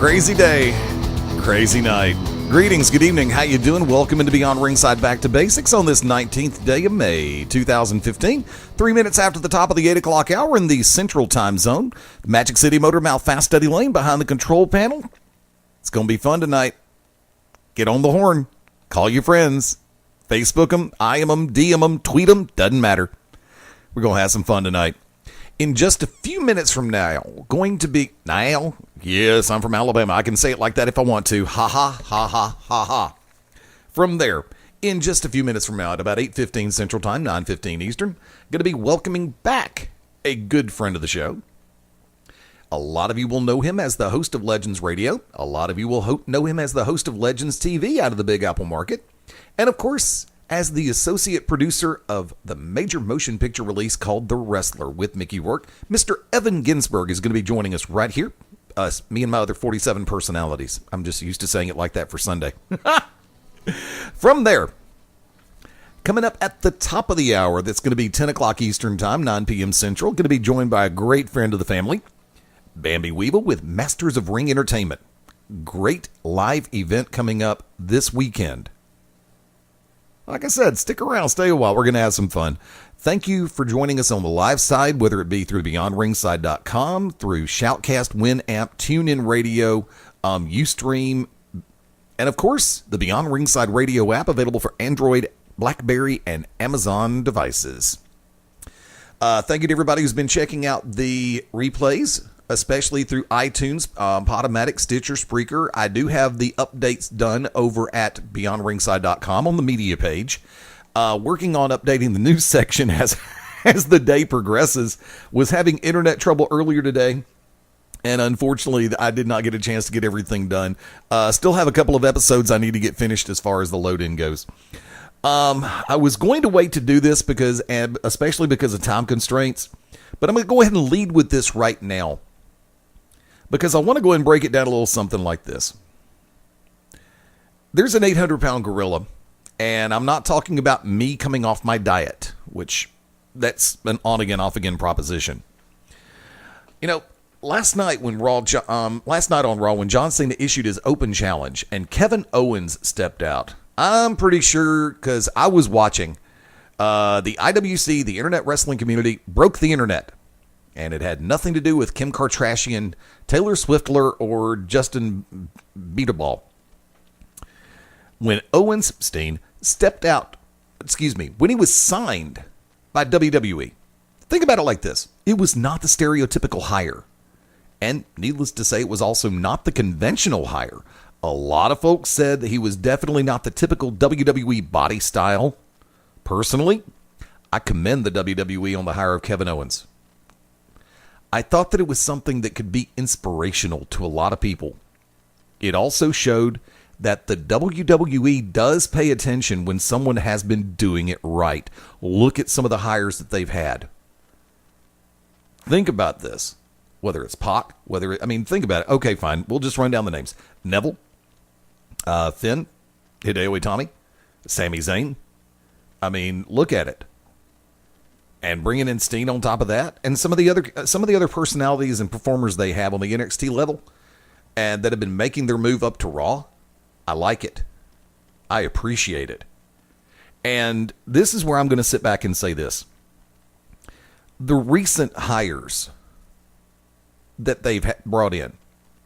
Crazy day, crazy night. Greetings, good evening, how you doing? Welcome into Beyond Ringside Back to Basics on this 19th day of May, 2015. 3 minutes after the top of the 8 o'clock hour in the Central Time Zone. Magic City Motor Mouth, Fast Eddie Layne behind the control panel. It's going to be fun tonight. Get on the horn. Call your friends. Facebook them, IM them, DM them, tweet them. Doesn't matter. We're going to have some fun tonight. In just a few minutes from now, going to be... Now? Yes, I'm from Alabama. I can say it like that if I want to. Ha ha, ha ha, ha ha. From there, in just a few minutes from now, at about 8:15 Central Time, 9:15 Eastern, going to be welcoming back a good friend of the show. A lot of you will know him as the host of Legends Radio. A lot of you will know him as the host of Legends TV out of the Big Apple market. And of course, as the associate producer of the major motion picture release called The Wrestler with Mickey Rourke, Mr. Evan Ginsberg is going to be joining us right here. Me and my other 47 personalities. I'm just used to saying it like that for Sunday. From there, coming up at the top of the hour, that's going to be 10 o'clock Eastern Time, 9 p.m. Central, going to be joined by a great friend of the family, Bambi Weavil with Masters of Ring Entertainment. Great live event coming up this weekend. Like I said, stick around, stay a while. We're going to have some fun. Thank you for joining us on the live side, whether it be through BeyondRingside.com, through Shoutcast, Winamp, TuneIn Radio, Ustream, and of course, the Beyond Ringside Radio app available for Android, BlackBerry, and Amazon devices. Thank you to everybody who's been checking out the replays, especially through iTunes, Podomatic, Stitcher, Spreaker. I do have the updates done over at BeyondRingside.com on the media page. Working on updating the news section as the day progresses. Was having internet trouble earlier today, and unfortunately, I did not get a chance to get everything done. Still have a couple of episodes I need to get finished as far as the load-in goes. I was going to wait to do this because, and especially because of time constraints, but I'm going to go ahead and lead with this right now, because I want to go ahead and break it down a little something like this. There's an 800-pound gorilla, and I'm not talking about me coming off my diet, which that's an on-again, off-again proposition. You know, last night on Raw, when John Cena issued his open challenge and Kevin Owens stepped out, I'm pretty sure, because I was watching, the IWC, the Internet Wrestling Community, broke the internet. And it had nothing to do with Kim Kardashian, Taylor Swiftler, or Justin Bieberball. When Owens stepped out, when he was signed by WWE, think about it like this. It was not the stereotypical hire. And needless to say, it was also not the conventional hire. A lot of folks said that he was definitely not the typical WWE body style. Personally, I commend the WWE on the hire of Kevin Owens. I thought that it was something that could be inspirational to a lot of people. It also showed that the WWE does pay attention when someone has been doing it right. Look at some of the hires that they've had. Think about this. Whether it's Pac, think about it. Okay, fine. We'll just run down the names. Neville, Finn, Hideo Itami, Sami Zayn. Look at it. And bringing in Steen on top of that, and some of the other personalities and performers they have on the NXT level, and that have been making their move up to Raw. I like it. I appreciate it. And this is where I'm going to sit back and say this. The recent hires that they've brought in,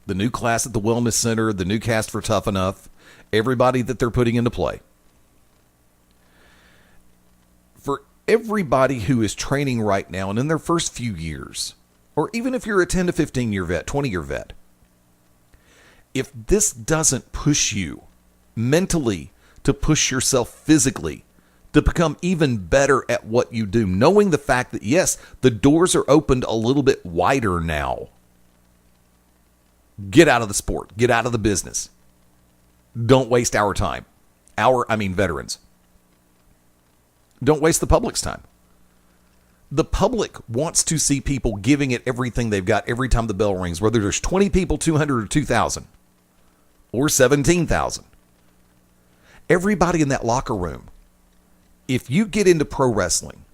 the new class at the Wellness Center, the new cast for Tough Enough, everybody that they're putting into play. For everybody who is training right now and in their first few years, or even if you're a 10 to 15 year vet, 20 year vet, if this doesn't push you mentally to push yourself physically to become even better at what you do, knowing the fact that, yes, the doors are opened a little bit wider now. Get out of the sport. Get out of the business. Don't waste our time. Veterans. Don't waste the public's time. The public wants to see people giving it everything they've got every time the bell rings, whether there's 20 people, 200, or 2,000, or 17,000. Everybody in that locker room, if you get into pro wrestling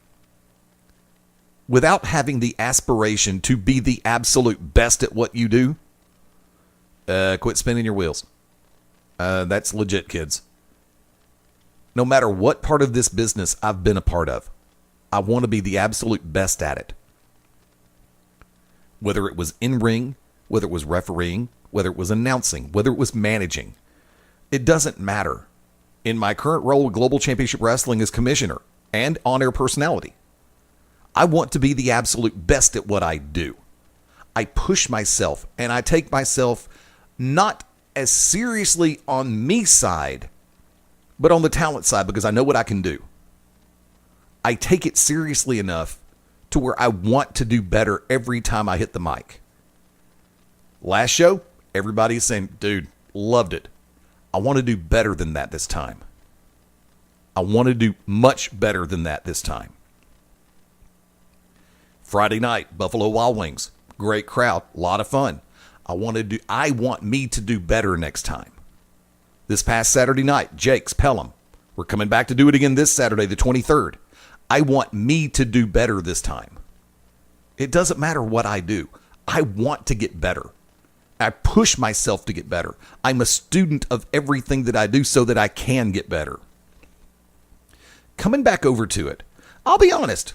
without having the aspiration to be the absolute best at what you do, Quit spinning your wheels. That's legit, kids. No matter what part of this business I've been a part of, I want to be the absolute best at it. Whether it was in ring, whether it was refereeing, whether it was announcing, whether it was managing, it doesn't matter. In my current role with Global Championship Wrestling as commissioner and on-air personality, I want to be the absolute best at what I do. I push myself, and I take myself not as seriously on me side, but on the talent side, because I know what I can do. I take it seriously enough to where I want to do better every time I hit the mic. Last show, everybody's saying, dude, loved it. I want to do better than that this time. I want to do much better than that this time. Friday night, Buffalo Wild Wings. Great crowd, a lot of fun. I want me to do better next time. This past Saturday night, Jake's Pelham. We're coming back to do it again this Saturday, the 23rd. I want me to do better this time. It doesn't matter what I do. I want to get better. I push myself to get better. I'm a student of everything that I do so that I can get better. Coming back over to it, I'll be honest.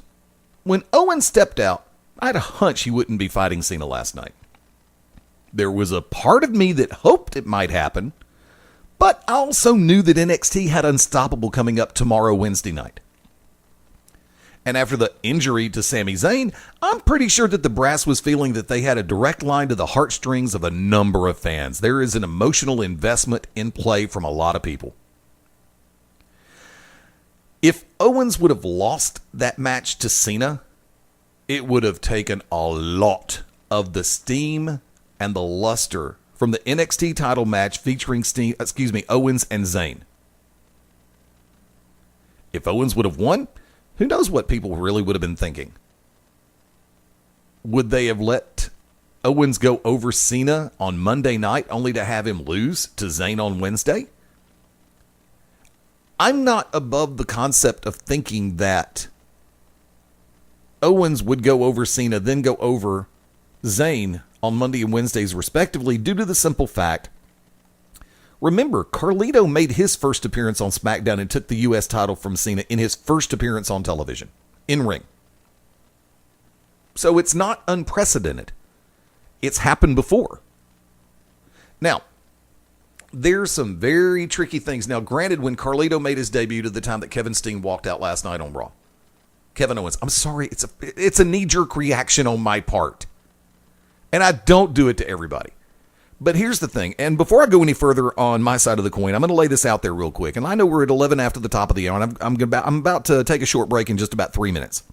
When Owens stepped out, I had a hunch he wouldn't be fighting Cena last night. There was a part of me that hoped it might happen, but I also knew that NXT had Unstoppable coming up tomorrow, Wednesday night. And after the injury to Sami Zayn, I'm pretty sure that the brass was feeling that they had a direct line to the heartstrings of a number of fans. There is an emotional investment in play from a lot of people. If Owens would have lost that match to Cena, it would have taken a lot of the steam and the luster from the NXT title match featuring Owens and Zayn. If Owens would have won, who knows what people really would have been thinking? Would they have let Owens go over Cena on Monday night only to have him lose to Zayn on Wednesday? I'm not above the concept of thinking that Owens would go over Cena, then go over Zayn on Monday and Wednesdays respectively, due to the simple fact, remember, Carlito made his first appearance on SmackDown and took the U.S. title from Cena in his first appearance on television, in ring. So it's not unprecedented. It's happened before. Now, there's some very tricky things. Now, granted, when Carlito made his debut to the time that Kevin Steen walked out last night on Raw, Kevin Owens, I'm sorry, it's a knee-jerk reaction on my part. And I don't do it to everybody. But here's the thing, and before I go any further on my side of the coin, I'm going to lay this out there real quick. And I know we're at 11 after the top of the hour, and I'm about to take a short break in just about 3 minutes.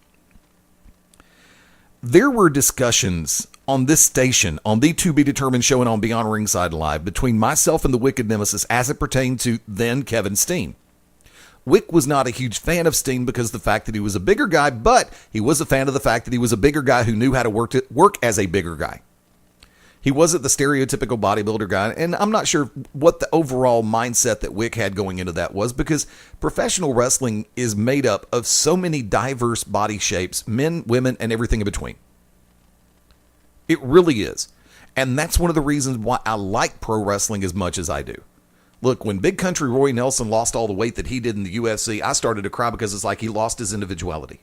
There were discussions on this station, on the To Be Determined show and on Beyond Ringside Live, between myself and the Wicked Nemesis as it pertained to then Kevin Steen. Wick was not a huge fan of Steen because of the fact that he was a bigger guy, but he was a fan of the fact that he was a bigger guy who knew how to work as a bigger guy. He wasn't the stereotypical bodybuilder guy, and I'm not sure what the overall mindset that Wick had going into that was, because professional wrestling is made up of so many diverse body shapes, men, women, and everything in between. It really is. And that's one of the reasons why I like pro wrestling as much as I do. Look, when Big Country Roy Nelson lost all the weight that he did in the UFC, I started to cry because it's like he lost his individuality.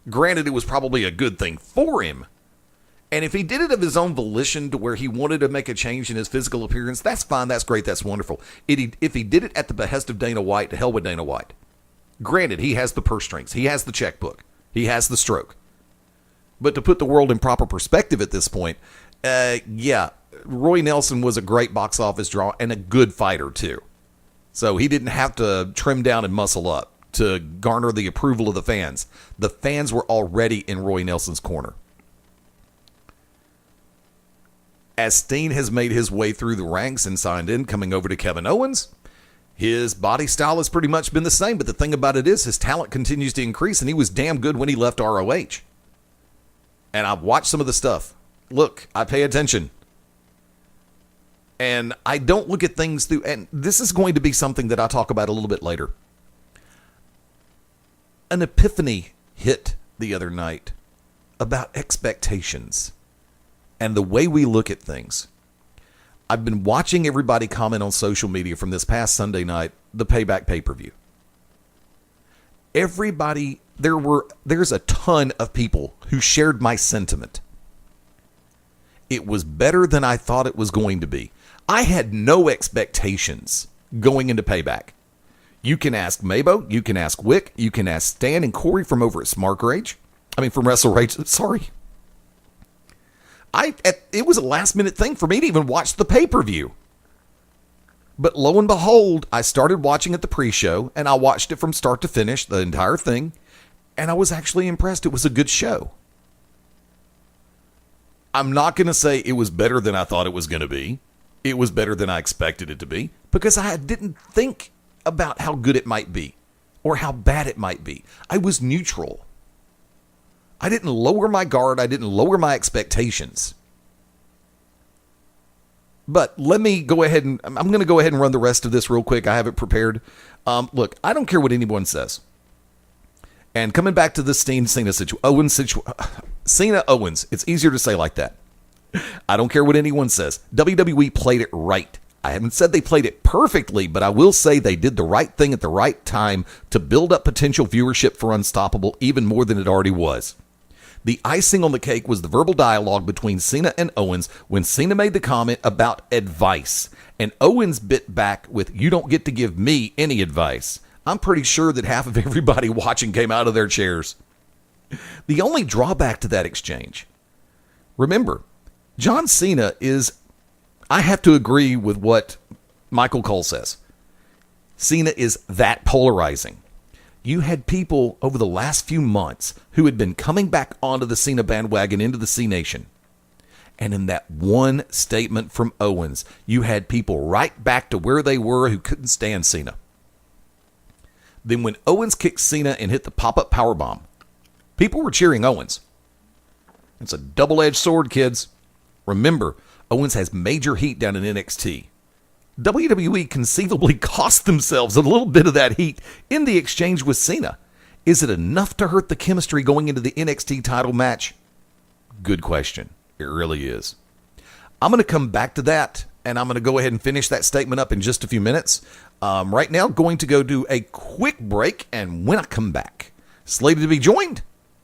Granted, it was probably a good thing for him. And if he did it of his own volition to where he wanted to make a change in his physical appearance, that's fine, that's great, that's wonderful. If he did it at the behest of Dana White, to hell with Dana White. Granted, he has the purse strings, he has the checkbook, he has the stroke. But to put the world in proper perspective at this point, Roy Nelson was a great box office draw and a good fighter too. So he didn't have to trim down and muscle up to garner the approval of the fans. The fans were already in Roy Nelson's corner. As Steen has made his way through the ranks and signed in, coming over to Kevin Owens, his body style has pretty much been the same, but the thing about it is his talent continues to increase, and he was damn good when he left ROH. And I've watched some of the stuff. Look, I pay attention. And I don't look at things through, and this is going to be something that I talk about a little bit later. An epiphany hit the other night about expectations and the way we look at things. I've been watching everybody comment on social media from this past Sunday night, the Payback pay-per-view. Everybody, there's a ton of people who shared my sentiment. It was better than I thought it was going to be. I had no expectations going into Payback. You can ask Mabo, you can ask Wick, you can ask Stan and Corey from over at from WrestleRage. Sorry. It was a last-minute thing for me to even watch the pay-per-view. But lo and behold, I started watching it the pre-show, and I watched it from start to finish, the entire thing, and I was actually impressed. It was a good show. I'm not going to say it was better than I thought it was going to be. It was better than I expected it to be, because I didn't think about how good it might be or how bad it might be. I was neutral. I didn't lower my guard. I didn't lower my expectations. But let me go ahead and I'm going to go ahead and run the rest of this real quick. I have it prepared. Look, I don't care what anyone says. And coming back to the Cena Cena Owens, it's easier to say like that. I don't care what anyone says. WWE played it right. I haven't said they played it perfectly, but I will say they did the right thing at the right time to build up potential viewership for Unstoppable even more than it already was. The icing on the cake was the verbal dialogue between Cena and Owens when Cena made the comment about advice, and Owens bit back with, "You don't get to give me any advice." I'm pretty sure that half of everybody watching came out of their chairs. The only drawback to that exchange, remember, John Cena is, I have to agree with what Michael Cole says. Cena is that polarizing. You had people over the last few months who had been coming back onto the Cena bandwagon, into the C Nation. And in that one statement from Owens, you had people right back to where they were who couldn't stand Cena. Then when Owens kicked Cena and hit the pop-up powerbomb, people were cheering Owens. It's a double-edged sword, kids. Remember, Owens has major heat down in NXT. WWE conceivably cost themselves a little bit of that heat in the exchange with Cena. Is it enough to hurt the chemistry going into the NXT title match? Good question. It really is. I'm going to come back to that, and I'm going to go ahead and finish that statement up in just a few minutes. Right now, going to go do a quick break, and when I come back, slated to be joined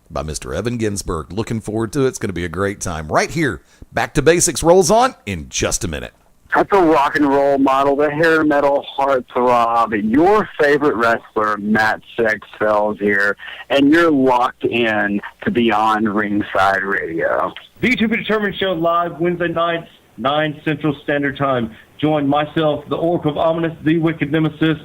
by Mr. Evan Ginsberg. Looking forward to it. It's going to be a great time. Right here, Back to Basics rolls on in just a minute. That's a rock and roll model, the hair metal heartthrob, your favorite wrestler, Matt Sexfeld here, and you're locked in to Beyond Ringside Radio. The To Be Determined show live Wednesday nights, 9 Central Standard Time. Join myself, the Oracle of Ominous, the Wicked Nemesis,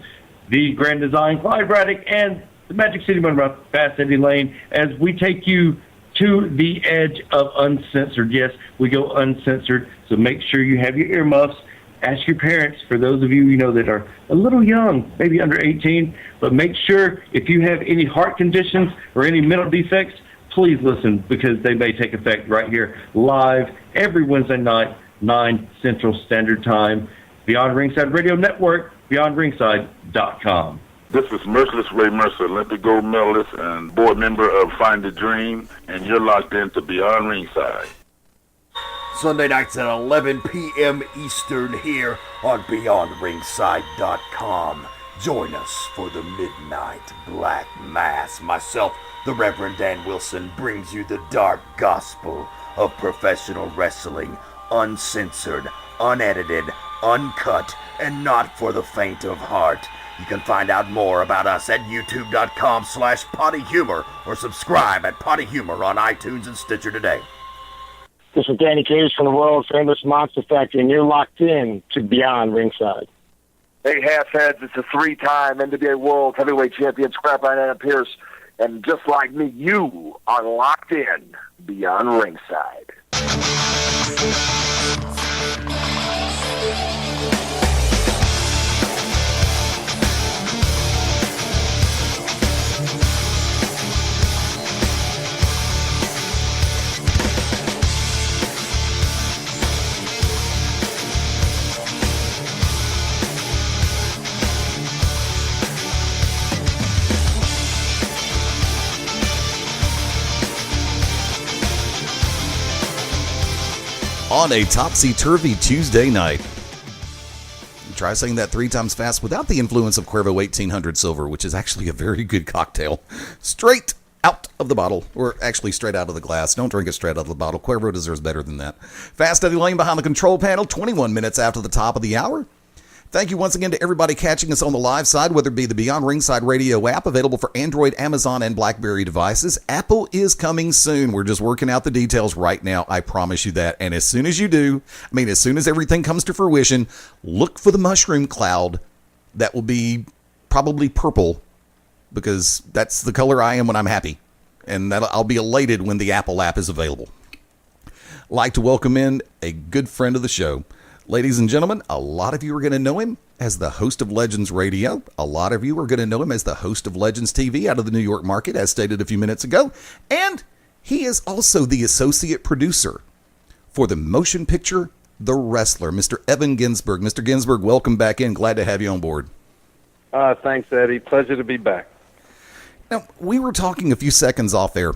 the Grand Design, Clyde Braddock, and the Magic City Runner, Fast Eddie Layne, as we take you to the edge of uncensored. Yes, we go uncensored, so make sure you have your earmuffs. Ask your parents, for those of you that are a little young, maybe under 18, but make sure if you have any heart conditions or any mental defects, please listen, because they may take effect right here live every Wednesday night, 9 Central Standard Time. Beyond Ringside Radio Network, BeyondRingside.com. This is Merciless Ray Mercer, Olympic gold medalist and board member of Find the Dream, and you're locked into Beyond Ringside. Sunday nights at 11 p.m. Eastern here on BeyondRingside.com. Join us for the Midnight Black Mass. Myself, the Reverend Dan Wilson, brings you the dark gospel of professional wrestling, uncensored, unedited, uncut, and not for the faint of heart. You can find out more about us at youtube.com/pottyhumor or subscribe at Potty Humor on iTunes and Stitcher today. This is Danny Cage from the world famous Monster Factory, and you're locked in to Beyond Ringside. Hey, half-heads, it's a 3-time NWA World Heavyweight Champion, Scrap Iron Adam Pierce, and just like me, you are locked in Beyond Ringside. on a topsy-turvy Tuesday night. Try saying that 3 times fast without the influence of Cuervo 1800 Silver, which is actually a very good cocktail. Straight out of the bottle, or actually straight out of the glass. Don't drink it straight out of the bottle. Cuervo deserves better than that. Fast Eddie Layne behind the control panel, 21 minutes after the top of the hour. Thank you once again to everybody catching us on the live side, whether it be the Beyond Ringside radio app, available for Android, Amazon, and BlackBerry devices. Apple is coming soon. We're just working out the details right now. I promise you that. And as soon as you do, as soon as everything comes to fruition, look for the mushroom cloud. That will be probably purple, because that's the color I am when I'm happy. And I'll be elated when the Apple app is available. Like to welcome in a good friend of the show. Ladies and gentlemen, a lot of you are going to know him as the host of Legends Radio. A lot of you are going to know him as the host of Legends TV out of the New York market, as stated a few minutes ago. And he is also the associate producer for the motion picture The Wrestler, Mr. Evan Ginsberg. Mr. Ginsberg, welcome back in. Glad to have you on board. Thanks, Eddie. Pleasure to be back. Now, we were talking a few seconds off air,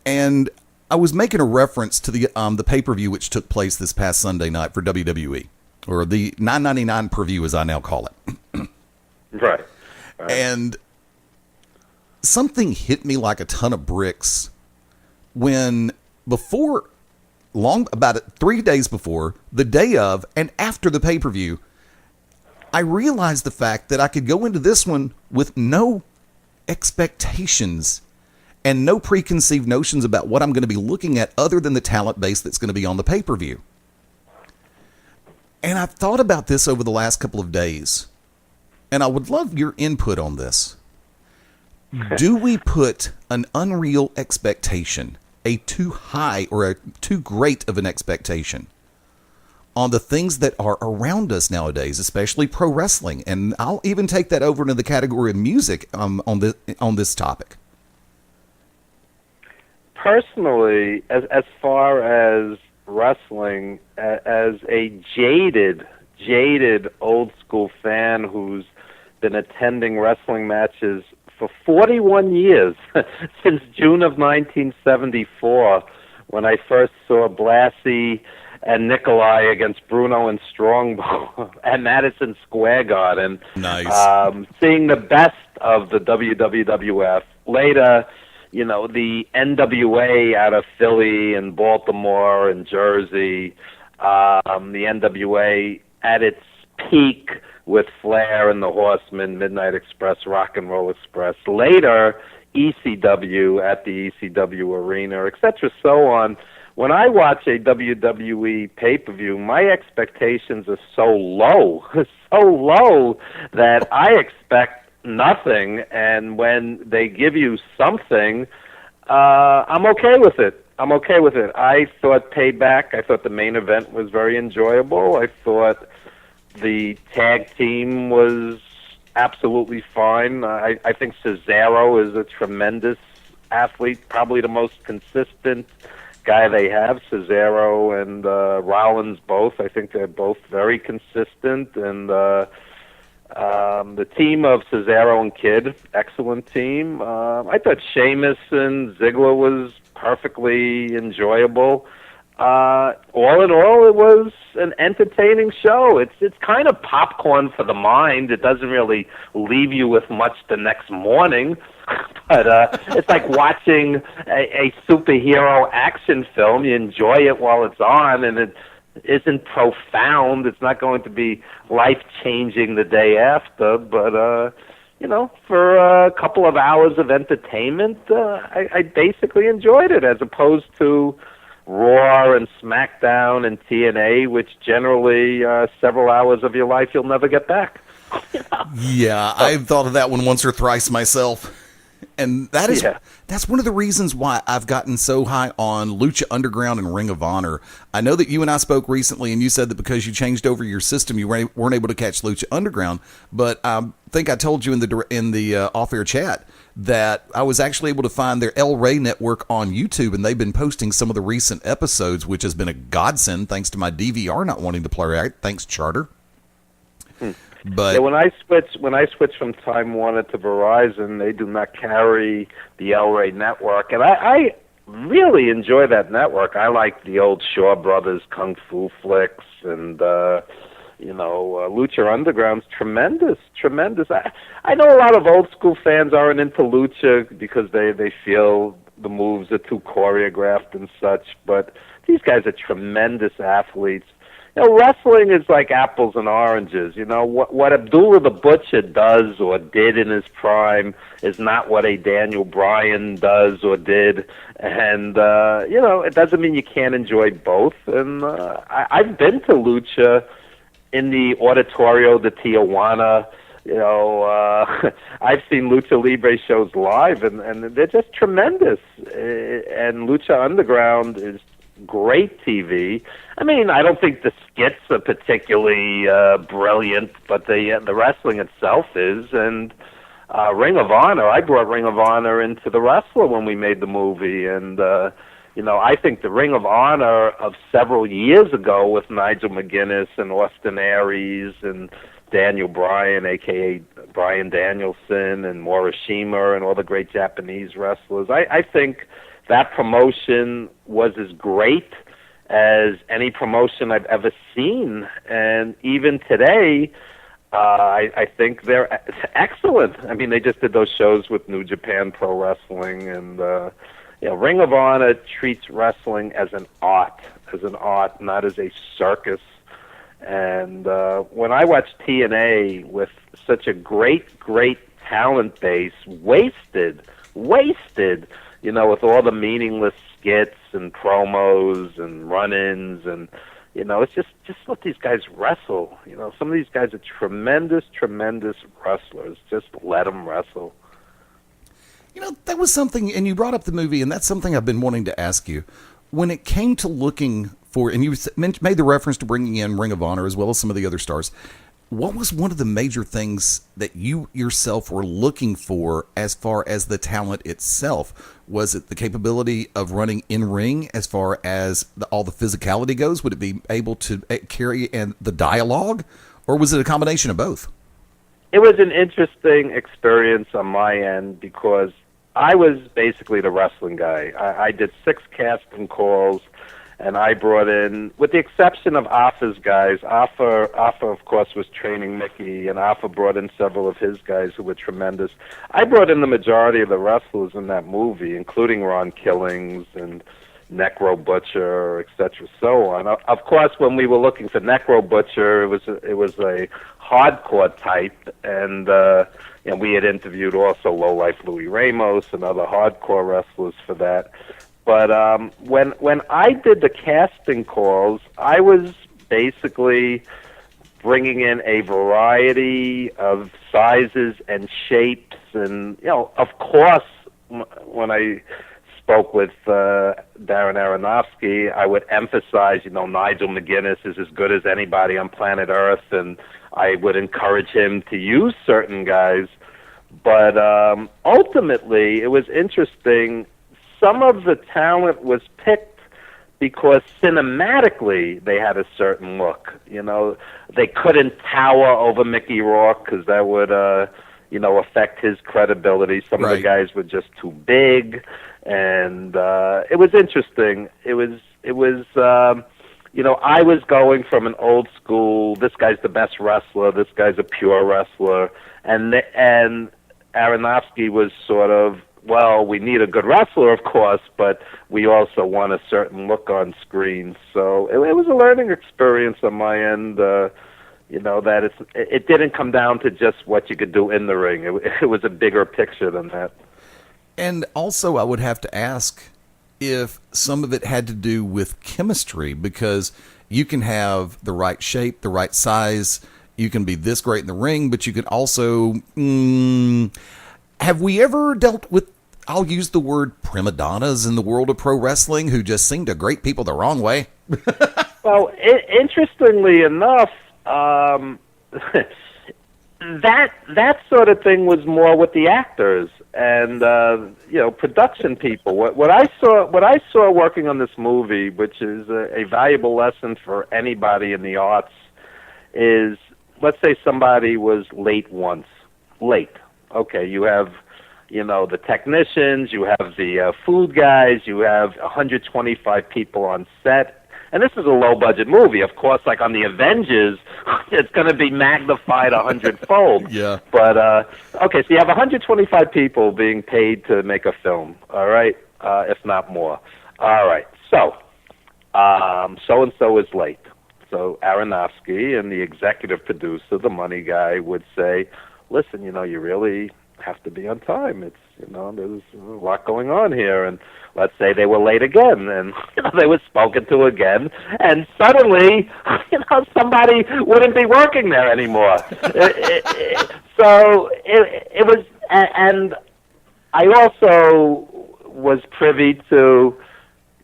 and I was making a reference to the pay-per-view which took place this past Sunday night for WWE, or the $9.99 per view, as I now call it. Right. And something hit me like a ton of bricks when about 3 days before, the day of, and after the pay-per-view, I realized the fact that I could go into this one with no expectations and no preconceived notions about what I'm going to be looking at other than the talent base that's going to be on the pay-per-view. And I've thought about this over the last couple of days, and I would love your input on this. Do we put an unreal expectation, a too high or a too great of an expectation, on the things that are around us nowadays, especially pro wrestling? And I'll even take that over into the category of music on this topic. Personally, as far as wrestling, as a jaded old school fan who's been attending wrestling matches for 41 years, since June of 1974, when I first saw Blassie and Nikolai against Bruno and Strongbow at Madison Square Garden. Nice. Seeing the best of the WWF. Later, the NWA out of Philly and Baltimore and Jersey, the NWA at its peak with Flair and the Horsemen, Midnight Express, Rock and Roll Express. Later, ECW at the ECW Arena, etc., so on. When I watch a WWE pay-per-view, my expectations are so low that I expect nothing, and when they give you something, I'm okay with it. I thought Payback, I thought the main event was very enjoyable. I thought the tag team was absolutely fine. I think Cesaro is a tremendous athlete, probably the most consistent guy they have. Cesaro and Rollins both. I think they're both very consistent, and the team of Cesaro and Kidd, excellent team. I thought Sheamus and Ziggler was perfectly enjoyable. All in all, it was an entertaining show. It's kind of popcorn for the mind. It doesn't really leave you with much the next morning, but it's like watching a superhero action film. You enjoy it while it's on, and it isn't profound. It's not going to be life-changing the day after, but for a couple of hours of entertainment, I basically enjoyed it, as opposed to Raw and SmackDown and TNA, which generally several hours of your life you'll never get back. Yeah, I've thought of that one once or thrice myself. And that's one of the reasons why I've gotten so high on Lucha Underground and Ring of Honor. I know that you and I spoke recently, and you said that because you changed over your system, you weren't able to catch Lucha Underground. But I think I told you in the off-air chat that I was actually able to find their El Rey network on YouTube, and they've been posting some of the recent episodes, which has been a godsend thanks to my DVR not wanting to play right. Thanks, Charter. But yeah, when I switch from Time Warner to Verizon, they do not carry the El Rey network, and I really enjoy that network. I like the old Shaw Brothers Kung Fu flicks, and Lucha Underground's tremendous. I know a lot of old school fans aren't into Lucha because they feel the moves are too choreographed and such, but these guys are tremendous athletes. Wrestling is like apples and oranges. What Abdullah the Butcher does or did in his prime is not what a Daniel Bryan does or did. And, it doesn't mean you can't enjoy both. And I've been to Lucha in the Auditorio de Tijuana. I've seen Lucha Libre shows live, and they're just tremendous. And Lucha Underground is great TV. I mean, I don't think the skits are particularly brilliant, but the wrestling itself is. And Ring of Honor, I brought Ring of Honor into The Wrestler when we made the movie, and I think the Ring of Honor of several years ago with Nigel McGuinness and Austin Aries and Daniel Bryan, a.k.a. Bryan Danielson, and Morishima, and all the great Japanese wrestlers. I think that promotion was as great as any promotion I've ever seen. And even today, I think they're excellent. I mean, they just did those shows with New Japan Pro Wrestling, and Ring of Honor treats wrestling as an art, not as a circus. And when I watch TNA with such a great talent base, wasted, with all the meaningless skits and promos and run-ins, and it's just let these guys wrestle. Some of these guys are tremendous wrestlers. Just let them wrestle. That was something, and you brought up the movie, and that's something I've been wanting to ask you. When it came to looking for, and you made the reference to bringing in Ring of Honor as well as some of the other stars, what was one of the major things that you yourself were looking for as far as the talent itself? Was it the capability of running in ring as far as all the physicality goes? Would it be able to carry the dialogue, or was it a combination of both? It was an interesting experience on my end because I was basically the wrestling guy. I did 6 casting calls, and I brought in, with the exception of Alpha's guys, Alpha of course was training Mickey, and Alpha brought in several of his guys who were tremendous. I brought in the majority of the wrestlers in that movie, including Ron Killings and Necro Butcher, etc., so on. Of course, when we were looking for Necro Butcher, it was a hardcore type, and we had interviewed also Lowlife Louis Ramos and other hardcore wrestlers for that. But when I did the casting calls, I was basically bringing in a variety of sizes and shapes, and of course, when I spoke with Darren Aronofsky, I would emphasize, Nigel McGuinness is as good as anybody on planet Earth, and I would encourage him to use certain guys. But ultimately, it was interesting. Some of the talent was picked because cinematically they had a certain look. They couldn't tower over Mickey Rourke because that would, affect his credibility. Some of the guys were just too big, and it was interesting. It was. I was going from an old school, this guy's the best wrestler, this guy's a pure wrestler, and Aronofsky was sort of, well, we need a good wrestler, of course, but we also want a certain look on screen. So it was a learning experience on my end, that it didn't come down to just what you could do in the ring. It was a bigger picture than that. And also I would have to ask if some of it had to do with chemistry, because you can have the right shape, the right size, you can be this great in the ring, but you can also... have we ever dealt with, I'll use the word prima donnas in the world of pro wrestling who just seem to grate people the wrong way? Well, interestingly enough, that sort of thing was more with the actors and production people. What I saw working on this movie, which is a valuable lesson for anybody in the arts, is, let's say somebody was late once. Late. Okay, you have the technicians, you have the food guys, you have 125 people on set. And this is a low-budget movie. Of course, like on the Avengers, it's going to be magnified 100-fold. Yeah. But, okay, so you have 125 people being paid to make a film, all right, if not more. All right, so so-and-so is late. So Aronofsky and the executive producer, the money guy, would say, listen, you really have to be on time. It's, there's a lot going on here. And let's say they were late again, and they were spoken to again, and suddenly, somebody wouldn't be working there anymore. So it was, and I also was privy to,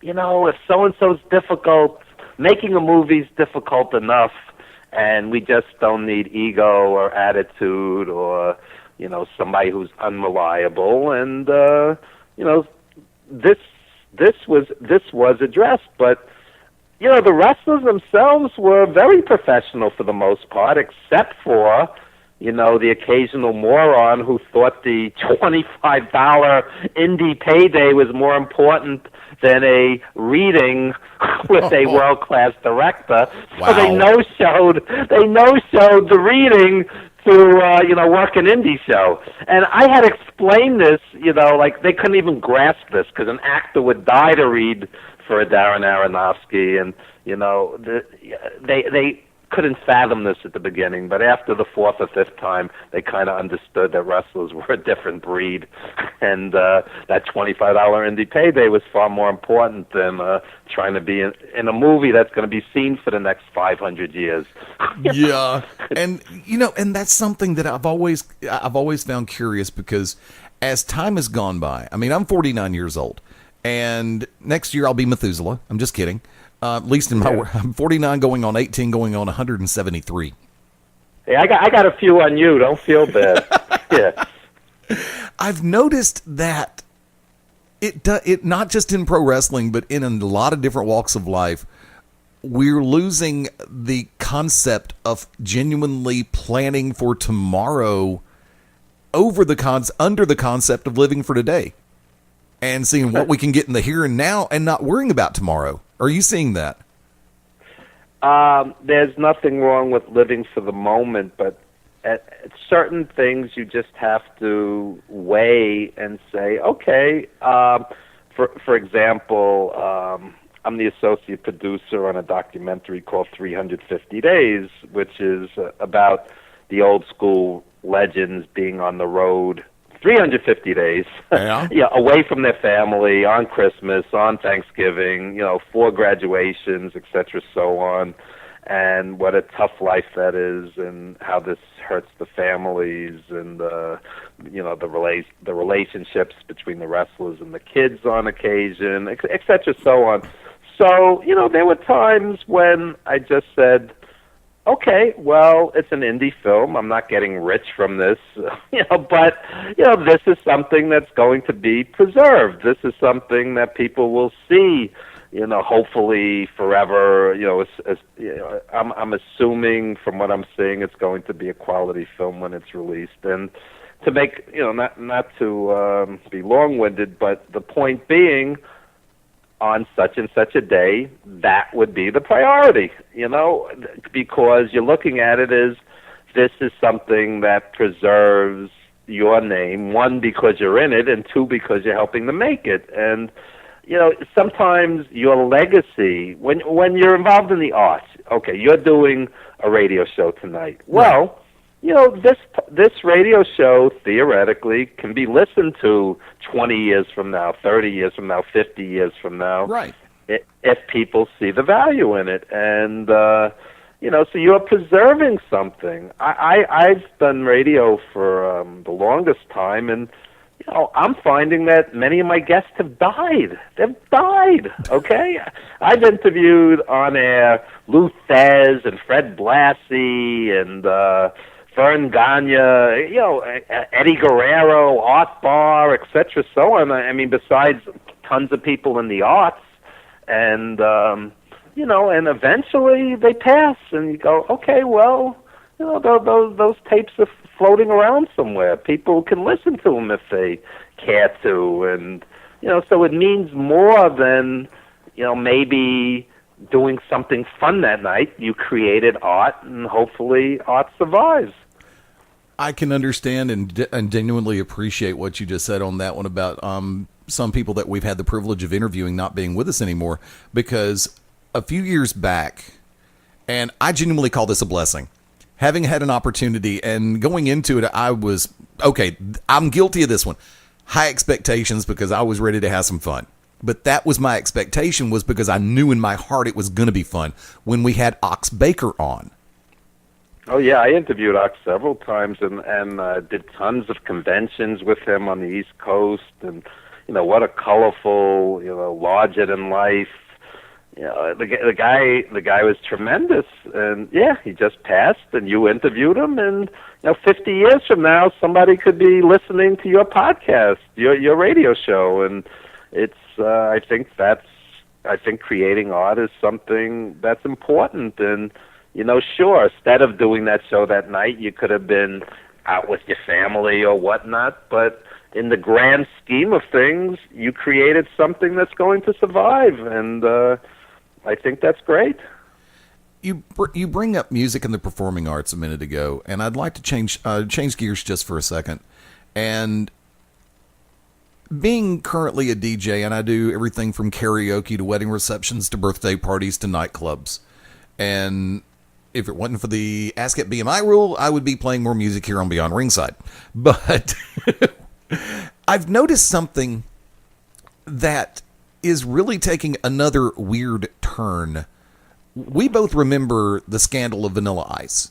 if so-and-so's difficult, making a movie's difficult enough, and we just don't need ego or attitude or, somebody who's unreliable, and, this was addressed, but the wrestlers themselves were very professional for the most part, except for the occasional moron who thought the $25 indie payday was more important than a reading with a world-class director. Wow. So they no-showed the reading to work an indie show. And I had explained this, like they couldn't even grasp this because an actor would die to read for a Darren Aronofsky, and they couldn't fathom this at the beginning, but after the fourth or fifth time, they kind of understood that wrestlers were a different breed, and that $25 indie payday was far more important than trying to be in a movie that's going to be seen for the next 500 years. Yeah, and and that's something that I've always found curious, because as time has gone by, I mean, I'm 49 years old, and next year I'll be Methuselah. I'm just kidding. At least in my I'm 49 going on 18, going on 173. Hey, I got a few on you. Don't feel bad. Yeah. I've noticed that it not just in pro wrestling, but in a lot of different walks of life, we're losing the concept of genuinely planning for tomorrow under the concept of living for today and seeing what we can get in the here and now and not worrying about tomorrow. Are you seeing that? There's nothing wrong with living for the moment, but at certain things you just have to weigh and say, okay, for example, I'm the associate producer on a documentary called 350 Days, which is about the old school legends being on the road 350 days, away from their family, on Christmas, on Thanksgiving, 4 graduations, etc., so on, and what a tough life that is, and how this hurts the families, and the relationships between the wrestlers and the kids on occasion, etc., so on. So, there were times when I just said, okay, well, it's an indie film. I'm not getting rich from this, but, this is something that's going to be preserved. This is something that people will see, hopefully forever. I'm assuming from what I'm seeing, it's going to be a quality film when it's released. And to make, not to be long-winded, but the point being, on such and such a day, that would be the priority, because you're looking at it as this is something that preserves your name, 1, because you're in it, and 2, because you're helping to make it. And, sometimes your legacy, when you're involved in the arts, okay, you're doing a radio show tonight. Well, this radio show theoretically can be listened to 20 years from now, 30 years from now, 50 years from now. Right. If people see the value in it. And, so you're preserving something. I've done radio for the longest time, and, I'm finding that many of my guests have died. They've died, okay? I've interviewed on air Lou Thez and Fred Blassie and Vern Gagne, Eddie Guerrero, Art Barr, etc., so on. I mean, besides tons of people in the arts, and and eventually they pass, and you go, okay, well, those tapes are floating around somewhere. People can listen to them if they care to, and so it means more than maybe doing something fun that night. You created art, and hopefully art survives. I can understand and genuinely appreciate what you just said on that one about some people that we've had the privilege of interviewing not being with us anymore, because a few years back, and I genuinely call this a blessing, having had an opportunity and going into it, I was, okay, I'm guilty of this one. High expectations because I was ready to have some fun. But that was my expectation, was because I knew in my heart it was going to be fun when we had Ox Baker on. Oh, yeah, I interviewed Ox several times and did tons of conventions with him on the East Coast. And, what a colorful, larger-than-life, the guy was tremendous. And, yeah, he just passed, and you interviewed him. And, 50 years from now, somebody could be listening to your podcast, your radio show. And it's, I think creating art is something that's important. And, sure, instead of doing that show that night, you could have been out with your family or whatnot, but in the grand scheme of things, you created something that's going to survive, and I think that's great. You bring up music and the performing arts a minute ago, and I'd like to change gears just for a second. And being currently a DJ, and I do everything from karaoke to wedding receptions to birthday parties to nightclubs, and if it wasn't for the Ask It BMI rule, I would be playing more music here on Beyond Ringside. But I've noticed something that is really taking another weird turn. We both remember the scandal of Vanilla Ice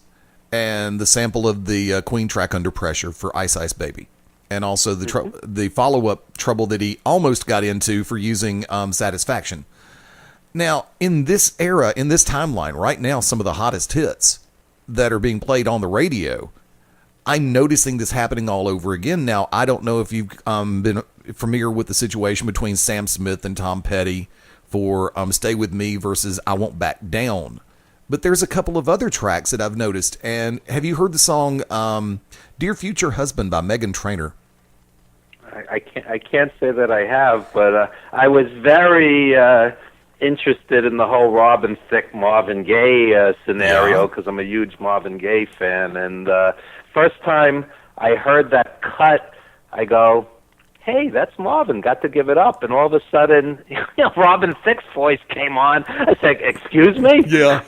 and the sample of the Queen track Under Pressure for Ice Ice Baby. And also the follow-up trouble that he almost got into for using Satisfaction. Now, in this era, in this timeline, right now, some of the hottest hits that are being played on the radio, I'm noticing this happening all over again. Now, I don't know if you've been familiar with the situation between Sam Smith and Tom Petty for Stay With Me versus I Won't Back Down. But there's a couple of other tracks that I've noticed. And have you heard the song Dear Future Husband by Meghan Trainor? I can't say that I have, but I was very interested in the whole Robin Thicke, Marvin Gaye scenario because I'm a huge Marvin Gaye fan. And first time I heard that cut, I go, hey, that's Marvin, got to give it up. And all of a sudden, Robin Thicke's voice came on. I said, excuse me? Yeah.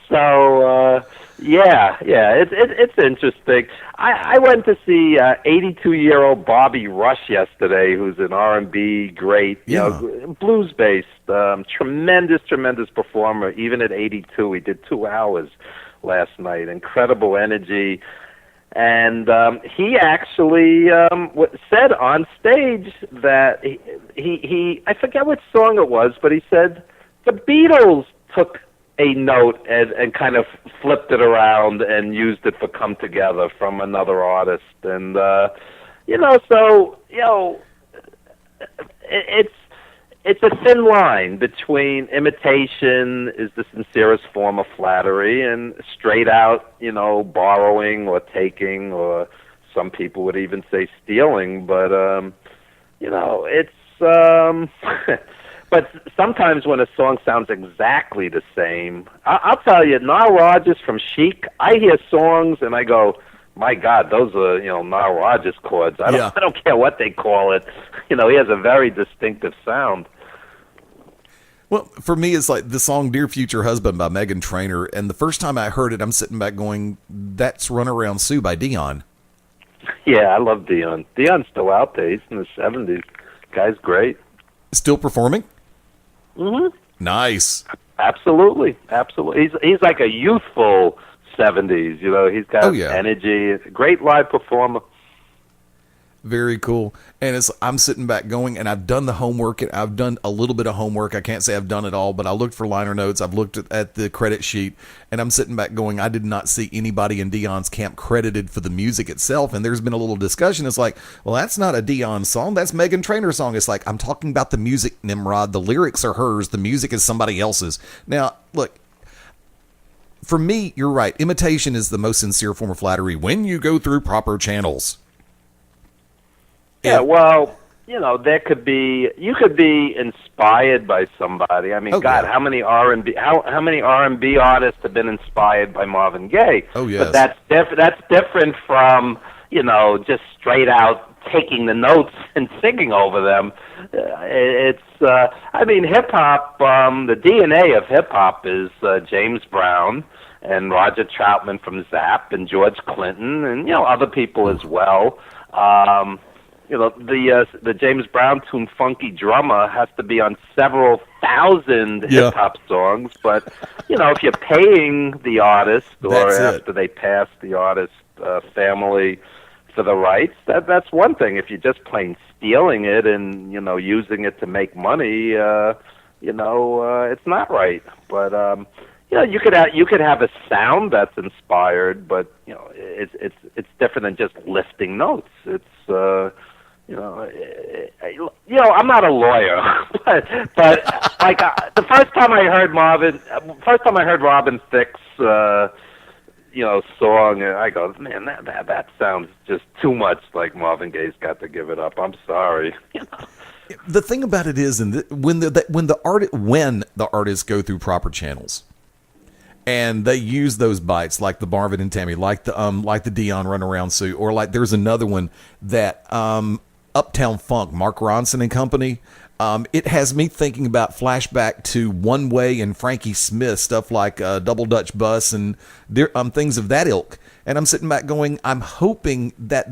So, it's interesting. I went to see 82-year-old Bobby Rush yesterday, who's an R&B great, blues-based, tremendous performer. Even at 82, he did 2 hours last night. Incredible energy. And he actually said on stage that he I forget what song it was, but he said the Beatles took a note and kind of flipped it around and used it for Come Together from another artist. And, it's a thin line between imitation is the sincerest form of flattery and straight out, borrowing or taking, or some people would even say stealing. But, it's, but sometimes when a song sounds exactly the same, I'll tell you, Nile Rodgers from Chic, I hear songs and I go, my God, those are, Nile Rodgers chords. I don't care what they call it. He has a very distinctive sound. Well, for me, it's like the song Dear Future Husband by Meghan Trainor. And the first time I heard it, I'm sitting back going, that's Runaround Sue by Dion. Yeah, I love Dion. Dion's still out there. He's in the 70s. Guy's great. Still performing? Mm-hmm. Nice. Absolutely. He's like a youthful 70s. He's got energy. Great live performer. Very cool. And I'm sitting back going, and I've done the homework. I've done a little bit of homework. I can't say I've done it all, but I looked for liner notes. I've looked at the credit sheet, and I'm sitting back going, I did not see anybody in Dion's camp credited for the music itself. And there's been a little discussion. It's like, well, that's not a Dion song. That's Meghan Trainor's song. It's like, I'm talking about the music, Nimrod. The lyrics are hers. The music is somebody else's. Now, look, for me, you're right. Imitation is the most sincere form of flattery when you go through proper channels. Yeah, well, you could be inspired by somebody. I mean, God, how many R&B artists have been inspired by Marvin Gaye? Oh, yes. But that's different from, just straight out taking the notes and singing over them. Hip hop, the DNA of hip hop is James Brown and Roger Troutman from Zapp and George Clinton and, other people as well. The James Brown tune "Funky Drummer" has to be on several thousand hip hop songs. But if you're paying the artist or after they pass the artist family for the rights, that's one thing. If you're just plain stealing it and using it to make money, it's not right. But you could have a sound that's inspired, but it's different than just lifting notes. It's I'm not a lawyer, but like the first time I heard Robin Thicke's song, I go, man, that sounds just too much like Marvin Gaye's Got to Give It Up. I'm sorry. The thing about it is, when the artists go through proper channels, and they use those bites like the Marvin and Tammy, like the Dionne Runaround Sue, or like there's another one that Uptown Funk, Mark Ronson and company. It has me thinking about flashback to One Way and Frankie Smith, stuff like Double Dutch Bus and things of that ilk. And I'm sitting back going, I'm hoping that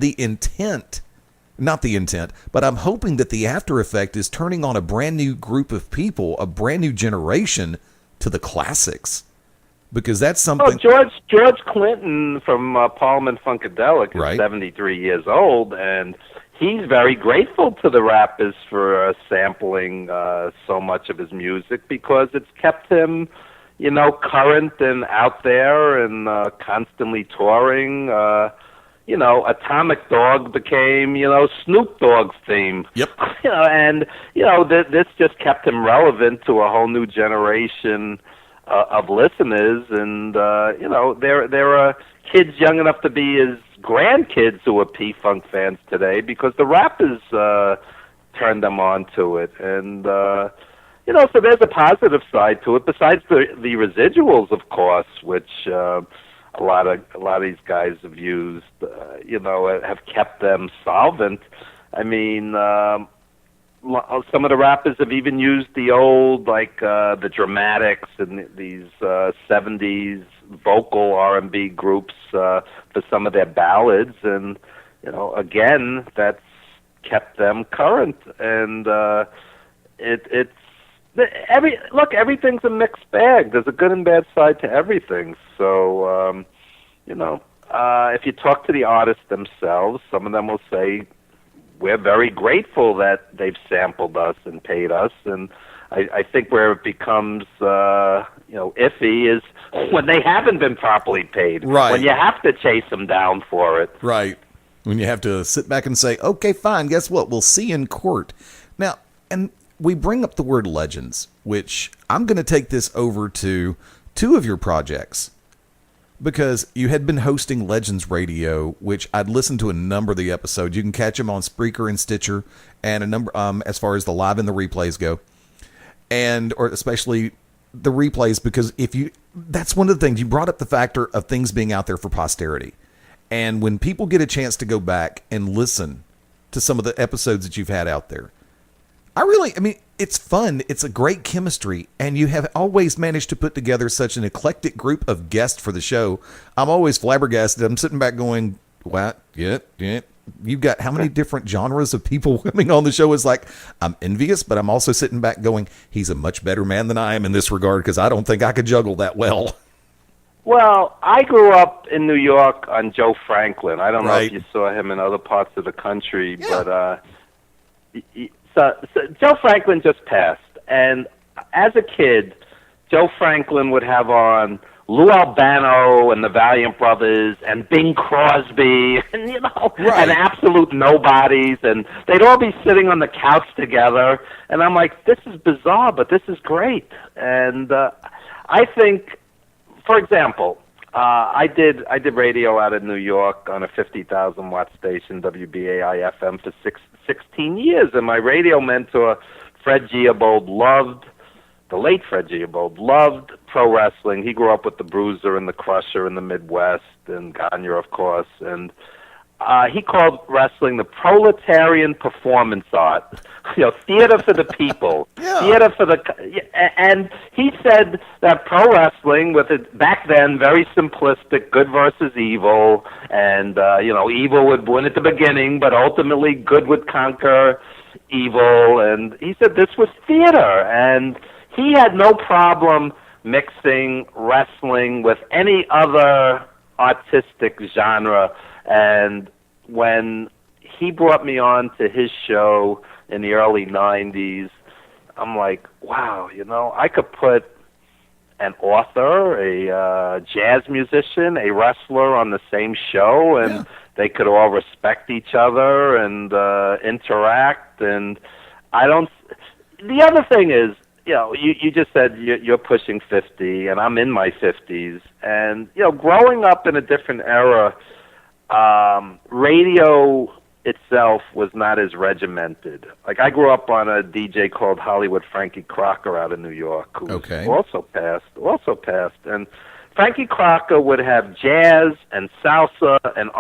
I'm hoping that the after effect is turning on a brand new group of people, a brand new generation to the classics. Because that's something. Oh, George Clinton from Parliament Funkadelic is 73 years old, and he's very grateful to the rappers for sampling so much of his music because it's kept him, current and out there and constantly touring. Atomic Dog became, Snoop Dogg's theme. Yep. This just kept him relevant to a whole new generation of listeners, and there are kids young enough to be his grandkids who are P-Funk fans today because the rappers turned them on to it, and so there's a positive side to it besides the residuals, of course, which a lot of these guys have used, have kept them solvent. I mean, some of the rappers have even used the old, like the Dramatics and these 70s vocal R&B groups for some of their ballads, and again, that's kept them current. And everything's a mixed bag. There's a good and bad side to everything. So if you talk to the artists themselves, some of them will say, we're very grateful that they've sampled us and paid us, and I think where it becomes iffy is when they haven't been properly paid. Right. When you have to chase them down for it. Right. When you have to sit back and say, okay, fine, guess what? We'll see you in court. Now, and we bring up the word legends, which I'm going to take this over to two of your projects. Because you had been hosting Legends Radio, which I'd listened to a number of the episodes. You can catch them on Spreaker and Stitcher, and a number as far as the live and the replays go, or especially the replays. Because that's one of the things you brought up, the factor of things being out there for posterity, and when people get a chance to go back and listen to some of the episodes that you've had out there, it's fun. It's a great chemistry, and you have always managed to put together such an eclectic group of guests for the show. I'm always flabbergasted. I'm sitting back going, what? Yeah. You've got how many different genres of people coming on the show? It's like, I'm envious, but I'm also sitting back going, he's a much better man than I am in this regard because I don't think I could juggle that well. Well, I grew up in New York on Joe Franklin. I don't know if you saw him in other parts of the country, but So Joe Franklin just passed, and as a kid, Joe Franklin would have on Lou Albano and the Valiant Brothers and Bing Crosby and and absolute nobodies, and they'd all be sitting on the couch together, and I'm like, this is bizarre, but this is great. And I think for example, I did radio out in New York on a 50,000 watt station, WBAI FM, for 16 years, and my radio mentor, Fred Giabold, the late Fred Giabold, loved pro wrestling. He grew up with the Bruiser and the Crusher in the Midwest, and Gagne, of course, and he called wrestling the proletarian performance art. Theater for the people, theater for the, and he said that pro wrestling, with it back then very simplistic, good versus evil, and evil would win at the beginning, but ultimately good would conquer evil, and he said this was theater, and he had no problem mixing wrestling with any other artistic genre. And when he brought me on to his show in the early 90s, I'm like, wow, I could put an author, a jazz musician, a wrestler on the same show, and they could all respect each other and interact. And the other thing is, you just said you're pushing 50, and I'm in my 50s. And, growing up in a different era, radio itself was not as regimented. Like, I grew up on a DJ called Hollywood Frankie Crocker out of New York, who also passed. And Frankie Crocker would have jazz and salsa and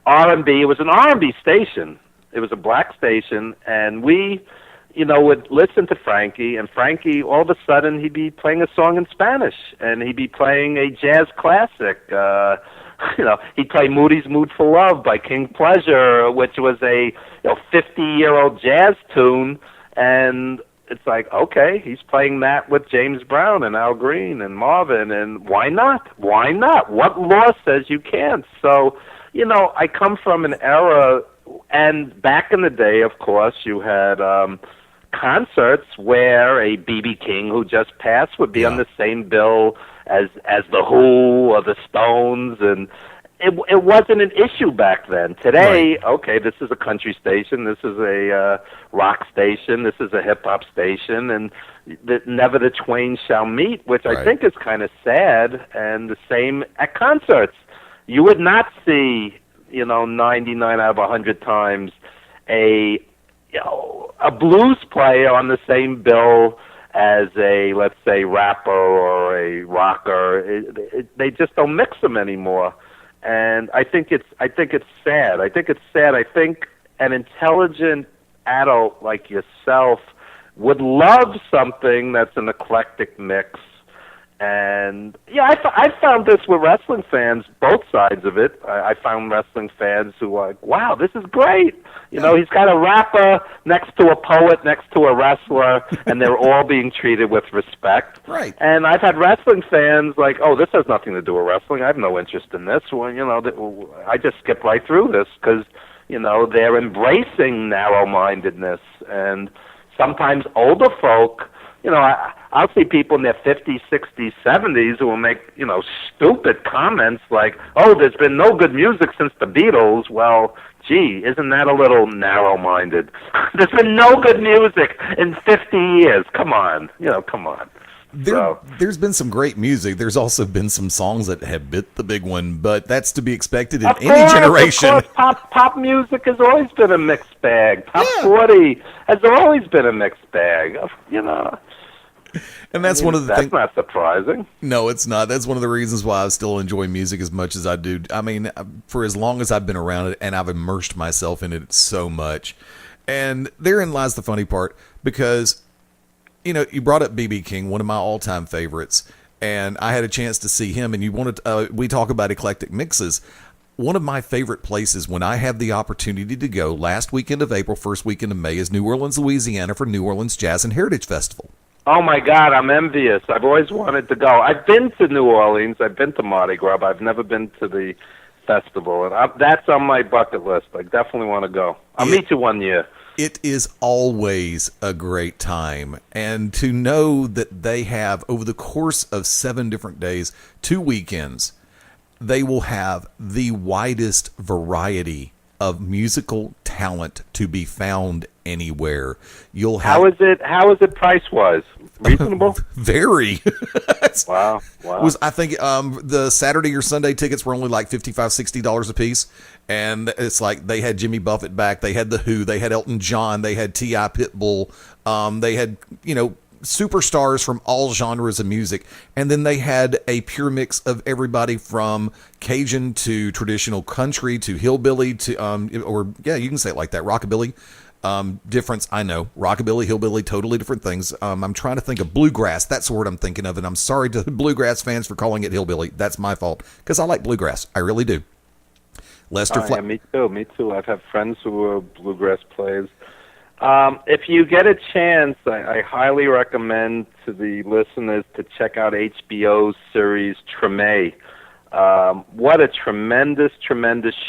R&B. It was an R&B station. It was a black station, and we, would listen to Frankie, and Frankie, all of a sudden, he'd be playing a song in Spanish, and he'd be playing a jazz classic. He'd play Moody's Mood for Love by King Pleasure, which was a 50-year-old jazz tune, and it's like, okay, he's playing that with James Brown and Al Green and Marvin, and why not? Why not? What law says you can't? So, I come from an era, and back in the day, of course, you had concerts where a B.B. King, who just passed, would be on the same bill as The Who or the Stones, and it wasn't an issue back then. Today, okay, this is a country station, this is a rock station, this is a hip-hop station, and never the twain shall meet, which I think is kind of sad. And the same at concerts. You would not see, 99 out of 100 times a blues player on the same bill as a, let's say, rapper or a rocker. They just don't mix them anymore, and I think it's sad. I think an intelligent adult like yourself would love something that's an eclectic mix. And I found this with wrestling fans, both sides of it. I found wrestling fans who are like, wow, this is great. He's got a rapper next to a poet, next to a wrestler, and they're all being treated with respect. Right. And I've had wrestling fans like, oh, this has nothing to do with wrestling. I have no interest in this. Well, I just skip right through this because, they're embracing narrow-mindedness. And sometimes older folk, I'll see people in their 50s, 60s, 70s who will make, stupid comments like, oh, there's been no good music since the Beatles. Well, gee, isn't that a little narrow-minded? There's been no good music in 50 years. Come on. Come on. There's been some great music. There's also been some songs that have bit the big one, but that's to be expected in any generation. Of course, pop music has always been a mixed bag. Top 40 has always been a mixed bag. And that's one of the things. That's not surprising. No, it's not. That's one of the reasons why I still enjoy music as much as I do. I mean, for as long as I've been around it, and I've immersed myself in it so much. And therein lies the funny part, because you brought up B.B. King, one of my all-time favorites, and I had a chance to see him, and we talk about eclectic mixes. One of my favorite places when I have the opportunity to go last weekend of April, first weekend of May, is New Orleans, Louisiana for New Orleans Jazz and Heritage Festival. Oh, my God, I'm envious. I've always wanted to go. I've been to New Orleans. I've been to Mardi Gras. I've never been to the festival, and that's on my bucket list. I definitely want to go. I'll meet you one year. It is always a great time. And to know that they have, over the course of 7 different days, 2 weekends, they will have the widest variety of musical talent to be found anywhere. You'll have. How is it price-wise? Reasonable? Very. Wow. I think the Saturday or Sunday tickets were only like $55, $60 a piece. And it's like they had Jimmy Buffett back. They had The Who. They had Elton John. They had T.I. Pitbull. They had, superstars from all genres of music. And then they had a pure mix of everybody from Cajun to traditional country to hillbilly to, you can say it like that, rockabilly. Difference, I know. Rockabilly, hillbilly, totally different things. I'm trying to think of bluegrass. That's the word I'm thinking of. And I'm sorry to bluegrass fans for calling it hillbilly. That's my fault. Because I like bluegrass. I really do. Lester yeah, me too. I've had friends who are bluegrass players. If you get a chance, I highly recommend to the listeners to check out HBO's series Treme. What a tremendous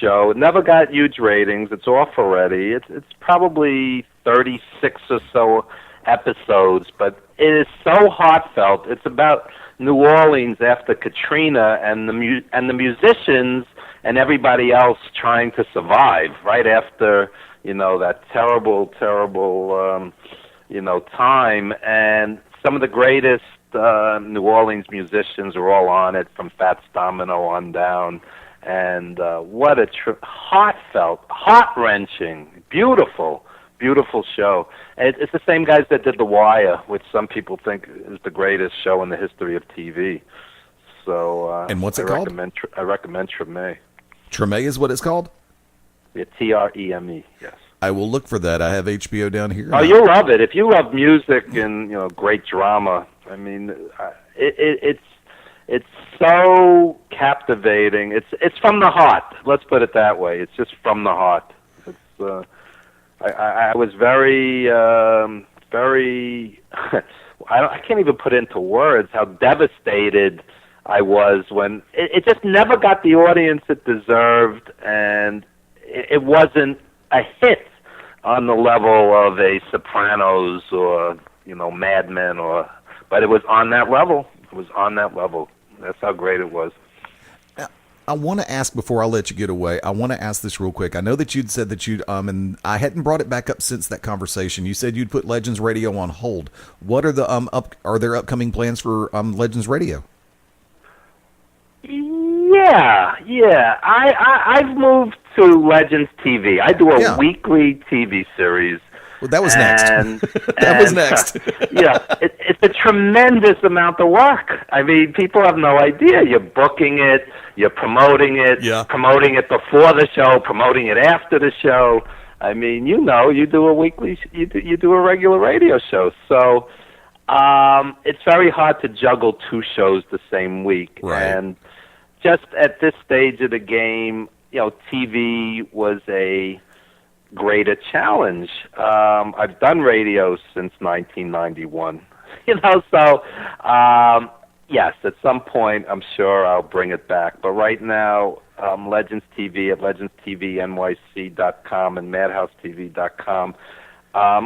show. It never got huge ratings. It's off already. It's probably 36 or so episodes, but it is so heartfelt. It's about New Orleans after Katrina and the musicians and everybody else trying to survive right after, that terrible, time. And some of the greatest New Orleans musicians are all on it, from Fats Domino on down. And what a heartfelt, heart-wrenching, beautiful show. And it's the same guys that did The Wire, which some people think is the greatest show in the history of TV. So, and what's it called? I recommend Treme. Treme is what it's called? Yeah, Treme, yes. I will look for that. I have HBO down here. Oh, you'll love it. If you love music and, great drama, I mean, it's so captivating. It's from the heart. Let's put it that way. It's just from the heart. It's I was very I can't even put into words how devastated I was when it just never got the audience it deserved, and it wasn't a hit on the level of a Sopranos or Mad Men, but it was on that level. That's how great it was. I want to ask, before I let you get away, I want to ask this real quick. I know that you'd said that you'd, and I hadn't brought it back up since that conversation. You said you'd put Legends Radio on hold. What are the are there upcoming plans for Legends Radio? Yeah. I've moved to Legends TV. I do a weekly TV series. Well, that was next. That was next. It's a tremendous amount of work. I mean, people have no idea. You're booking it, you're promoting it, promoting it before the show, promoting it after the show. I mean, you do a weekly, you do a regular radio show. So it's very hard to juggle two shows the same week. Right. And just at this stage of the game, TV was a greater challenge. I've done radio since 1991. So yes, at some point I'm sure I'll bring it back. But right now, Legends TV at legendstvnyc.com and madhousetv.com.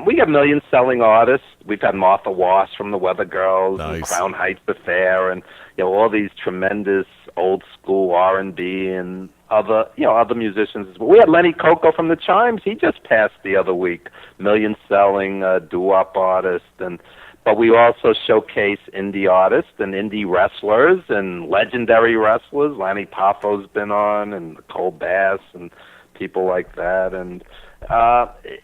We got million-selling artists. We've had Martha Wass from the Weather Girls, and Crown Heights Affair, and all these tremendous old-school R&B and other musicians. We had Lenny Coco from the Chimes. He just passed the other week, million-selling doo-wop artist. But we also showcase indie artists and indie wrestlers and legendary wrestlers. Lanny Paffo's been on, and Nicole Bass, and people like that. And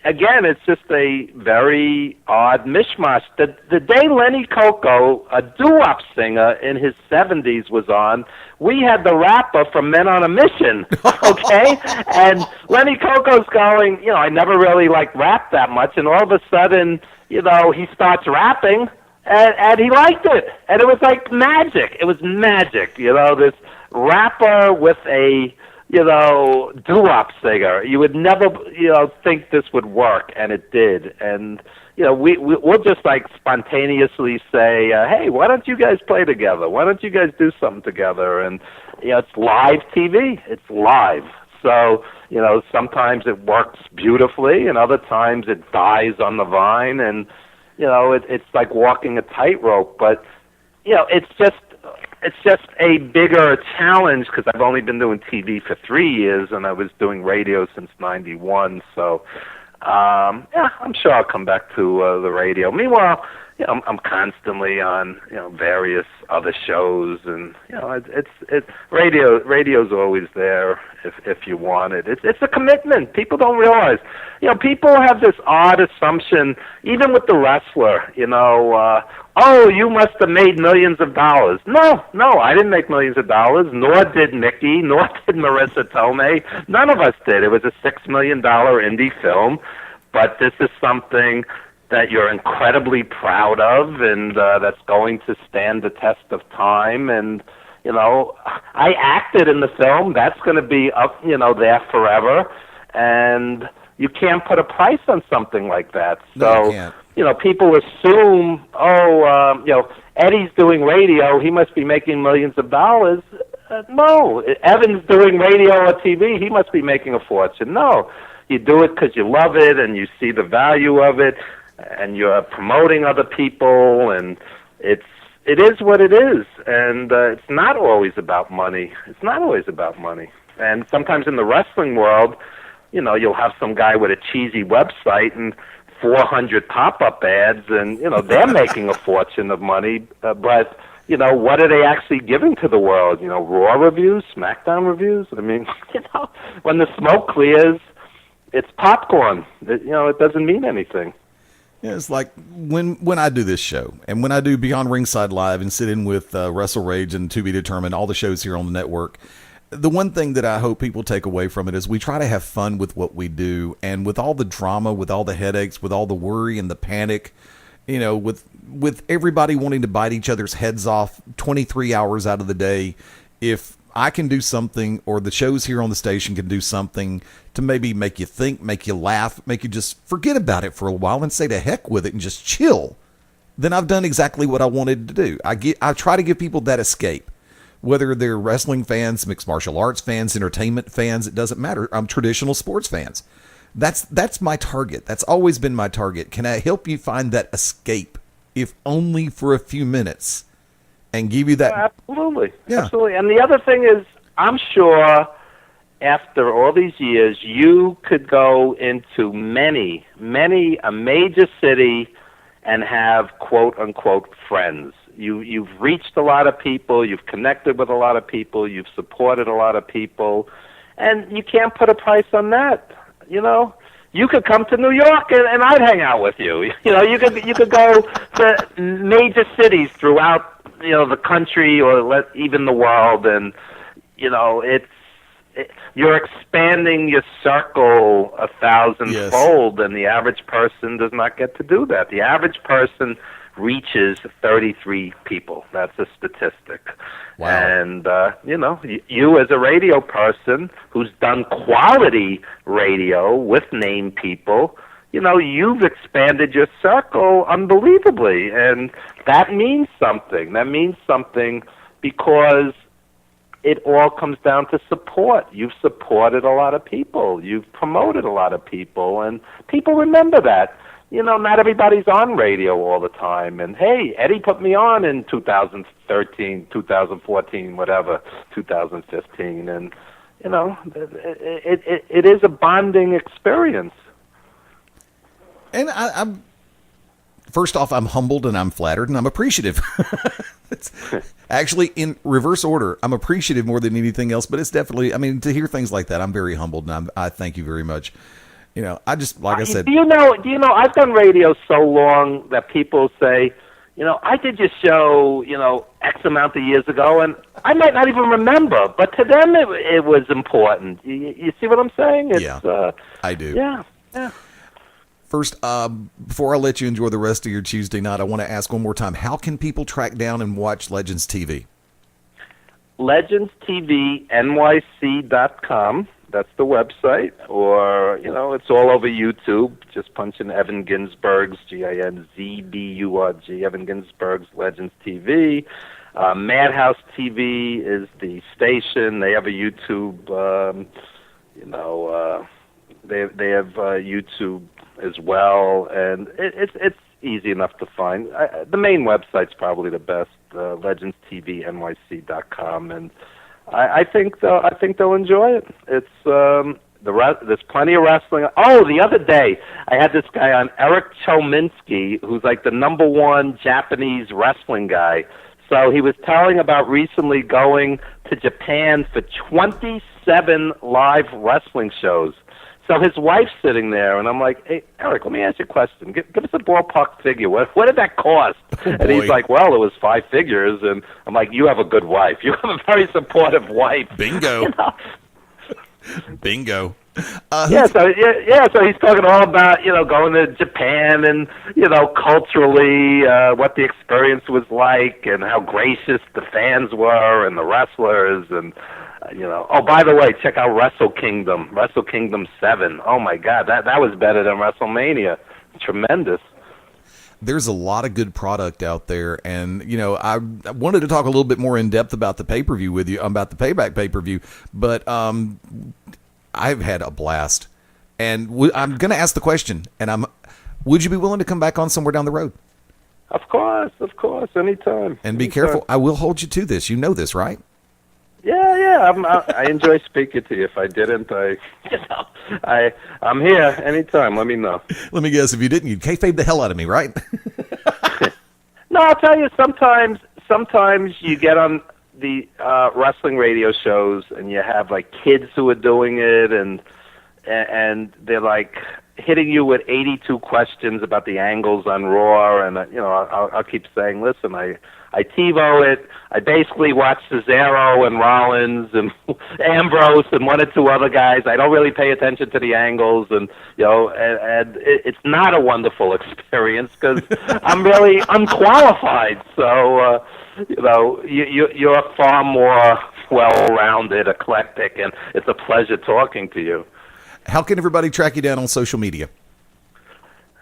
again, it's just a very odd mishmash. The day Lenny Coco, a doo-wop singer in his 70s, was on, we had the rapper from Men on a Mission, okay? And Lenny Coco's going, I never really liked rap that much, and all of a sudden, he starts rapping, and he liked it. And it was like magic. It was magic, this rapper with a doo-wop singer. You would never, think this would work, and it did. And, we'll just like spontaneously say, hey, why don't you guys play together? Why don't you guys do something together? And, it's live TV. It's live. So, sometimes it works beautifully, and other times it dies on the vine, and, it's like walking a tightrope. But, it's just a bigger challenge because I've only been doing TV for 3 years, and I was doing radio since '91. So Yeah, I'm sure I'll come back to the radio. Meanwhile, I'm constantly on various other shows, and it's radio's always there if you want it. It's a commitment. People don't realize. People have this odd assumption, even with the wrestler. Oh, you must have made millions of dollars. No, I didn't make millions of dollars. Nor did Mickey. Nor did Marissa Tomei. None of us did. It was a $6 million indie film, but this is something that you're incredibly proud of, and that's going to stand the test of time. And I acted in the film. That's going to be up, there forever. And you can't put a price on something like that. So, people assume, Eddie's doing radio. He must be making millions of dollars. No, Evan's doing radio or TV. He must be making a fortune. No, you do it because you love it and you see the value of it, and you're promoting other people, and it is what it is, and it's not always about money. It's not always about money. And sometimes in the wrestling world, you'll have some guy with a cheesy website and 400 pop-up ads, and they're making a fortune of money, but what are they actually giving to the world? Raw reviews, SmackDown reviews? I mean, when the smoke clears, it's popcorn. It doesn't mean anything. Yeah, it's like when I do this show, and when I do Beyond Ringside Live and sit in with WrestleRage and To Be Determined, all the shows here on the network, the one thing that I hope people take away from it is we try to have fun with what we do, and with all the drama, with all the headaches, with all the worry and the panic, with everybody wanting to bite each other's heads off 23 hours out of the day, if I can do something, or the shows here on the station can do something to maybe make you think, make you laugh, make you just forget about it for a while and say to heck with it and just chill, then I've done exactly what I wanted to do. I try to give people that escape, whether they're wrestling fans, mixed martial arts fans, entertainment fans, it doesn't matter. I'm traditional sports fans. That's my target. That's always been my target. Can I help you find that escape, if only for a few minutes, and give you that? Absolutely. Yeah. Absolutely. And the other thing is, I'm sure after all these years, you could go into a major city and have quote-unquote friends. You've reached a lot of people, you've connected with a lot of people, you've supported a lot of people, and you can't put a price on that. You could come to New York and I'd hang out with you. You could go to major cities throughout the country, or even the world, and you're expanding your circle 1,000-fold, and the average person does not get to do that. The average person reaches 33 people. That's a statistic. Wow. And you as a radio person who's done quality radio with name people, you've expanded your circle unbelievably, and that means something. That means something because it all comes down to support. You've supported a lot of people. You've promoted a lot of people, and people remember that. Not everybody's on radio all the time. And, hey, Eddie put me on in 2013, 2014, whatever, 2015. And, it is a bonding experience. And I'm first off, I'm humbled and I'm flattered and I'm appreciative. It's actually in reverse order. I'm appreciative more than anything else, but it's definitely, to hear things like that, I'm very humbled, and I thank you very much. I just, like I said. Do you know, I've done radio so long that people say, I did your show, X amount of years ago, and I might not even remember, but to them it was important. You see what I'm saying? I do. Yeah. First, before I let you enjoy the rest of your Tuesday night, I want to ask one more time, how can people track down and watch Legends TV? LegendsTVNYC.com. That's the website. Or, it's all over YouTube. Just punch in Evan Ginsberg's, Ginzburg, Evan Ginsberg's Legends TV. Madhouse TV is the station. They have a YouTube, they have YouTube as well, and it's easy enough to find. The main website's probably the best, legendstvnyc.com, and I think they'll enjoy it. It's there's plenty of wrestling. Oh, the other day I had this guy on, Eric Chominsky, who's like the #1 Japanese wrestling guy. So he was telling about recently going to Japan for 27 live wrestling shows. So his wife's sitting there, and I'm like, "Hey, Eric, let me ask you a question. Give us a ballpark figure. What did that cost?" And he's like, "Well, it was 5 figures." And I'm like, "You have a good wife. You have a very supportive wife." Bingo. You know? Bingo. So he's talking all about, going to Japan and, culturally, what the experience was like and how gracious the fans were and the wrestlers and, Oh, by the way, check out Wrestle Kingdom 7. Oh, my God, that was better than WrestleMania. Tremendous. There's a lot of good product out there, and I wanted to talk a little bit more in depth about the pay-per-view with you, about the Payback pay-per-view, but I've had a blast, and I'm going to ask the question, and would you be willing to come back on somewhere down the road? Of course, anytime. And be careful, I will hold you to this. You know this, right? Yeah. I enjoy speaking to you. If I didn't, I'm here anytime. Let me know. Let me guess. If you didn't, you'd kayfabe the hell out of me, right? No, I'll tell you. Sometimes you get on the wrestling radio shows and you have like kids who are doing it, and they're like hitting you with 82 questions about the angles on Raw, and I'll keep saying, listen, I TiVo it. I basically watch Cesaro and Rollins and Ambrose and 1 or 2 other guys. I don't really pay attention to the angles, and it's not a wonderful experience because I'm really unqualified. So you're far more well-rounded, eclectic, and it's a pleasure talking to you. How can everybody track you down on social media?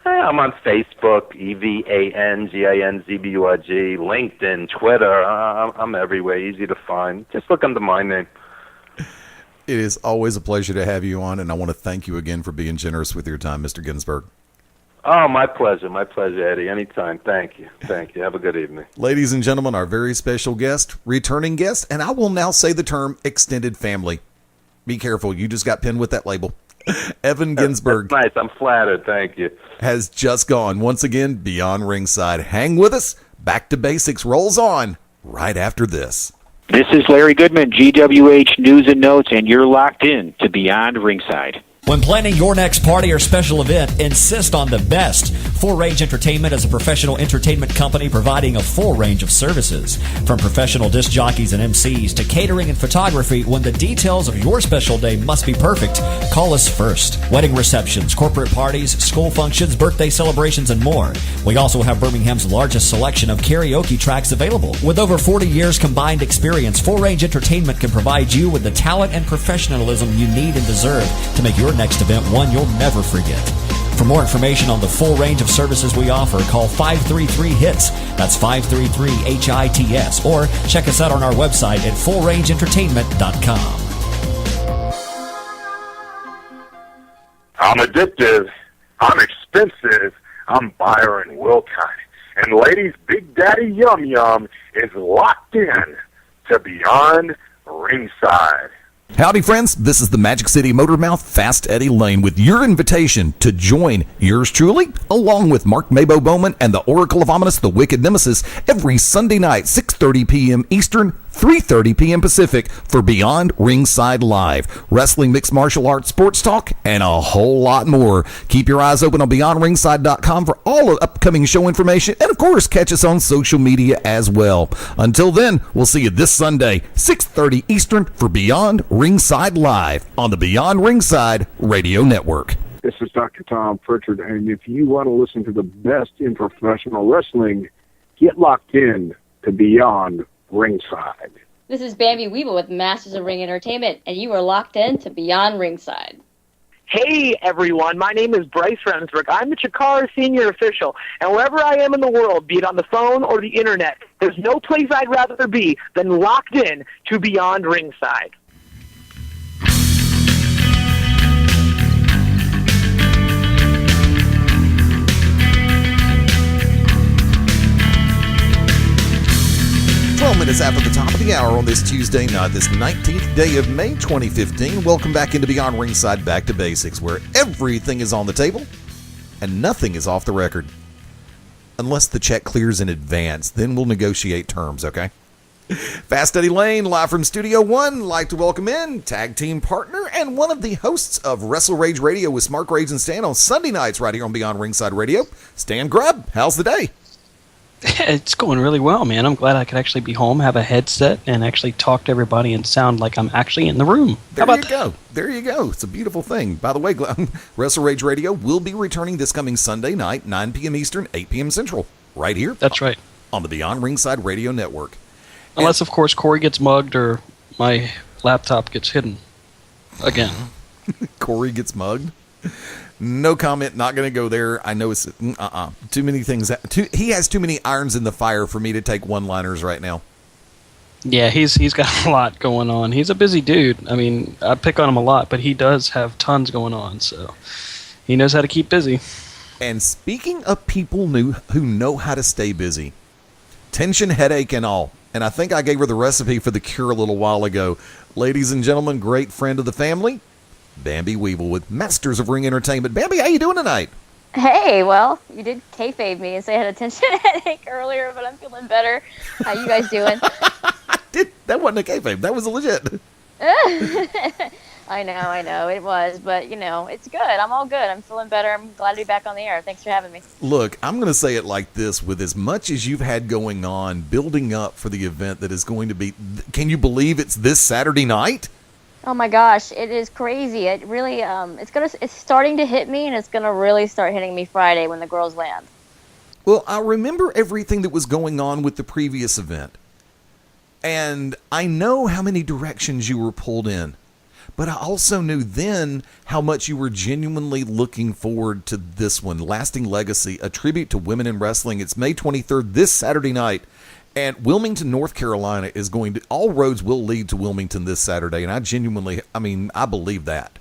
I'm on Facebook, EVANGINZBURG, LinkedIn, Twitter. I'm everywhere, easy to find. Just look under my name. It is always a pleasure to have you on, and I want to thank you again for being generous with your time, Mr. Ginsburg. Oh, my pleasure, Eddie. Anytime. Thank you. Have a good evening. Ladies and gentlemen, our very special guest, returning guest, and I will now say the term extended family. Be careful, you just got pinned with that label. Evan Ginsburg. That's nice. I'm flattered. Thank you. Has just gone once again beyond ringside. Hang with us. Back to Basics rolls on right after this. This is Larry Goodman, GWH News and Notes, and you're locked in to Beyond Ringside. When planning your next party or special event, insist on the best. Full Range Entertainment is a professional entertainment company providing a full range of services. From professional disc jockeys and MCs to catering and photography, when the details of your special day must be perfect, call us first. Wedding receptions, corporate parties, school functions, birthday celebrations, and more. We also have Birmingham's largest selection of karaoke tracks available. With over 40 years combined experience, Full Range Entertainment can provide you with the talent and professionalism you need and deserve to make your next event one you'll never forget. For more information on the full range of services we offer, call 533-HITS. That's 533-HITS. Or check us out on our website at fullrangeentertainment.com. I'm addictive. I'm expensive. I'm Byron Wilkine. And ladies, Big Daddy Yum Yum is locked in to Beyond Ringside. Howdy, friends. This is the Magic City Motormouth, Fast Eddie Layne, with your invitation to join yours truly, along with Mark Mabo Bowman and the Oracle of Ominous, the Wicked Nemesis, every Sunday night, 6:30 p.m. Eastern, 3:30 p.m. Pacific, for Beyond Ringside Live. Wrestling, mixed martial arts, sports talk, and a whole lot more. Keep your eyes open on BeyondRingside.com for all upcoming show information, and of course, catch us on social media as well. Until then, we'll see you this Sunday, 6:30 Eastern, for Beyond Ringside Live on the Beyond Ringside Radio Network. This is Dr. Tom Pritchard, and if you want to listen to the best in professional wrestling, get locked in to Beyond Ringside. This is Bambi Weavil with Masters of Ring Entertainment, and you are locked in to Beyond Ringside. Hey, everyone. My name is Bryce Rensburg. I'm the Chikara Senior Official, and wherever I am in the world, be it on the phone or the internet, there's no place I'd rather be than locked in to Beyond Ringside. Minutes after the top of the hour on this Tuesday night, this 19th day of May 2015. Welcome back into Beyond Ringside, Back to Basics, where everything is on the table and nothing is off the record. Unless the check clears in advance, then we'll negotiate terms, okay? Fast Eddie Layne, live from Studio One. Like to welcome in tag team partner and one of the hosts of WrestleRage Radio with Smart Grades and Stan on Sunday nights right here on Beyond Ringside Radio, Stan Grubb. How's the day? It's going really well, man. I'm glad I could actually be home, have a headset, and actually talk to everybody and sound like I'm actually in the room. There you go. There you go. It's a beautiful thing. By the way, WrestleRage Radio will be returning this coming Sunday night, 9 p.m. Eastern, 8 p.m. Central, right here. That's right. On the Beyond Ringside Radio Network. Unless, of course, Corey gets mugged or my laptop gets hidden again. Corey gets mugged? No comment. Not going to go there. I know it's too many things. He has too many irons in the fire for me to take one-liners right now. Yeah, he's got a lot going on. He's a busy dude. I mean, I pick on him a lot, but he does have tons going on, so he knows how to keep busy. And speaking of people who know how to stay busy, tension, headache, and all. And I think I gave her the recipe for the cure a little while ago. Ladies and gentlemen, great friend of the family, Bambi Weavil with Masters of Ring Entertainment. Bambi, how you doing tonight? Hey, well, you did kayfabe me and say I had a tension headache earlier, but I'm feeling better. How you guys doing? That wasn't a kayfabe. That was legit. I know, it was, but, it's good. I'm all good. I'm feeling better. I'm glad to be back on the air. Thanks for having me. Look, I'm going to say it like this. With as much as you've had going on, building up for the event that is going to be, can you believe it's this Saturday night? Oh my gosh, it is crazy. It really, it's starting to hit me, and it's going to really start hitting me Friday when the girls land. Well, I remember everything that was going on with the previous event. And I know how many directions you were pulled in. But I also knew then how much you were genuinely looking forward to this one, Lasting Legacy, a tribute to women in wrestling. It's May 23rd, this Saturday night. And Wilmington, North Carolina is going to, all roads will lead to Wilmington this Saturday. And I believe that.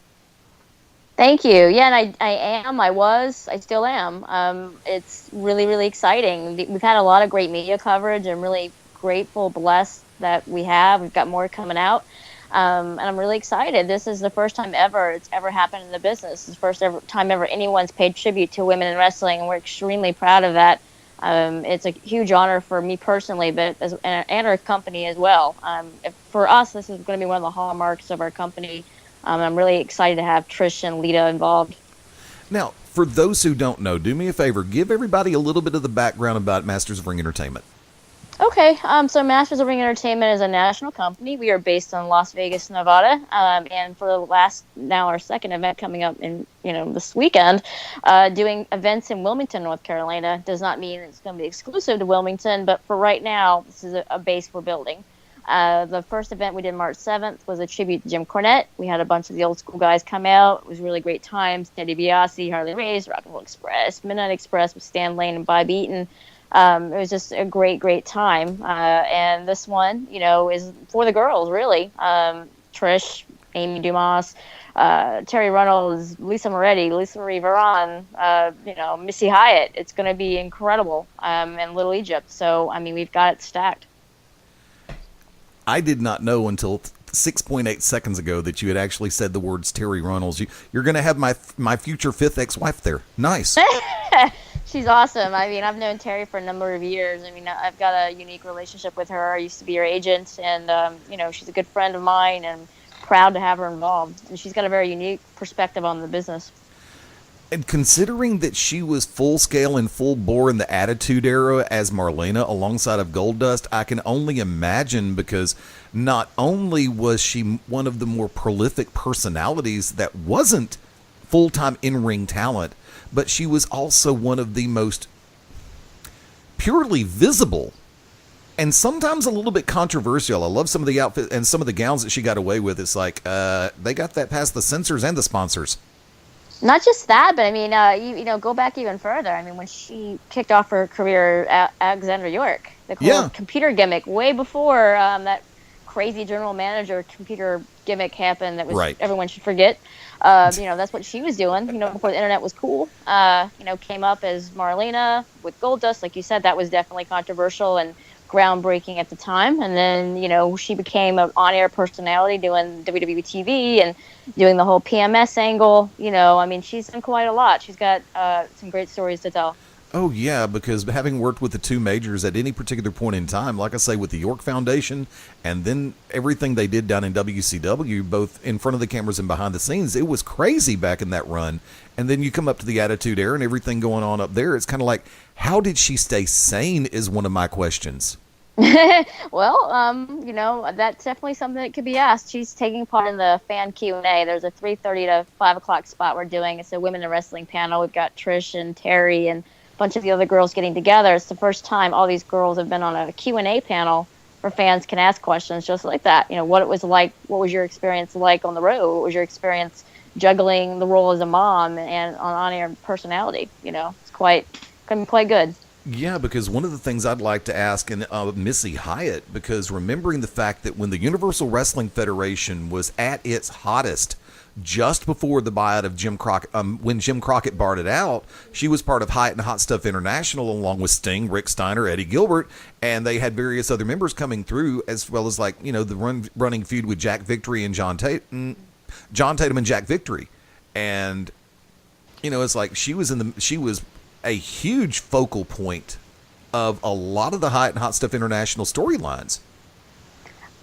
Thank you. Yeah, and I still am. It's really, really exciting. We've had a lot of great media coverage. I'm really grateful, blessed that we have. We've got more coming out. And I'm really excited. This is the first time ever it's ever happened in the business. It's the first time ever anyone's paid tribute to women in wrestling, and we're extremely proud of that. It's a huge honor for me personally, but and our company as well. For us, this is going to be one of the hallmarks of our company. I'm really excited to have Trish and Lita involved. Now, for those who don't know, do me a favor. Give everybody a little bit of the background about Masters of Ring Entertainment. Okay, so Masters of Ring Entertainment is a national company. We are based in Las Vegas, Nevada, and for our second event coming up in this weekend, doing events in Wilmington, North Carolina. Does not mean it's going to be exclusive to Wilmington, but for right now, this is a base we're building. The first event we did March 7th was a tribute to Jim Cornette. We had a bunch of the old school guys come out. It was really great times. Teddy DiBiase, Harley Race, Rock and Roll Express, Midnight Express with Stan Lane and Bob Eaton. It was just a great, great time. And this one, is for the girls, really. Trish, Amy Dumas, Terri Runnels, Lisa Moretti, Marie Varon, Missy Hyatt. It's going to be incredible. And Little Egypt. So, we've got it stacked. I did not know until 6.8 seconds ago that you had actually said the words Terri Runnels. You're going to have my future fifth ex-wife there. Nice. She's awesome. I've known Terri for a number of years. I've got a unique relationship with her. I used to be her agent, and she's a good friend of mine, and proud to have her involved. And she's got a very unique perspective on the business. And considering that she was full scale and full bore in the Attitude Era as Marlena alongside of Goldust, I can only imagine, because not only was she one of the more prolific personalities that wasn't full-time in-ring talent, but she was also one of the most purely visible and sometimes a little bit controversial. I love some of the outfits and some of the gowns that she got away with. It's like they got that past the censors and the sponsors. Not just that, but go back even further. When she kicked off her career at Alexandra York, the whole computer gimmick, way before that crazy general manager computer gimmick happened that was everyone should forget. That's what she was doing, before the internet was cool. Came up as Marlena with Goldust. Like you said, that was definitely controversial. And groundbreaking at the time. And then, you know, she became an on-air personality doing WWE TV and doing the whole PMS angle. You know, I mean, she's done quite a lot. She's got some great stories to tell. Oh, yeah, because having worked with the two majors at any particular point in time, like I say, with the York Foundation and then everything they did down in WCW, both in front of the cameras and behind the scenes, it was crazy back in that run. And then you come up to the Attitude Era and everything going on up there. It's kind of like, how did she stay sane is one of my questions. Well, you know, that's definitely something that could be asked. She's taking part in the fan Q&A. There's a 3:30 to 5 o'clock spot we're doing. It's a women in wrestling panel. We've got Trish and Terri and bunch of the other girls getting together. It's the first time all these girls have been on a Q&A panel where fans can ask questions just like that. You know, what it was like, what was your experience like on the road? What was your experience juggling the role as a mom and on-air personality? You know, it's can be quite good. Yeah, because one of the things I'd like to ask Missy Hyatt, because remembering the fact that when the Universal Wrestling Federation was at its hottest, just before the buyout of Jim Crockett, when Jim Crockett bought it out, she was part of Hyatt and Hot Stuff International along with Sting, Rick Steiner, Eddie Gilbert, and they had various other members coming through, as well as, like, you know, the running feud with Jack Victory and John Tatum and Jack Victory. And, you know, it's like she was a huge focal point of a lot of the Hyatt and Hot Stuff International storylines.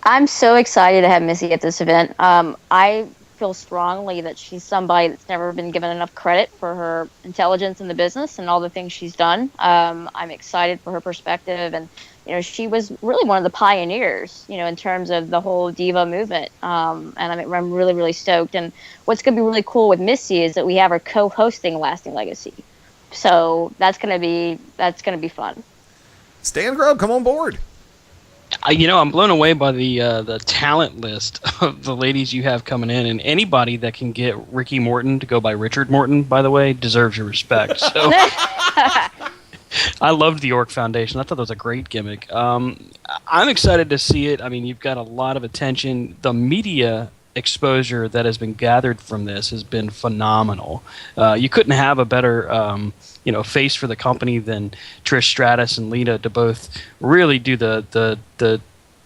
I'm so excited to have Missy at this event. I feel strongly that she's somebody that's never been given enough credit for her intelligence in the business and all the things she's done. I'm excited for her perspective, and you know, she was really one of the pioneers, you know, in terms of the whole diva movement. And I'm really, really stoked. And what's going to be really cool with Missy is that we have her co-hosting Lasting Legacy, so that's going to be fun. Stan Grubb, come on board. You know, I'm blown away by the talent list of the ladies you have coming in, and anybody that can get Ricky Morton to go by Richard Morton, by the way, deserves your respect. So, I loved the York Foundation. I thought that was a great gimmick. I'm excited to see it. I mean, you've got a lot of attention. The media exposure that has been gathered from this has been phenomenal. You couldn't have a better face for the company than Trish Stratus and Lita to both really do the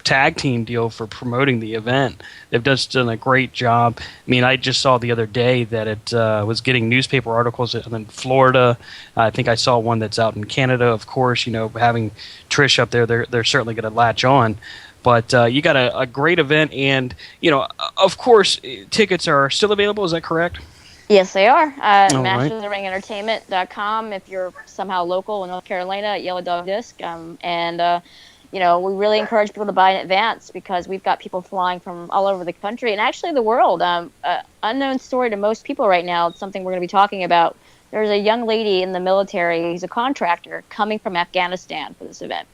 tag team deal for promoting the event. They've just done a great job. I mean, I just saw the other day that it was getting newspaper articles in Florida. I think I saw one that's out in Canada. Of course, you know, having Trish up there, they're certainly going to latch on. But you got a great event, and you know, of course, tickets are still available. Is that correct? Yes, they are. MatchoftheRingEntertainment.com if you're somehow local in North Carolina at Yellow Dog Disc. You know, we really encourage people to buy in advance because we've got people flying from all over the country and actually the world. Unknown story to most people right now. It's something we're going to be talking about. There's a young lady in the military who's a contractor coming from Afghanistan for this event.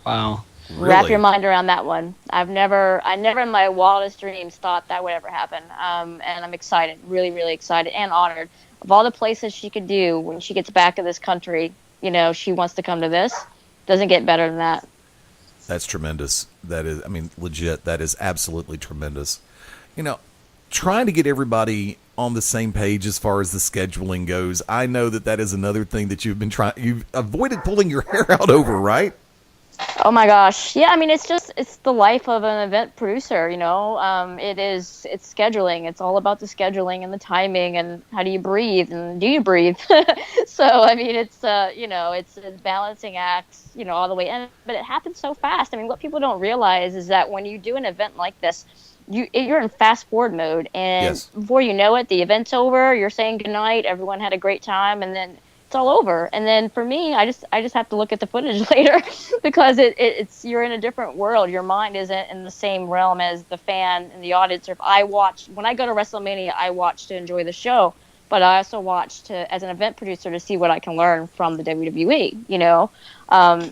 Wow. Really? Wrap your mind around that one. I never in my wildest dreams thought that would ever happen. And I'm excited, really, really excited and honored. Of all the places she could do when she gets back to this country, you know, she wants to come to this. Doesn't get better than that. That's tremendous. That is, I mean, legit, that is absolutely tremendous. You know, trying to get everybody on the same page as far as the scheduling goes, I know that is another thing that you've avoided pulling your hair out over, right? Oh my gosh. Yeah, I mean, it's the life of an event producer, you know. It's scheduling. It's all about the scheduling and the timing and how do you breathe and do you breathe? So, I mean, it's a balancing act, you know, all the way in, but it happens so fast. I mean, what people don't realize is that when you do an event like this, you're in fast forward mode, and yes. Before you know it, the event's over, you're saying goodnight, everyone had a great time, and then it's all over. And then for me, I just have to look at the footage later because it's you're in a different world. Your mind isn't in the same realm as the fan and the audience. Or when I go to WrestleMania, I watch to enjoy the show, but I also watch as an event producer to see what I can learn from the WWE. You know,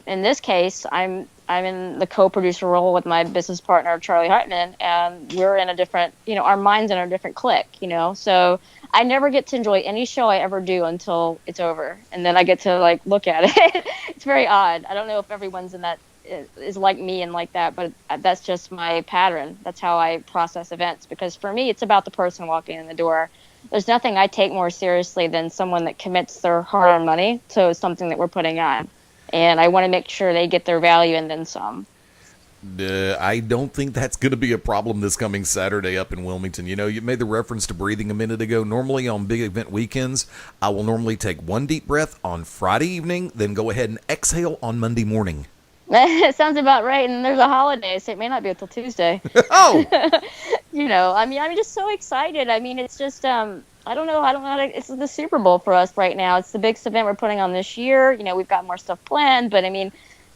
in this case, I'm in the co-producer role with my business partner Charlie Hartman, and we're in a different, you know, our minds in a different clique. You know, so I never get to enjoy any show I ever do until it's over, and then I get to like look at it. It's very odd. I don't know if everyone's in that is like me and like that, but that's just my pattern. That's how I process events, because for me, it's about the person walking in the door. There's nothing I take more seriously than someone that commits their hard-earned money to something that we're putting on. and I want to make sure they get their value and then some. I don't think that's going to be a problem this coming Saturday up in Wilmington. You know, you made the reference to breathing a minute ago. Normally on big event weekends, I will normally take one deep breath on Friday evening, then go ahead and exhale on Monday morning. It sounds about right, and there's a holiday, so it may not be until Tuesday. Oh! You know, I mean, I'm just so excited. I mean, it's just, I don't know how to, it's the Super Bowl for us right now. It's the biggest event we're putting on this year. You know, we've got more stuff planned, but I mean,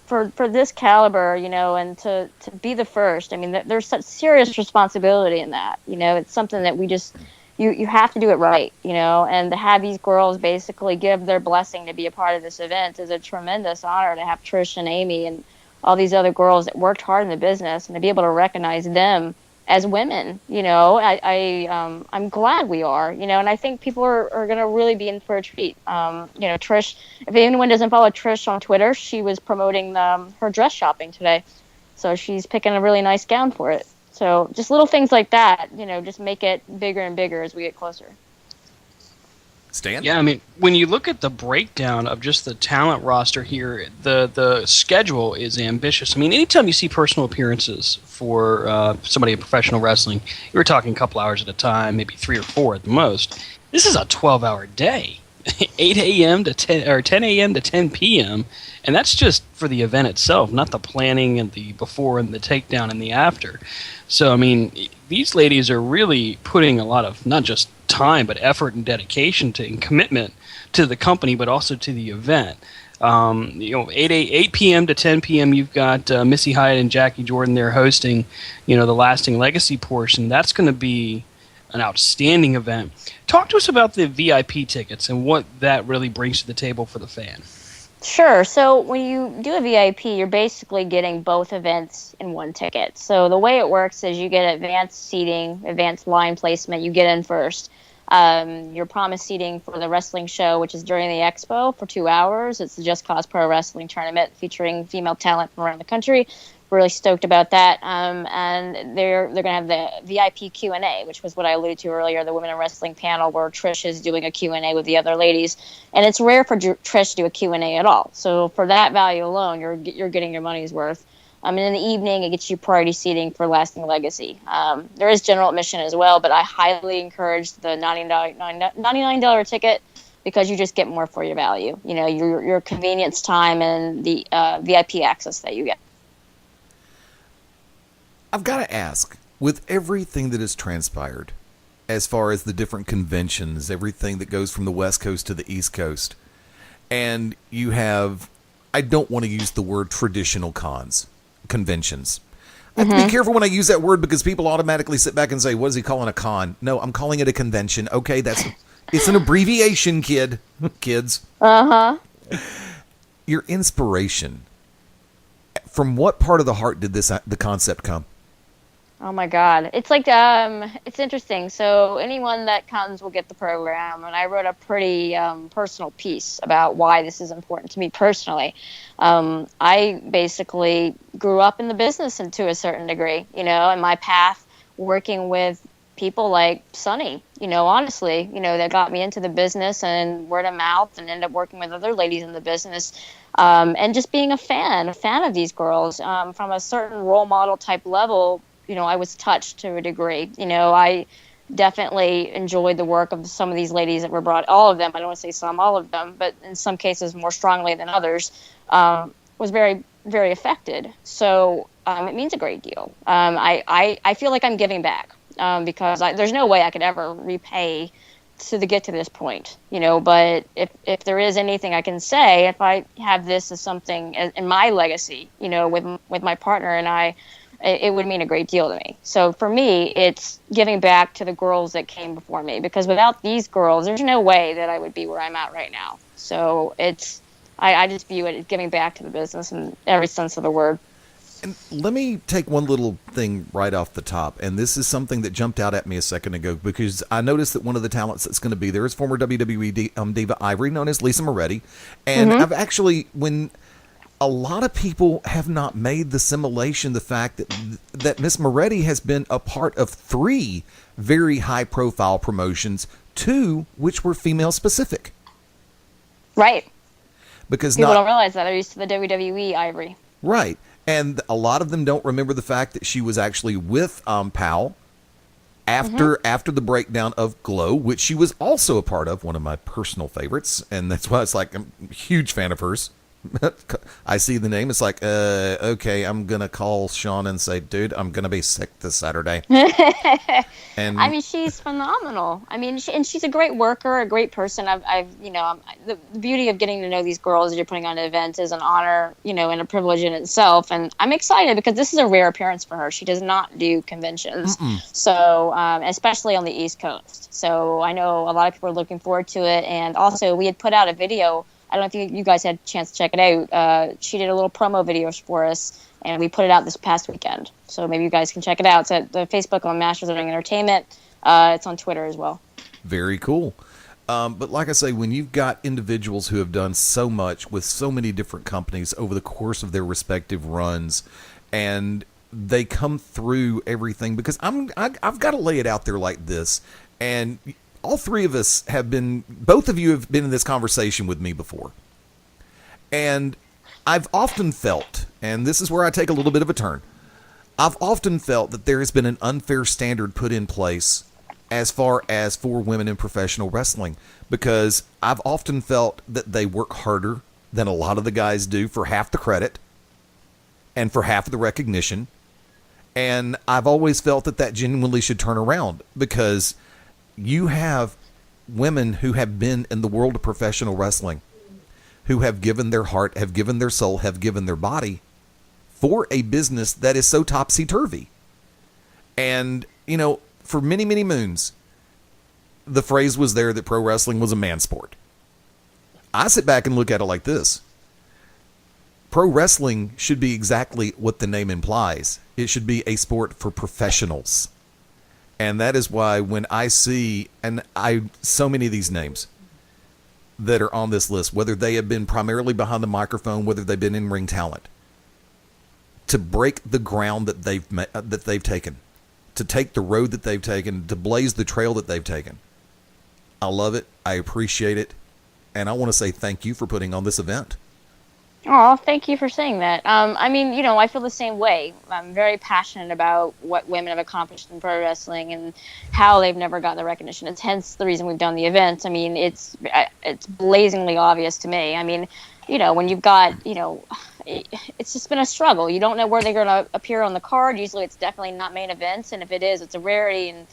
for this caliber, you know, and to be the first, I mean, there's such serious responsibility in that. You know, it's something that we just, you have to do it right, you know, and to have these girls basically give their blessing to be a part of this event is a tremendous honor, to have Trish and Amy and all these other girls that worked hard in the business, and to be able to recognize them as women, you know. I'm glad we are, you know, and I think people are going to really be in for a treat. You know, Trish, if anyone doesn't follow Trish on Twitter, she was promoting her dress shopping today. So she's picking a really nice gown for it. So just little things like that, you know, just make it bigger and bigger as we get closer. Stan? Yeah, I mean, when you look at the breakdown of just the talent roster here, the schedule is ambitious. I mean, anytime you see personal appearances for somebody in professional wrestling, you were talking a couple hours at a time, maybe 3 or 4 at the most. This is a 12-hour day, 8 a.m. to 10 or 10 a.m. to 10 p.m., and that's just for the event itself, not the planning and the before and the takedown and the after. So, I mean, these ladies are really putting a lot of not just time, but effort and dedication and commitment to the company, but also to the event. You know, 8 p.m. to 10 p.m. you've got Missy Hyatt and Jackie Jordan there hosting, you know, the Lasting Legacy portion. That's going to be an outstanding event. Talk to us about the VIP tickets and what that really brings to the table for the fan. Sure. So when you do a VIP, you're basically getting both events in one ticket. So the way it works is you get advanced seating, advanced line placement. You get in first. You're promised seating for the wrestling show, which is during the Expo for 2 hours. It's the Just Cause Pro Wrestling Tournament featuring female talent from around the country. Really stoked about that. And they're going to have the VIP Q&A, which was what I alluded to earlier, the Women in Wrestling panel where Trish is doing a Q&A with the other ladies. And it's rare for Trish to do a Q&A at all. So for that value alone, you're getting your money's worth. And in the evening, it gets you priority seating for Lasting Legacy. There is general admission as well, but I highly encourage the $99 ticket because you just get more for your value. You know, your convenience time and the VIP access that you get. I've got to ask, with everything that has transpired, as far as the different conventions, everything that goes from the West Coast to the East Coast, and you have, I don't want to use the word traditional conventions. I have to be careful when I use that word because people automatically sit back and say, what is he calling a con? No, I'm calling it a convention. Okay, it's an abbreviation, kids. Uh-huh. Your inspiration, from what part of the heart did the concept come? Oh my God. It's like, it's interesting. So anyone that comes will get the program. And I wrote a pretty personal piece about why this is important to me personally. I basically grew up in the business and to a certain degree, you know, and my path working with people like Sonny, you know, honestly, you know, that got me into the business and word of mouth and ended up working with other ladies in the business. And just being a fan of these girls from a certain role model type level. You know, I was touched to a degree. You know, I definitely enjoyed the work of some of these ladies that were brought, all of them, I don't want to say some, all of them, but in some cases more strongly than others, was very, very affected. So it means a great deal. I feel like I'm giving back because there's no way I could ever repay to get to this point, you know, but if there is anything I can say, if I have this as something in my legacy, you know, with my partner and I, it would mean a great deal to me. So for me, it's giving back to the girls that came before me, because without these girls, there's no way that I would be where I'm at right now. So I just view it as giving back to the business in every sense of the word. And let me take one little thing right off the top, and this is something that jumped out at me a second ago, because I noticed that one of the talents that's going to be there is former WWE Diva Ivory, known as Lisa Moretti. And I've actually, when a lot of people have not made the assimilation, the fact that Miss Moretti has been a part of 3 very high-profile promotions, 2 which were female-specific. Right. Because people don't realize that they're used to the WWE Ivory. Right. And a lot of them don't remember the fact that she was actually with Powell after the breakdown of Glow, which she was also a part of, one of my personal favorites. And that's why it's like, I'm a huge fan of hers. I see the name. It's like, okay, I'm going to call Sean and say, dude, I'm going to be sick this Saturday. And I mean, she's phenomenal. I mean, she's a great worker, a great person. The beauty of getting to know these girls that you're putting on an event is an honor, and a privilege in itself. And I'm excited because this is a rare appearance for her. She does not do conventions. So, especially on the East Coast. So I know a lot of people are looking forward to it. And also we had put out a video. I don't know if you guys had a chance to check it out. She did a little promo video for us, and we put it out this past weekend. So maybe you guys can check it out. It's at the Facebook on Masters of Ring Entertainment. It's on Twitter as well. Very cool. But like I say, when you've got individuals who have done so much with so many different companies over the course of their respective runs, and they come through everything, because I've got to lay it out there like this, and all three of us both of you have been in this conversation with me before. And I've often felt, and this is where I take a little bit of a turn, I've often felt that there has been an unfair standard put in place as far as for women in professional wrestling, because I've often felt that they work harder than a lot of the guys do for half the credit and for half of the recognition. And I've always felt that genuinely should turn around, because you have women who have been in the world of professional wrestling, who have given their heart, have given their soul, have given their body for a business that is so topsy-turvy. And, for many, many moons, the phrase was there that pro wrestling was a man's sport. I sit back and look at it like this. Pro wrestling should be exactly what the name implies. It should be a sport for professionals. And that is why when I see, so many of these names that are on this list, whether they have been primarily behind the microphone, whether they've been in ring talent, to break the ground that they've taken, to take the road that they've taken, to blaze the trail that they've taken. I love it. I appreciate it. And I want to say thank you for putting on this event. Oh, thank you for saying that. I feel the same way. I'm very passionate about what women have accomplished in pro wrestling and how they've never gotten the recognition. It's hence the reason we've done the event. I mean, it's blazingly obvious to me. I mean, when you've got, it's just been a struggle. You don't know where they're going to appear on the card. Usually it's definitely not main events. And if it is, it's a rarity, and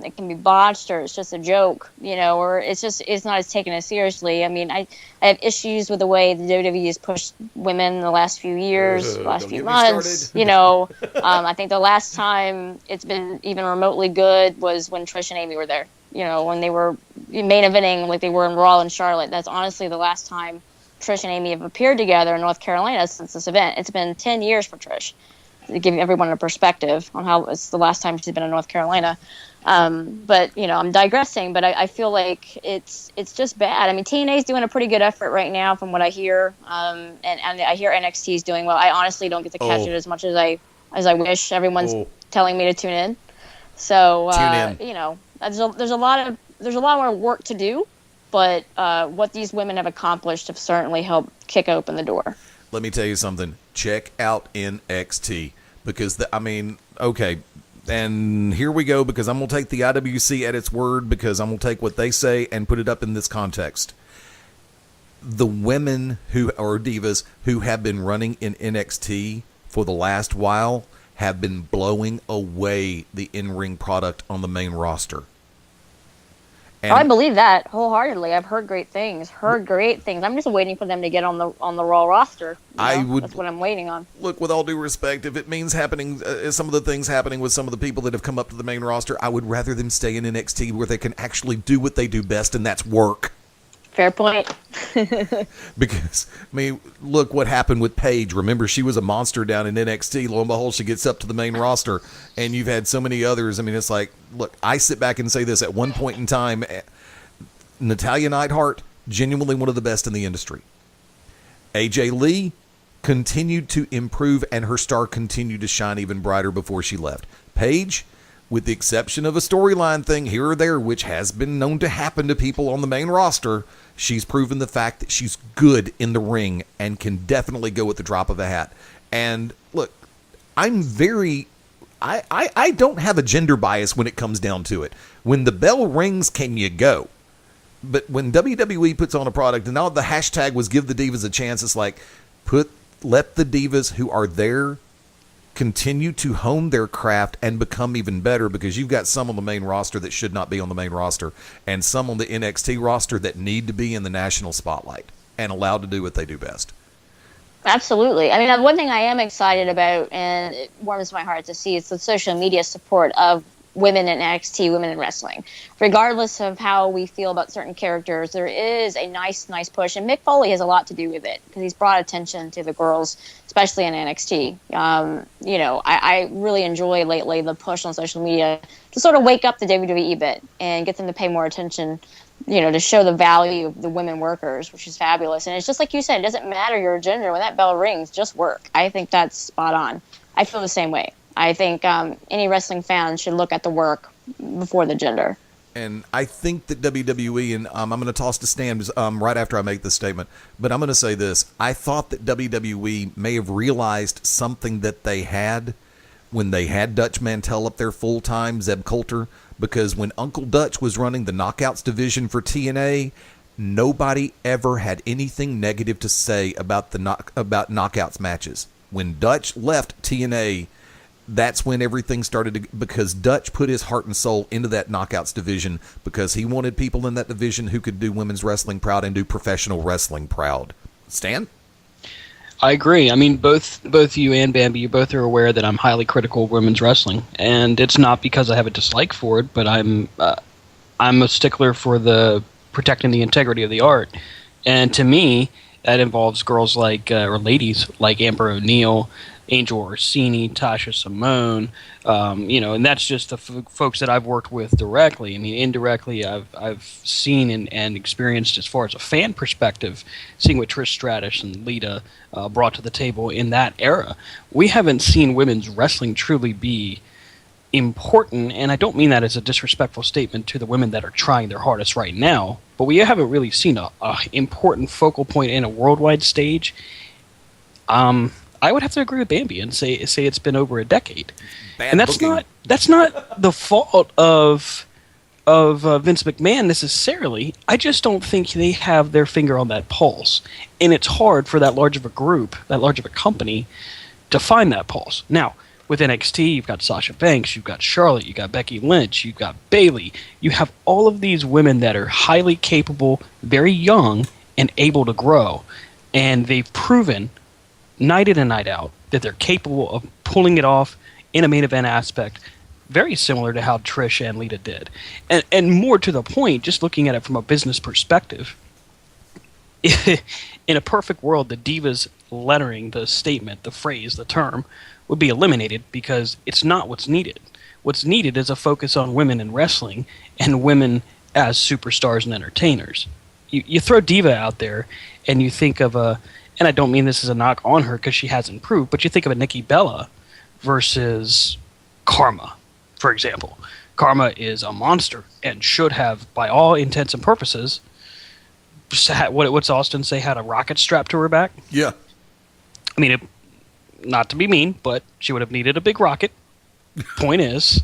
it can be botched, or it's just a joke, or it's not as taken as seriously. I mean, I have issues with the way the WWE has pushed women in the last few years, last few months. I think the last time it's been even remotely good was when Trish and Amy were there. When they were main eventing like they were in Raw and Charlotte. That's honestly the last time Trish and Amy have appeared together in North Carolina since this event. It's been 10 years for Trish, to give everyone a perspective on how it's the last time she's been in North Carolina. But I'm digressing, but I feel like it's just bad. I mean, TNA's doing a pretty good effort right now from what I hear. And I hear NXT's doing well. I honestly don't get to catch it as much as I wish. Everyone's telling me to tune in. So, tune in. There's a lot more work to do, but what these women have accomplished have certainly helped kick open the door. Let me tell you something. Check out NXT, because okay. And here we go, because I'm going to take the IWC at its word, because I'm going to take what they say and put it up in this context. The women who are divas who have been running in NXT for the last while have been blowing away the in-ring product on the main roster. And I believe that wholeheartedly. I've heard great things. I'm just waiting for them to get on the Raw roster. That's what I'm waiting on. Look, with all due respect, if it means happening, some of the things happening with some of the people that have come up to the main roster, I would rather them stay in NXT where they can actually do what they do best, and that's work. Fair point. Because, look what happened with Paige. Remember, she was a monster down in NXT. Lo and behold, she gets up to the main roster, and you've had so many others. It's like, look, I sit back and say this. At one point in time, Natalya Neidhart, genuinely one of the best in the industry. AJ Lee continued to improve, and her star continued to shine even brighter before she left. Paige, with the exception of a storyline thing here or there, which has been known to happen to people on the main roster, she's proven the fact that she's good in the ring and can definitely go at the drop of a hat. And look, I'm very... I don't have a gender bias when it comes down to it. When the bell rings, can you go? But when WWE puts on a product, and now the hashtag was give the divas a chance, it's like, let the divas who are there continue to hone their craft and become even better, because you've got some on the main roster that should not be on the main roster, and some on the NXT roster that need to be in the national spotlight and allowed to do what they do best. Absolutely. I mean, one thing I am excited about, and it warms my heart to see, is the social media support of women in NXT, women in wrestling. Regardless of how we feel about certain characters, there is a nice push, and Mick Foley has a lot to do with it, because he's brought attention to the girls, especially in NXT. I really enjoy lately the push on social media to sort of wake up the WWE bit and get them to pay more attention, to show the value of the women workers, which is fabulous. And it's just like you said, it doesn't matter your gender. When that bell rings, just work. I think that's spot on. I feel the same way. I think any wrestling fan should look at the work before the gender. And I think that WWE, and I'm going to toss to Stan right after I make this statement, but I'm going to say this. I thought that WWE may have realized something that they had when they had Dutch Mantell up there full-time, Zeb Coulter, because when Uncle Dutch was running the Knockouts division for TNA, nobody ever had anything negative to say about about Knockouts matches. When Dutch left TNA, that's when everything started to, because Dutch put his heart and soul into that Knockouts division, because he wanted people in that division who could do women's wrestling proud and do professional wrestling proud. Stan? I agree. I mean, both you and Bambi, you both are aware that I'm highly critical of women's wrestling, and it's not because I have a dislike for it, but I'm a stickler for the protecting the integrity of the art, and to me, that involves girls like or ladies like Amber O'Neil, Angel Orsini, Tasha Simone, and that's just the folks that I've worked with directly. I mean, indirectly, I've seen and experienced, as far as a fan perspective, seeing what Trish Stratus and Lita brought to the table in that era. We haven't seen women's wrestling truly be important, and I don't mean that as a disrespectful statement to the women that are trying their hardest right now, but we haven't really seen a important focal point in a worldwide stage. I would have to agree with Bambi and say it's been over a decade, and that's not the fault of Vince McMahon necessarily. I just don't think they have their finger on that pulse, and it's hard for that large of a group, that large of a company, to find that pulse. Now, with NXT, you've got Sasha Banks, you've got Charlotte, you've got Becky Lynch, you've got Bayley. You have all of these women that are highly capable, very young, and able to grow, and they've proven night in and night out that they're capable of pulling it off in a main event aspect, very similar to how Trish and Lita did. And more to the point, just looking at it from a business perspective, in a perfect world, the Divas lettering, the statement, the phrase, the term, would be eliminated because it's not what's needed. What's needed is a focus on women in wrestling and women as superstars and entertainers. You throw Diva out there and you think of and I don't mean this as a knock on her because she has improved, but you think of a Nikki Bella versus Karma, for example. Karma is a monster and should have, by all intents and purposes, what's Austin say, had a rocket strapped to her back? Yeah. I mean, not to be mean, but she would have needed a big rocket. Point is,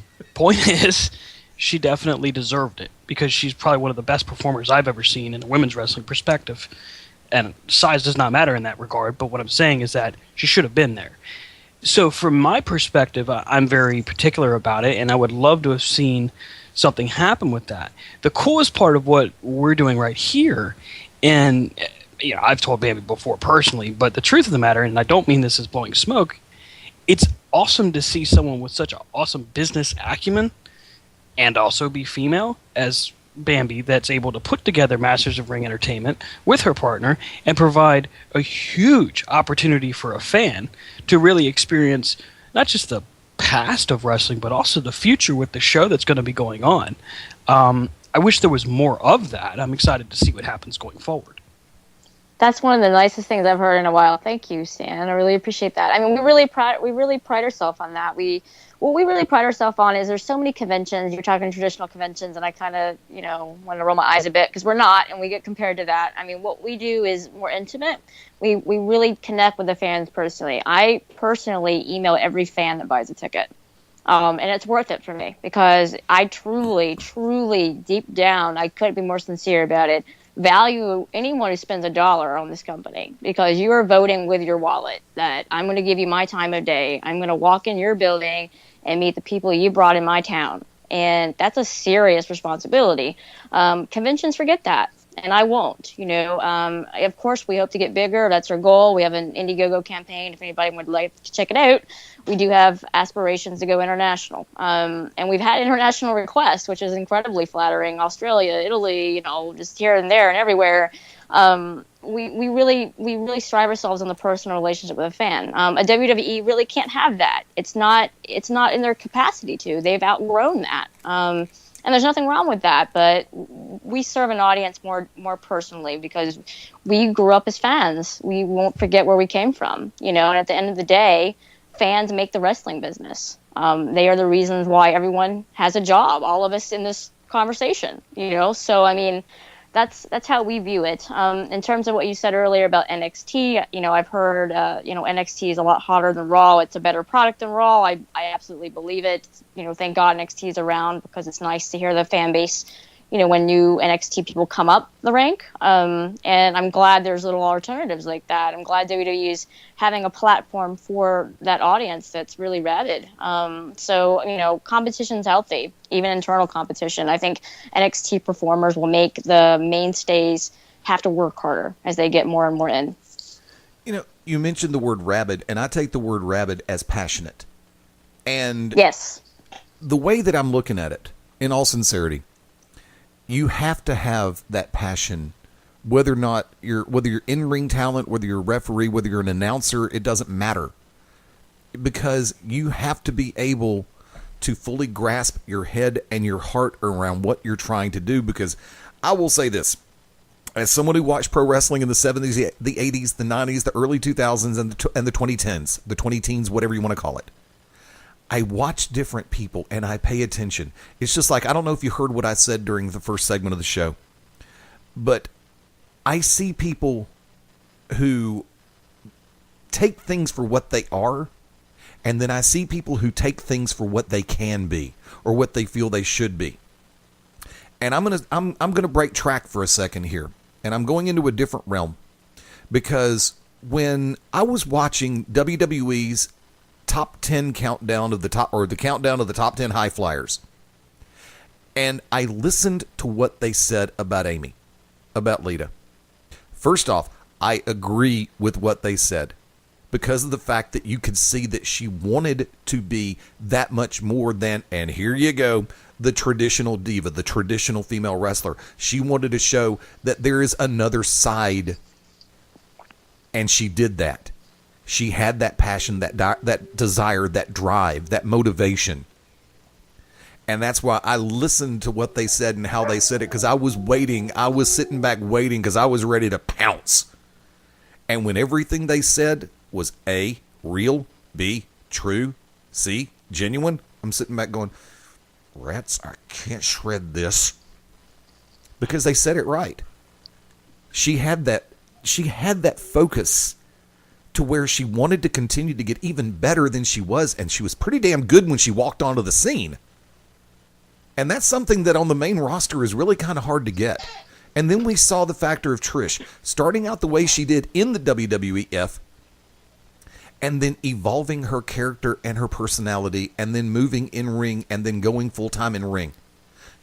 she definitely deserved it because she's probably one of the best performers I've ever seen in a women's wrestling perspective. And size does not matter in that regard, but what I'm saying is that she should have been there. So from my perspective, I'm very particular about it, and I would love to have seen something happen with that. The coolest part of what we're doing right here, and I've told Bambi before personally, but the truth of the matter, and I don't mean this as blowing smoke, it's awesome to see someone with such an awesome business acumen and also be female as Bambi, that's able to put together Masters of Ring Entertainment with her partner and provide a huge opportunity for a fan to really experience not just the past of wrestling, but also the future with the show that's going to be going on. I wish there was more of that. I'm excited to see what happens going forward. That's one of the nicest things I've heard in a while. Thank you, Stan. I really appreciate that. I mean, we really pride ourselves on that. We'll what we really pride ourselves on is there's so many conventions. You're talking traditional conventions, and I kind of, want to roll my eyes a bit because we're not, and we get compared to that. I mean, what we do is more intimate. We really connect with the fans personally. I personally email every fan that buys a ticket. And it's worth it for me because I truly, truly, deep down, I couldn't be more sincere about it, value anyone who spends $1 on this company because you are voting with your wallet that I'm going to give you my time of day. I'm going to walk in your building and meet the people you brought in my town. And that's a serious responsibility. Conventions forget that. And I won't, of course, we hope to get bigger. That's our goal. We have an Indiegogo campaign. If anybody would like to check it out, we do have aspirations to go international. And we've had international requests, which is incredibly flattering. Australia, Italy, just here and there and everywhere. We really strive ourselves on the personal relationship with a fan. A WWE really can't have that. It's not in their capacity to. They've outgrown that. And there's nothing wrong with that, but we serve an audience more personally because we grew up as fans. We won't forget where we came from, and at the end of the day, fans make the wrestling business. They are the reasons why everyone has a job, all of us in this conversation, So, I mean, that's how we view it. In terms of what you said earlier about NXT, I've heard, NXT is a lot hotter than Raw. It's a better product than Raw. I absolutely believe it. Thank God NXT is around because it's nice to hear the fan base, when new NXT people come up the rank. And I'm glad there's little alternatives like that. I'm glad WWE is having a platform for that audience that's really rabid. So, competition's healthy, even internal competition. I think NXT performers will make the mainstays have to work harder as they get more and more in. You mentioned the word rabid, and I take the word rabid as passionate. And yes, the way that I'm looking at it, in all sincerity, you have to have that passion, whether you're in-ring talent, whether you're a referee, whether you're an announcer, it doesn't matter. Because you have to be able to fully grasp your head and your heart around what you're trying to do. Because I will say this, as someone who watched pro wrestling in the 70s, the 80s, the 90s, the early 2000s, and the 2010s, the 20-teens, whatever you want to call it, I watch different people and I pay attention. It's just like, I don't know if you heard what I said during the first segment of the show, but I see people who take things for what they are, and then I see people who take things for what they can be or what they feel they should be. And I'm gonna break track for a second here, and I'm going into a different realm because when I was watching WWE's top 10 countdown of the countdown of the top 10 high flyers, and I listened to what they said about Amy, about Lita. First off, I agree with what they said because of the fact that you could see that she wanted to be that much more than, and here you go, the traditional diva, the traditional female wrestler. She wanted to show that there is another side, and she did that. She had that passion, that desire, that drive, that motivation. And that's why I listened to what they said and how they said it, because I was waiting. I was sitting back waiting because I was ready to pounce. And when everything they said was A, real, B, true, C, genuine, I'm sitting back going, rats, I can't shred this. Because they said it right. She had that focus to where she wanted to continue to get even better than she was, and she was pretty damn good when she walked onto the scene. And that's something that on the main roster is really kind of hard to get. And then we saw the factor of Trish starting out the way she did in the WWEF, and then evolving her character and her personality, and then moving in ring, and then going full-time in ring.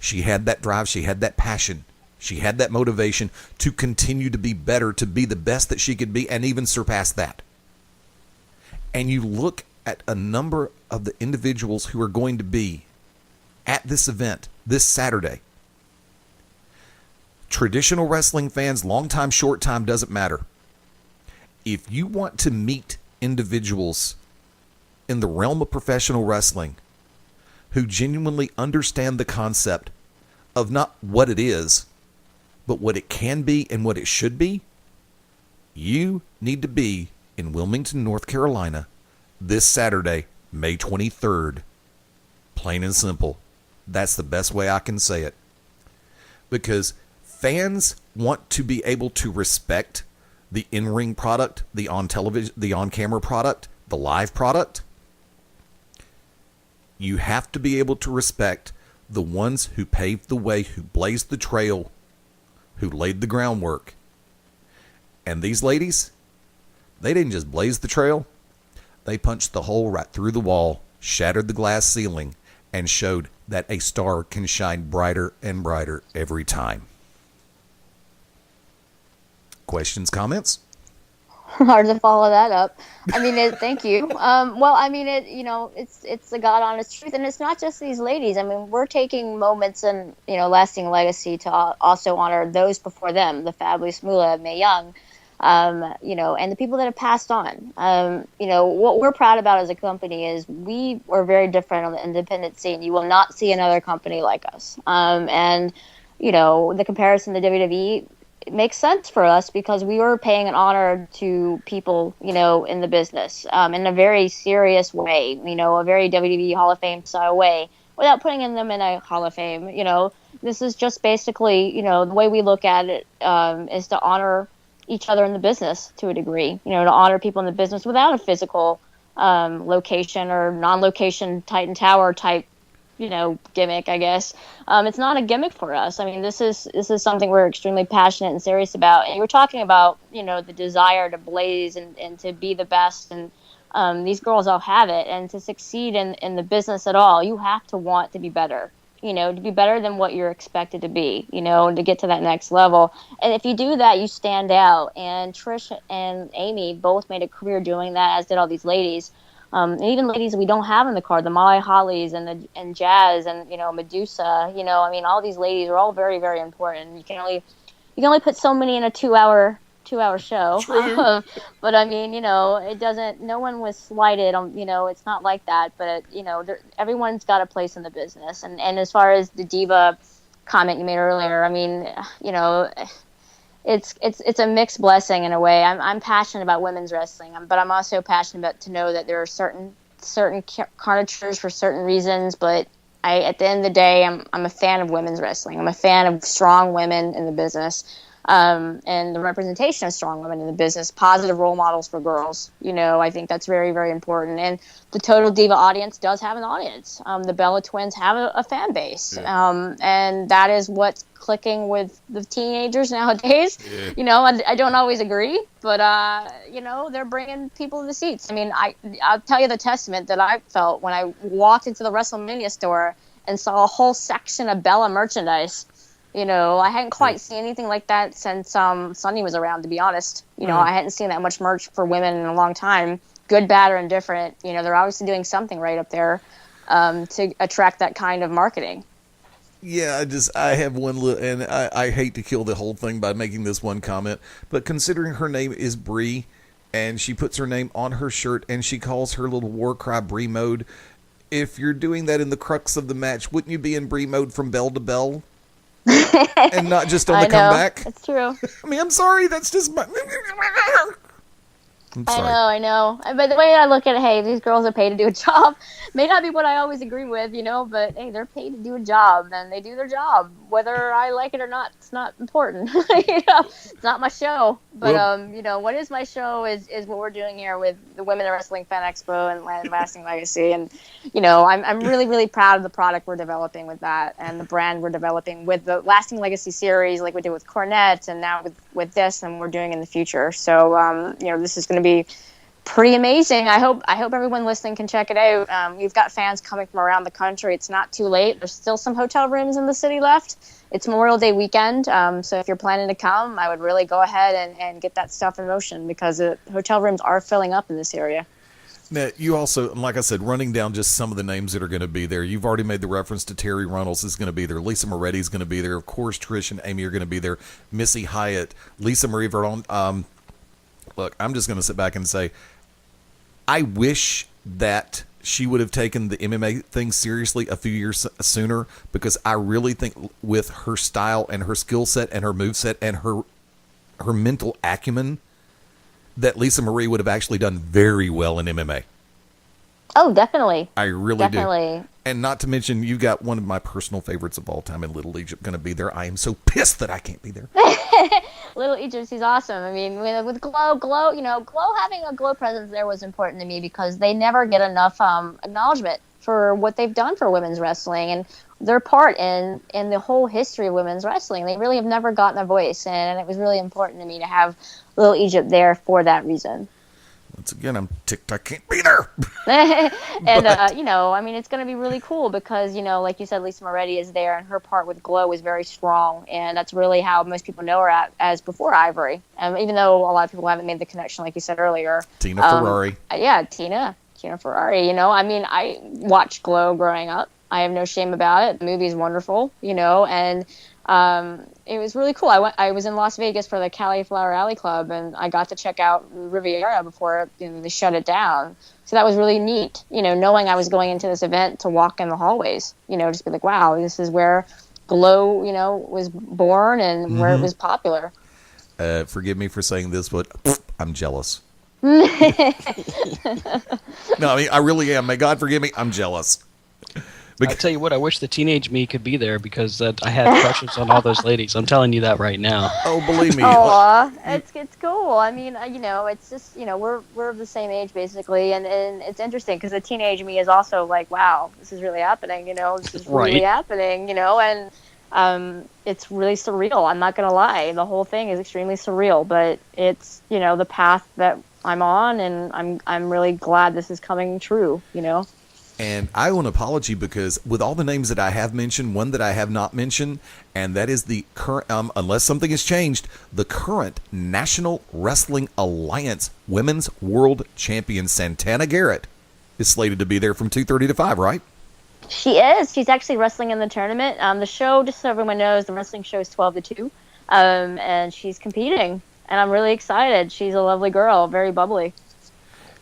She had that drive, she had that passion, she had that motivation to continue to be better, to be the best that she could be, and even surpass that. And you look at a number of the individuals who are going to be at this event this Saturday. Traditional wrestling fans, long time, short time, doesn't matter. If you want to meet individuals in the realm of professional wrestling who genuinely understand the concept of not what it is, but what it can be and what it should be, you need to be in Wilmington, North Carolina this Saturday, May 23rd, Plain and simple. That's the best way I can say it. Because fans want to be able to respect the in-ring product, the on-television, the on-camera product, the live product. You have to be able to respect the ones who paved the way, who blazed the trail, who laid the groundwork. And these ladies, they didn't just blaze the trail. They punched the hole right through the wall, shattered the glass ceiling, and showed that a star can shine brighter and brighter every time. Questions, comments? Hard to follow that up. I mean, thank you. Well, I mean, it's the God honest truth, and it's not just these ladies. I mean, we're taking moments and lasting legacy to also honor those before them, the Fabulous Moolah, Mae Young, and the people that have passed on. What we're proud about as a company is we are very different on the independent scene. You will not see another company like us. And the comparison to WWE. It makes sense for us because we were paying an honor to people, in the business, in a very serious way, a very WWE Hall of Fame style way, without putting them in a Hall of Fame. This is just basically, the way we look at it is to honor each other in the business to a degree, to honor people in the business without a physical location or non-location Titan Tower type gimmick, I guess. It's not a gimmick for us. I mean, this is something we're extremely passionate and serious about. And you were talking about, the desire to blaze and to be the best. And these girls all have it. And to succeed in the business at all, you have to want to be better, to be better than what you're expected to be, to get to that next level. And if you do that, you stand out. And Trish and Amy both made a career doing that, as did all these ladies. And even ladies we don't have in the card, the Molly Hollies and Jazz and Medusa, I mean, all these ladies are all very, very important. You can only put so many in a two hour show. True. But I mean, it doesn't. No one was slighted. It's not like that. But everyone's got a place in the business. And as far as the diva comment you made earlier, I mean, It's a mixed blessing in a way. I'm passionate about women's wrestling, but I'm also passionate about to know that there are certain caricatures for certain reasons. But at the end of the day, I'm a fan of women's wrestling. I'm a fan of strong women in the business, and the representation of strong women in the business, positive role models for girls. I think that's very, very important. And the Total Diva audience does have an audience. The Bella Twins have a fan base, and that is what's clicking with the teenagers nowadays. I don't always agree, but they're bringing people to the seats. I mean, I'll tell you the testament that I felt when I walked into the WrestleMania store and saw a whole section of Bella merchandise. I hadn't quite seen anything like that since Sunny was around, to be honest. I hadn't seen that much merch for women in a long time, good, bad, or indifferent. They're obviously doing something right up there to attract that kind of marketing. Yeah, I have one, and I hate to kill the whole thing by making this one comment, but considering her name is Brie, and she puts her name on her shirt, and she calls her little war cry Brie mode, if you're doing that in the crux of the match, wouldn't you be in Brie mode from bell to bell? And not just on the comeback? That's true. I mean, I'm sorry, that's just my... I'm sorry. I know. But the way I look at it, hey, these girls are paid to do a job. May not be what I always agree with, but hey, they're paid to do a job, and they do their job. Whether I like it or not, it's not important. It's not my show. But what is my show is what we're doing here with the Women in Wrestling Fan Expo and Lasting Legacy. And I'm really, really proud of the product we're developing with that, and the brand we're developing with the Lasting Legacy series, like we did with Cornette, and now with this, and we're doing in the future. So this is going to be pretty amazing. I hope everyone listening can check it out. We've got fans coming from around the country. It's not too late. There's still some hotel rooms in the city left. It's Memorial Day weekend, so if you're planning to come, I would really go ahead and get that stuff in motion, because the hotel rooms are filling up in this area. Now, you also, like I said, running down just some of the names that are going to be there. You've already made the reference to Terri Runnels is going to be there. Lisa Moretti is going to be there. Of course, Trish and Amy are going to be there. Missy Hyatt, Marie Varon. Look, I'm just going to sit back and say, I wish that she would have taken the MMA thing seriously a few years sooner, because I really think with her style and her skill set and her moveset and her mental acumen, that Lisa Marie would have actually done very well in MMA. Oh, definitely. I really Definitely. do. And not to mention, you got one of my personal favorites of all time in Little Egypt going to be there. I am so pissed that I can't be there. Little Egypt, she's awesome. I mean, with Glow, Glow having a Glow presence there was important to me because they never get enough acknowledgement for what they've done for women's wrestling and their part in the whole history of women's wrestling. They really have never gotten a voice, and it was really important to me to have Little Egypt there for that reason. Once again, I'm ticked I can't be there. And, I mean, it's going to be really cool because, like you said, Lisa Moretti is there, and her part with Glow is very strong, and that's really how most people know her as before Ivory. Even though a lot of people haven't made the connection, like you said earlier. Tina Ferrari. Yeah, Tina Ferrari. I mean, I watched Glow growing up. I have no shame about it. The movie is wonderful, and it was really cool. I was in Las Vegas for the Cauliflower Alley Club, and I got to check out Riviera before they shut it down. So that was really neat, knowing I was going into this event to walk in the hallways, just be like, wow, this is where Glow, was born and where it was popular. Forgive me for saying this, but I'm jealous. No, I mean, I really am. May God forgive me. I'm jealous. I'll tell you what, I wish the teenage me could be there because I had crushes on all those ladies. I'm telling you that right now. Oh, believe me. Aw, it's cool. I mean, it's just, we're of the same age basically, and it's interesting because the teenage me is also like, wow, this is really happening, this is really happening, and it's really surreal. I'm not going to lie. The whole thing is extremely surreal, but it's, the path that I'm on, and I'm really glad this is coming true, And I owe an apology because with all the names that I have mentioned, one that I have not mentioned, and that is the current, unless something has changed, the current National Wrestling Alliance Women's World Champion Santana Garrett is slated to be there from 2:30 to 5, right? She is. She's actually wrestling in the tournament. The show, just so everyone knows, the wrestling show is 12 to 2, and she's competing, and I'm really excited. She's a lovely girl, very bubbly.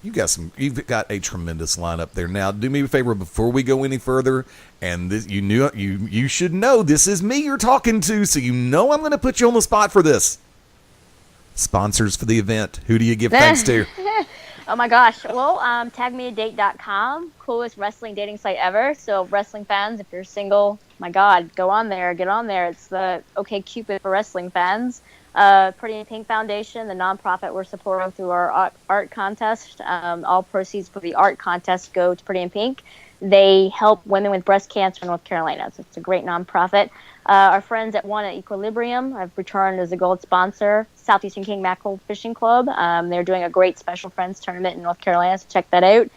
You've got a tremendous lineup there. Now, do me a favor before we go any further, and this, you should know this is me you're talking to, so I'm going to put you on the spot for this. Sponsors for the event. Who do you give thanks to? Oh my gosh. Well, tagmeadate.com, coolest wrestling dating site ever. So wrestling fans, if you're single, my God, go on there, get on there. It's the OkCupid for wrestling fans. Pretty in Pink Foundation, the nonprofit we're supporting through our art contest. All proceeds for the art contest go to Pretty in Pink. They help women with breast cancer in North Carolina, so it's a great nonprofit. Our friends at One at Equilibrium have returned as a gold sponsor. Southeastern King Mackerel Fishing Club. They're doing a great Special Friends tournament in North Carolina, so check that out.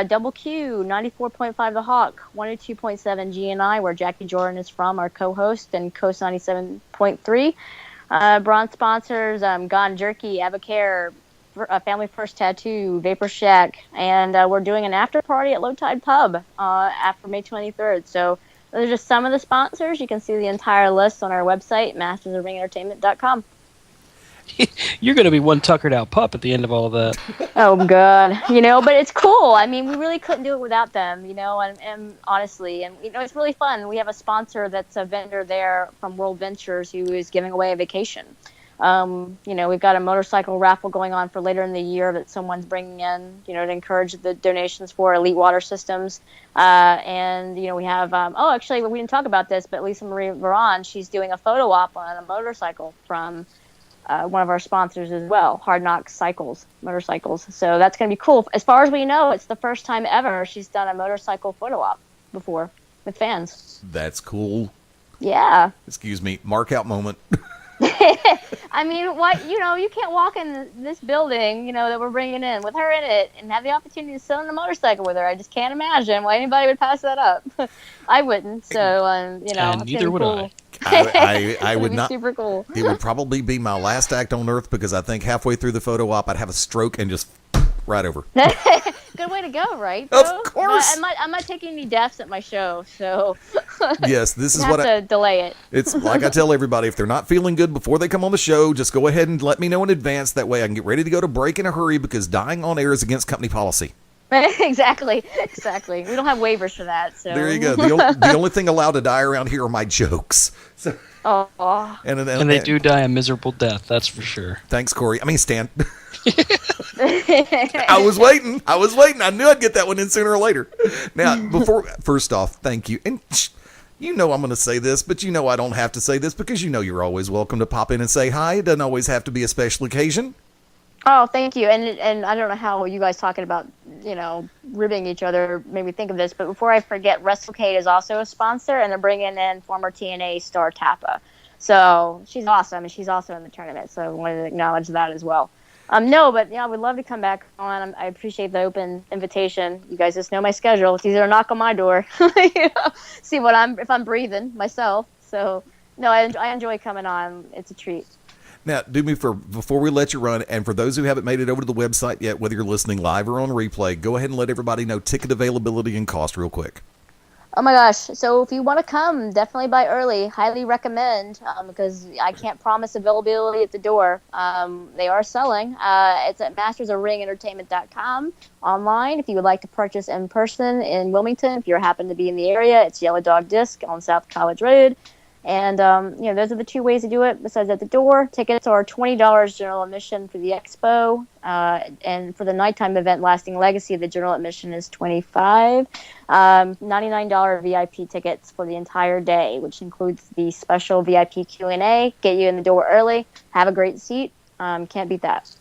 Double Q, 94.5 The Hawk, 102.7 GNI, where Jackie Jordan is from, our co-host, and Coast 97.3. Bronze sponsors, Gone Jerky, Avocare, Family First Tattoo, Vapor Shack, and we're doing an after party at Low Tide Pub after May 23rd. So those are just some of the sponsors. You can see the entire list on our website, mastersofringentertainment.com. You're going to be one tuckered out pup at the end of all of that. Oh, God. But it's cool. I mean, we really couldn't do it without them, and honestly. And, it's really fun. We have a sponsor that's a vendor there from World Ventures who is giving away a vacation. We've got a motorcycle raffle going on for later in the year that someone's bringing in, to encourage the donations for Elite Water Systems. And, we have, actually, we didn't talk about this, but Lisa Marie Varon, she's doing a photo op on a motorcycle from one of our sponsors as well, Hard Knocks Motorcycles. So that's going to be cool. As far as we know, it's the first time ever she's done a motorcycle photo op before with fans. That's cool. Yeah. Excuse me, mark out moment. I mean, what you can't walk in this building, that we're bringing in with her in it and have the opportunity to sit on a motorcycle with her. I just can't imagine why anybody would pass that up. I wouldn't. So, and neither would cool. I would not. Super cool. It would probably be my last act on earth because I think halfway through the photo op I'd have a stroke and just right over. Good way to go, right? Of course. I'm not taking any deaths at my show, so yes, this is have what to delay it. It's like I tell everybody: if they're not feeling good before they come on the show, just go ahead and let me know in advance. That way, I can get ready to go to break in a hurry because dying on air is against company policy. Exactly. We don't have waivers for that. So there you go. The only thing allowed to die around here are my jokes. So, oh. And they do die a miserable death. That's for sure. Thanks, Corey. I mean, Stan. I was waiting. I knew I'd get that one in sooner or later. Now, first off, thank you. And you know I'm going to say this, but you know I don't have to say this because you know you're always welcome to pop in and say hi. It doesn't always have to be a special occasion. Oh, thank you. And I don't know how you guys talking about, ribbing each other made me think of this, but before I forget, WrestleCade is also a sponsor, and they're bringing in former TNA star Tappa. So she's awesome, and she's also in the tournament, so I wanted to acknowledge that as well. No, but I would love to come back on. I appreciate the open invitation. You guys just know my schedule. It's easy to knock on my door, see if I'm breathing myself. So, no, I enjoy coming on. It's a treat. Now, do me before we let you run, and for those who haven't made it over to the website yet, whether you're listening live or on replay, go ahead and let everybody know ticket availability and cost real quick. Oh my gosh. So if you want to come, definitely buy early. Highly recommend, because I can't promise availability at the door. They are selling. It's at mastersofringentertainment.com online. If you would like to purchase in person in Wilmington, if you happen to be in the area, it's Yellow Dog Disc on South College Road. And, those are the two ways to do it besides at the door. Tickets are $20 general admission for the Expo. And for the nighttime event lasting Legacy, the general admission is $25. $99 VIP tickets for the entire day, which includes the special VIP Q&A. Get you in the door early. Have a great seat. Can't beat that.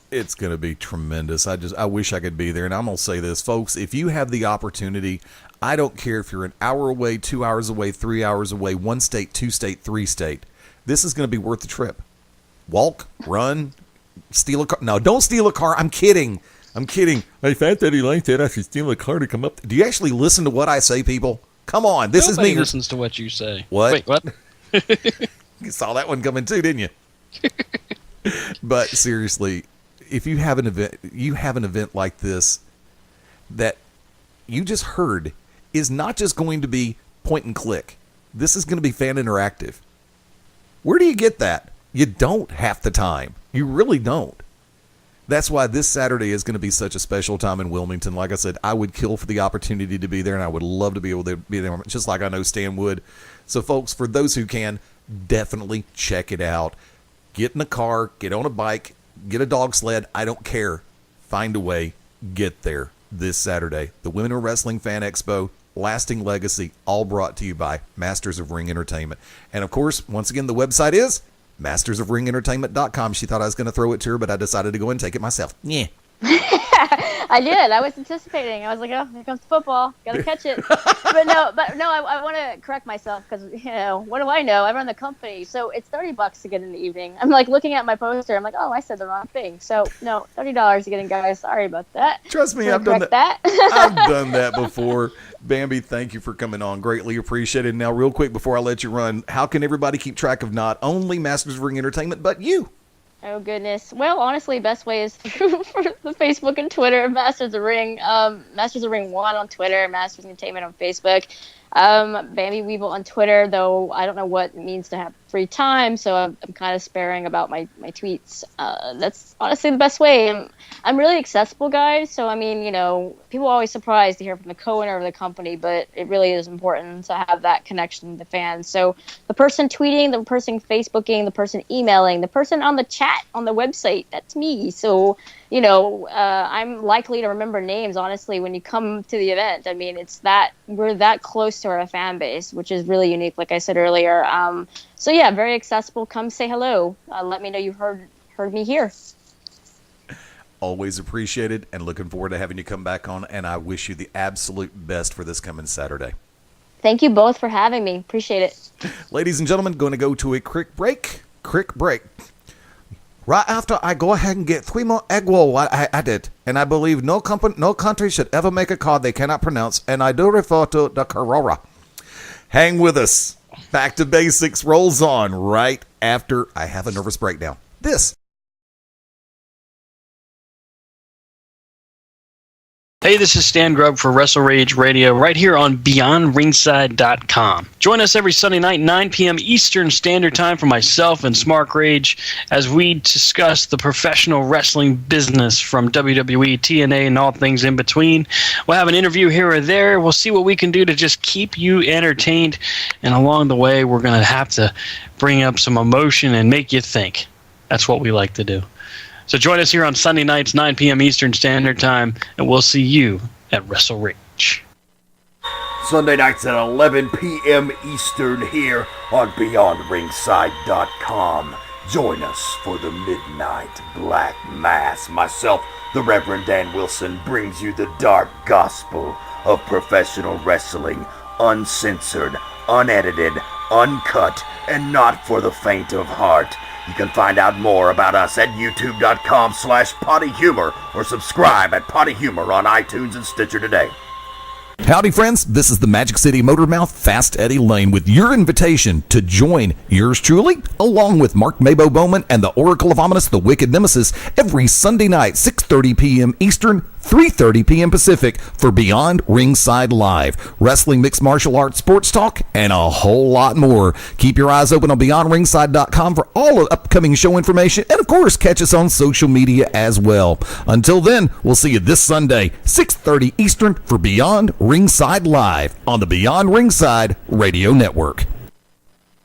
It's going to be tremendous. I wish I could be there. And I'm going to say this, folks, if you have the opportunity, I don't care if you're an hour away, 2 hours away, 3 hours away, 1 state, 2 state, 3 state. This is going to be worth the trip. Walk, run, steal a car. No, don't steal a car. I'm kidding. Hey, Fast Eddie Layne said I should steal a car to come up. Do you actually listen to what I say, people? Come on. This is me. Nobody listens to what you say. What? Wait, what? You saw that one coming too, didn't you? But seriously, if you have an event like this that you just heard is not just going to be point and click. This is going to be fan interactive. Where do you get that? You don't half the time. You really don't. That's why this Saturday is going to be such a special time in Wilmington. Like I said, I would kill for the opportunity to be there, and I would love to be able to be there, just like I know Stan would. So, folks, for those who can, definitely check it out. Get in a car, get on a bike, get a dog sled. I don't care. Find a way. Get there this Saturday. The Women in Wrestling Fan Expo, Lasting Legacy, all brought to you by Masters of Ring Entertainment. And, of course, once again, the website is mastersofringentertainment.com. She thought I was going to throw it to her, but I decided to go and take it myself. Yeah. I did. I was anticipating. I was like, oh, here comes football. Got to catch it. But no, I want to correct myself because, what do I know? I run the company. So it's $30 to get in the evening. I'm like looking at my poster. I'm like, oh, I said the wrong thing. So no, $30 to get in, guys. Sorry about that. Trust me, I've done that. I've done that before. Bambi, thank you for coming on. Greatly appreciated. Now, real quick before I let you run, how can everybody keep track of not only Masters of Ring Entertainment, but you? Oh, goodness. Well, honestly, best way is through the Facebook and Twitter, Masters of Ring. Masters of Ring 1 on Twitter, Masters Entertainment on Facebook. Bambi Weavil on Twitter, though I don't know what it means to have free time, so I'm kind of sparing about my tweets. That's honestly the best way. I'm really accessible, guys, so I mean, people are always surprised to hear from the co-owner of the company, but it really is important to have that connection with the fans. So the person tweeting, the person Facebooking, the person emailing, the person on the chat on the website, that's me. So, I'm likely to remember names, honestly, when you come to the event. I mean, we're that close to our fan base, which is really unique, like I said earlier. So yeah, very accessible. Come say hello. Let me know you heard me here. Always appreciated, and looking forward to having you come back on, and I wish you the absolute best for this coming Saturday. Thank you both for having me. Appreciate it. Ladies and gentlemen, going to go to a quick break. Right after I go ahead and get 3 more egg roll what I did, and I believe no country should ever make a card they cannot pronounce, and I do refer to the Carora. Hang with us. Back to Basics rolls on right after I have a nervous breakdown. Hey, this is Stan Grubb for WrestleRage Radio right here on BeyondRingside.com. Join us every Sunday night, 9 p.m. Eastern Standard Time for myself and Smart Rage as we discuss the professional wrestling business from WWE, TNA, and all things in between. We'll have an interview here or there. We'll see what we can do to just keep you entertained. And along the way, we're going to have to bring up some emotion and make you think. That's what we like to do. So join us here on Sunday nights, 9 p.m. Eastern Standard Time, and we'll see you at WrestleRage. Sunday nights at 11 p.m. Eastern here on BeyondRingside.com. Join us for the Midnight Black Mass. Myself, the Reverend Dan Wilson, brings you the dark gospel of professional wrestling, uncensored, unedited, uncut, and not for the faint of heart. You can find out more about us at youtube.com/pottyhumor or subscribe at Potty Humor on iTunes and Stitcher today. Howdy, friends. This is the Magic City Motormouth, Fast Eddie Layne, with your invitation to join yours truly, along with Mark Mabo Bowman and the Oracle of Ominous, the Wicked Nemesis, every Sunday night, 6:30 p.m. Eastern, 3:30 p.m. Pacific, for Beyond Ringside Live. Wrestling, mixed martial arts, sports talk, and a whole lot more. Keep your eyes open on BeyondRingside.com for all of upcoming show information, and of course, catch us on social media as well. Until then, we'll see you this Sunday, 6:30 Eastern, for Beyond Ringside Live on the Beyond Ringside Radio Network.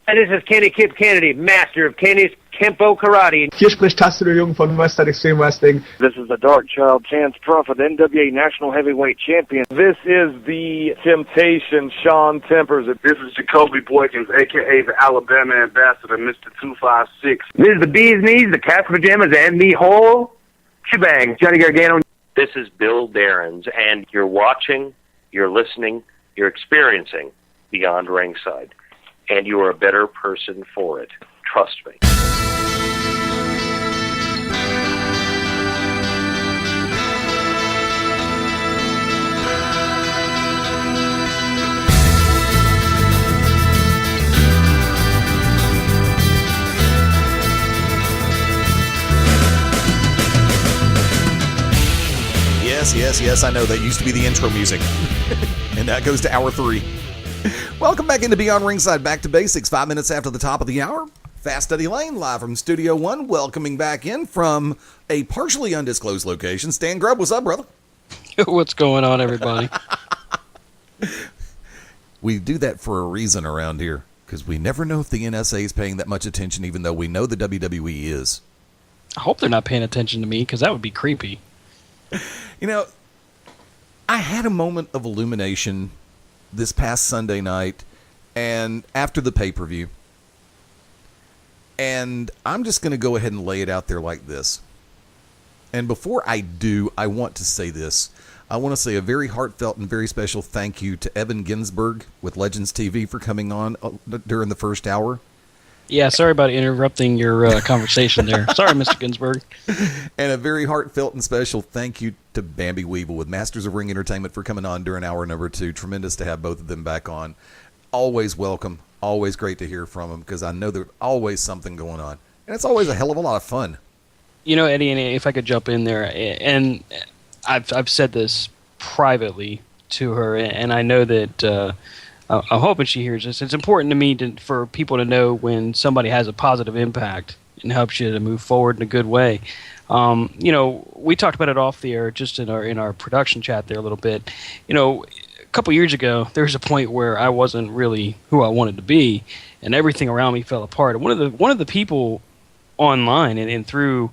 And this is Kenny Kip Kennedy, master of Kenny's Kempo Karate. Hier spricht Tassilo Jung von Western Extreme Wrestling. This is the Dark Child, Chance Crawford, NWA National Heavyweight Champion. This is the Temptation, Sean Tempers. This is Jacoby Boykins, a.k.a. the Alabama Ambassador, Mr. 256. This is the Bee's Knees, the Casper Pajamas, and the whole shebang. Johnny Gargano. This is Bill Darrens, and you're watching, you're listening, you're experiencing Beyond Ringside. And you are a better person for it. Trust me. Yes, I know. That used to be the intro music. And that goes to hour 3. Welcome back into Beyond Ringside, Back to Basics, 5 minutes after the top of the hour. Fast Eddie Layne, live from Studio One, welcoming back in from a partially undisclosed location. Stan Grubb, what's up, brother? What's going on, everybody? We do that for a reason around here, because we never know if the NSA is paying that much attention, even though we know the WWE is. I hope they're not paying attention to me, because that would be creepy. You know, I had a moment of illumination this past Sunday night and after the pay-per-view. And I'm just going to go ahead and lay it out there like this. And before I do, I want to say this. I want to say a very heartfelt and very special thank you to Evan Ginsberg with Legends TV for coming on during the first hour. Yeah, sorry about interrupting your conversation there. Sorry, Mr. Ginsberg. And a very heartfelt and special thank you to Bambi Weavil with Masters of Ring Entertainment for coming on during hour number 2. Tremendous to have both of them back on. Always welcome. Always great to hear from them, because I know there's always something going on. And it's always a hell of a lot of fun. You know, Eddie, and if I could jump in there, and I've said this privately to her, and I know that I'm hoping she hears this. It's important to me for people to know when somebody has a positive impact and helps you to move forward in a good way. You know, we talked about it off the air just in our production chat there a little bit. You know, a couple years ago, there was a point where I wasn't really who I wanted to be, and everything around me fell apart. And one of the people online and through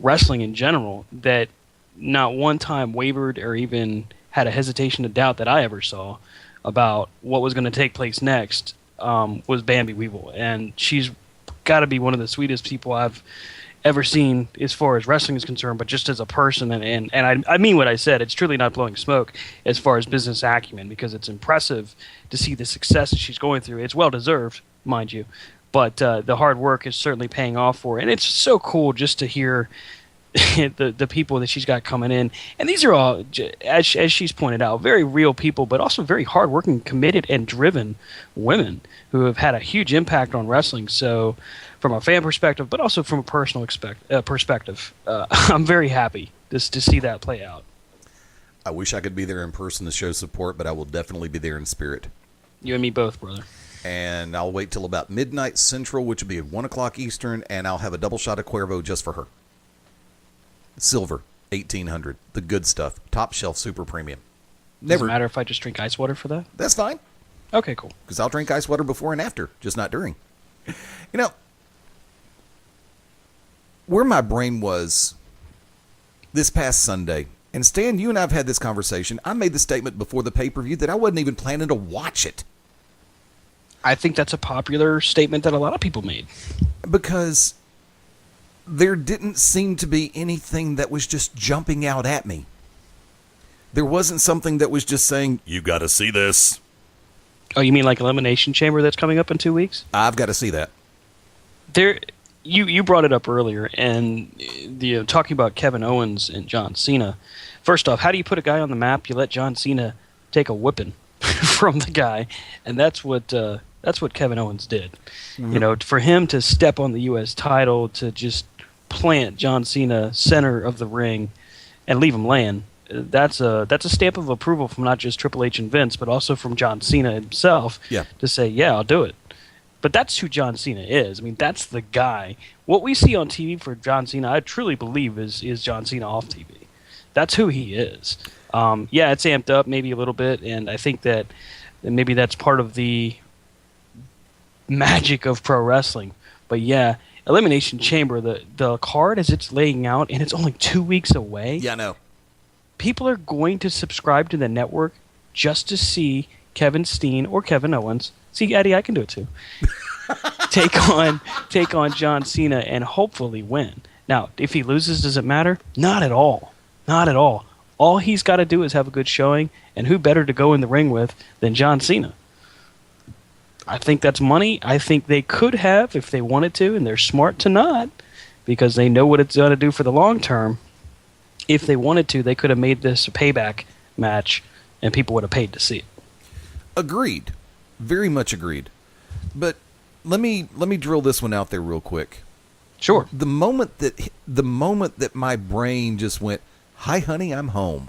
wrestling in general that not one time wavered or even had a hesitation to doubt that I ever saw about what was going to take place next was Bambi Weavil. And she's got to be one of the sweetest people I've ever seen as far as wrestling is concerned, but just as a person. And I mean what I said. It's truly not blowing smoke as far as business acumen, because it's impressive to see the success that she's going through. It's well-deserved, mind you. But the hard work is certainly paying off for her. And it's so cool just to hear the people that she's got coming in. And these are all, as she's pointed out, very real people, but also very hardworking, committed, and driven women who have had a huge impact on wrestling. So from a fan perspective, but also from a personal perspective, I'm very happy to see that play out. I wish I could be there in person to show support, but I will definitely be there in spirit. You and me both, brother. And I'll wait till about midnight Central, which will be at 1 o'clock Eastern, and I'll have a double shot of Cuervo just for her. Silver, 1800, the good stuff, top shelf, super premium. Does it matter if I just drink ice water for that? That's fine. Okay, cool. Because I'll drink ice water before and after, just not during. You know, where my brain was this past Sunday, and Stan, you and I have had this conversation. I made the statement before the pay-per-view that I wasn't even planning to watch it. I think that's a popular statement that a lot of people made. Because there didn't seem to be anything that was just jumping out at me. There wasn't something that was just saying, you got to see this. Oh, you mean like Elimination Chamber that's coming up in 2 weeks? I've got to see that. You brought it up earlier, and talking about Kevin Owens and John Cena. First off, how do you put a guy on the map? You let John Cena take a whipping from the guy, and that's what Kevin Owens did. Mm-hmm. For him to step on the U.S. title, to just plant John Cena center of the ring and leave him laying, that's a stamp of approval from not just Triple H and Vince, but also from John Cena himself. Yeah. To say, yeah, I'll do it. But that's who John Cena is. I mean, that's the guy. What we see on TV for John Cena, I truly believe is John Cena off TV. That's who he is. Yeah, it's amped up maybe a little bit, and I think that maybe that's part of the magic of pro wrestling. But yeah, Elimination Chamber, the card as it's laying out, and it's only 2 weeks away. Yeah, I know. People are going to subscribe to the network just to see Kevin Steen or Kevin Owens. See, Eddie, I can do it too. take on John Cena and hopefully win. Now, if he loses, does it matter? Not at all. Not at all. All he's got to do is have a good showing, and who better to go in the ring with than John Cena? I think that's money. I think they could have if they wanted to, and they're smart to not, because they know what it's going to do for the long term. If they wanted to, they could have made this a payback match, and people would have paid to see it. Agreed. Very much agreed. But let me drill this one out there real quick. Sure. The moment that my brain just went, "Hi honey, I'm home."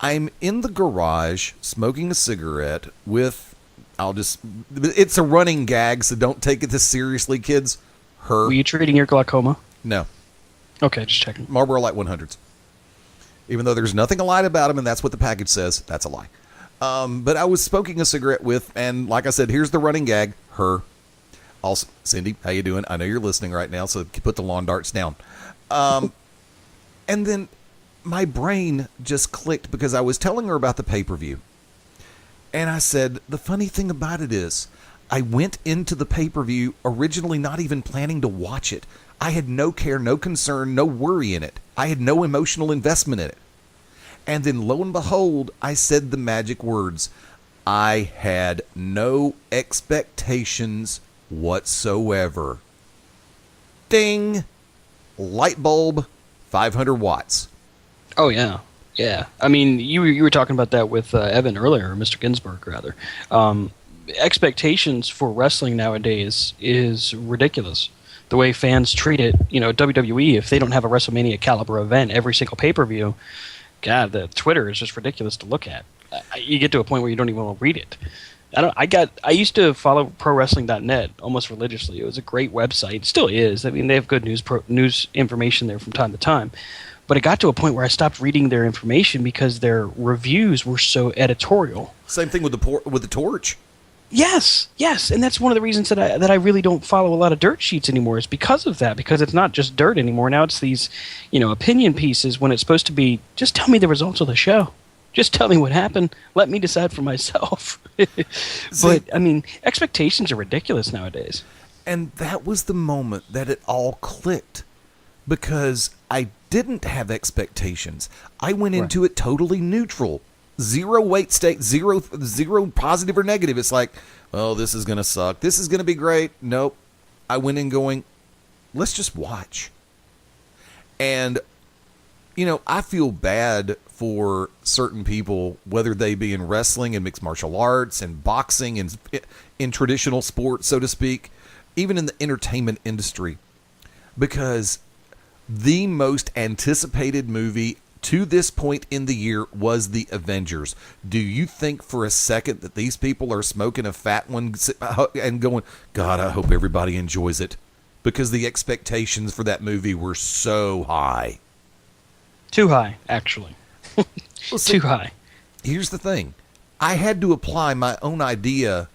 I'm in the garage smoking a cigarette with it's a running gag, so don't take it this seriously, kids. Were you treating your glaucoma? No. Okay, just checking. Marlboro Light 100s. Even though there's nothing light about them, and that's what the package says, that's a lie. But I was smoking a cigarette with, and like I said, here's the running gag, her. Also, Cindy, how you doing? I know you're listening right now, so put the lawn darts down. And then my brain just clicked because I was telling her about the pay-per-view. And I said, the funny thing about it is, I went into the pay-per-view originally not even planning to watch it. I had no care, no concern, no worry in it. I had no emotional investment in it. And then lo and behold, I said the magic words. I had no expectations whatsoever. Ding! Light bulb, 500 watts. Oh, yeah. Yeah. I mean, you were talking about that with Evan earlier, Mr. Ginsburg, rather. Expectations for wrestling nowadays is ridiculous. The way fans treat it, WWE, if they don't have a WrestleMania caliber event every single pay-per-view, God, the Twitter is just ridiculous to look at. You get to a point where you don't even want to read it. I used to follow ProWrestling.net almost religiously. It was a great website. It still is. I mean, they have good news information there from time to time. But it got to a point where I stopped reading their information because their reviews were so editorial. Same thing with the Torch. Yes, and that's one of the reasons that I really don't follow a lot of dirt sheets anymore. Is because of that. Because it's not just dirt anymore. Now it's these, opinion pieces when it's supposed to be just tell me the results of the show. Just tell me what happened. Let me decide for myself. But I mean, expectations are ridiculous nowadays. And that was the moment that it all clicked, because I didn't have expectations. I went into it totally neutral. Zero weight stake, zero positive or negative. It's like, oh, this is going to suck. This is going to be great. Nope. I went in going, let's just watch. And, I feel bad for certain people, whether they be in wrestling and mixed martial arts and boxing and in traditional sports, so to speak, even in the entertainment industry, because the most anticipated movie to this point in the year was The Avengers. Do you think for a second that these people are smoking a fat one and going, God, I hope everybody enjoys it? Because the expectations for that movie were so high. Too high, actually. Too high. Here's the thing. I had to apply my own idea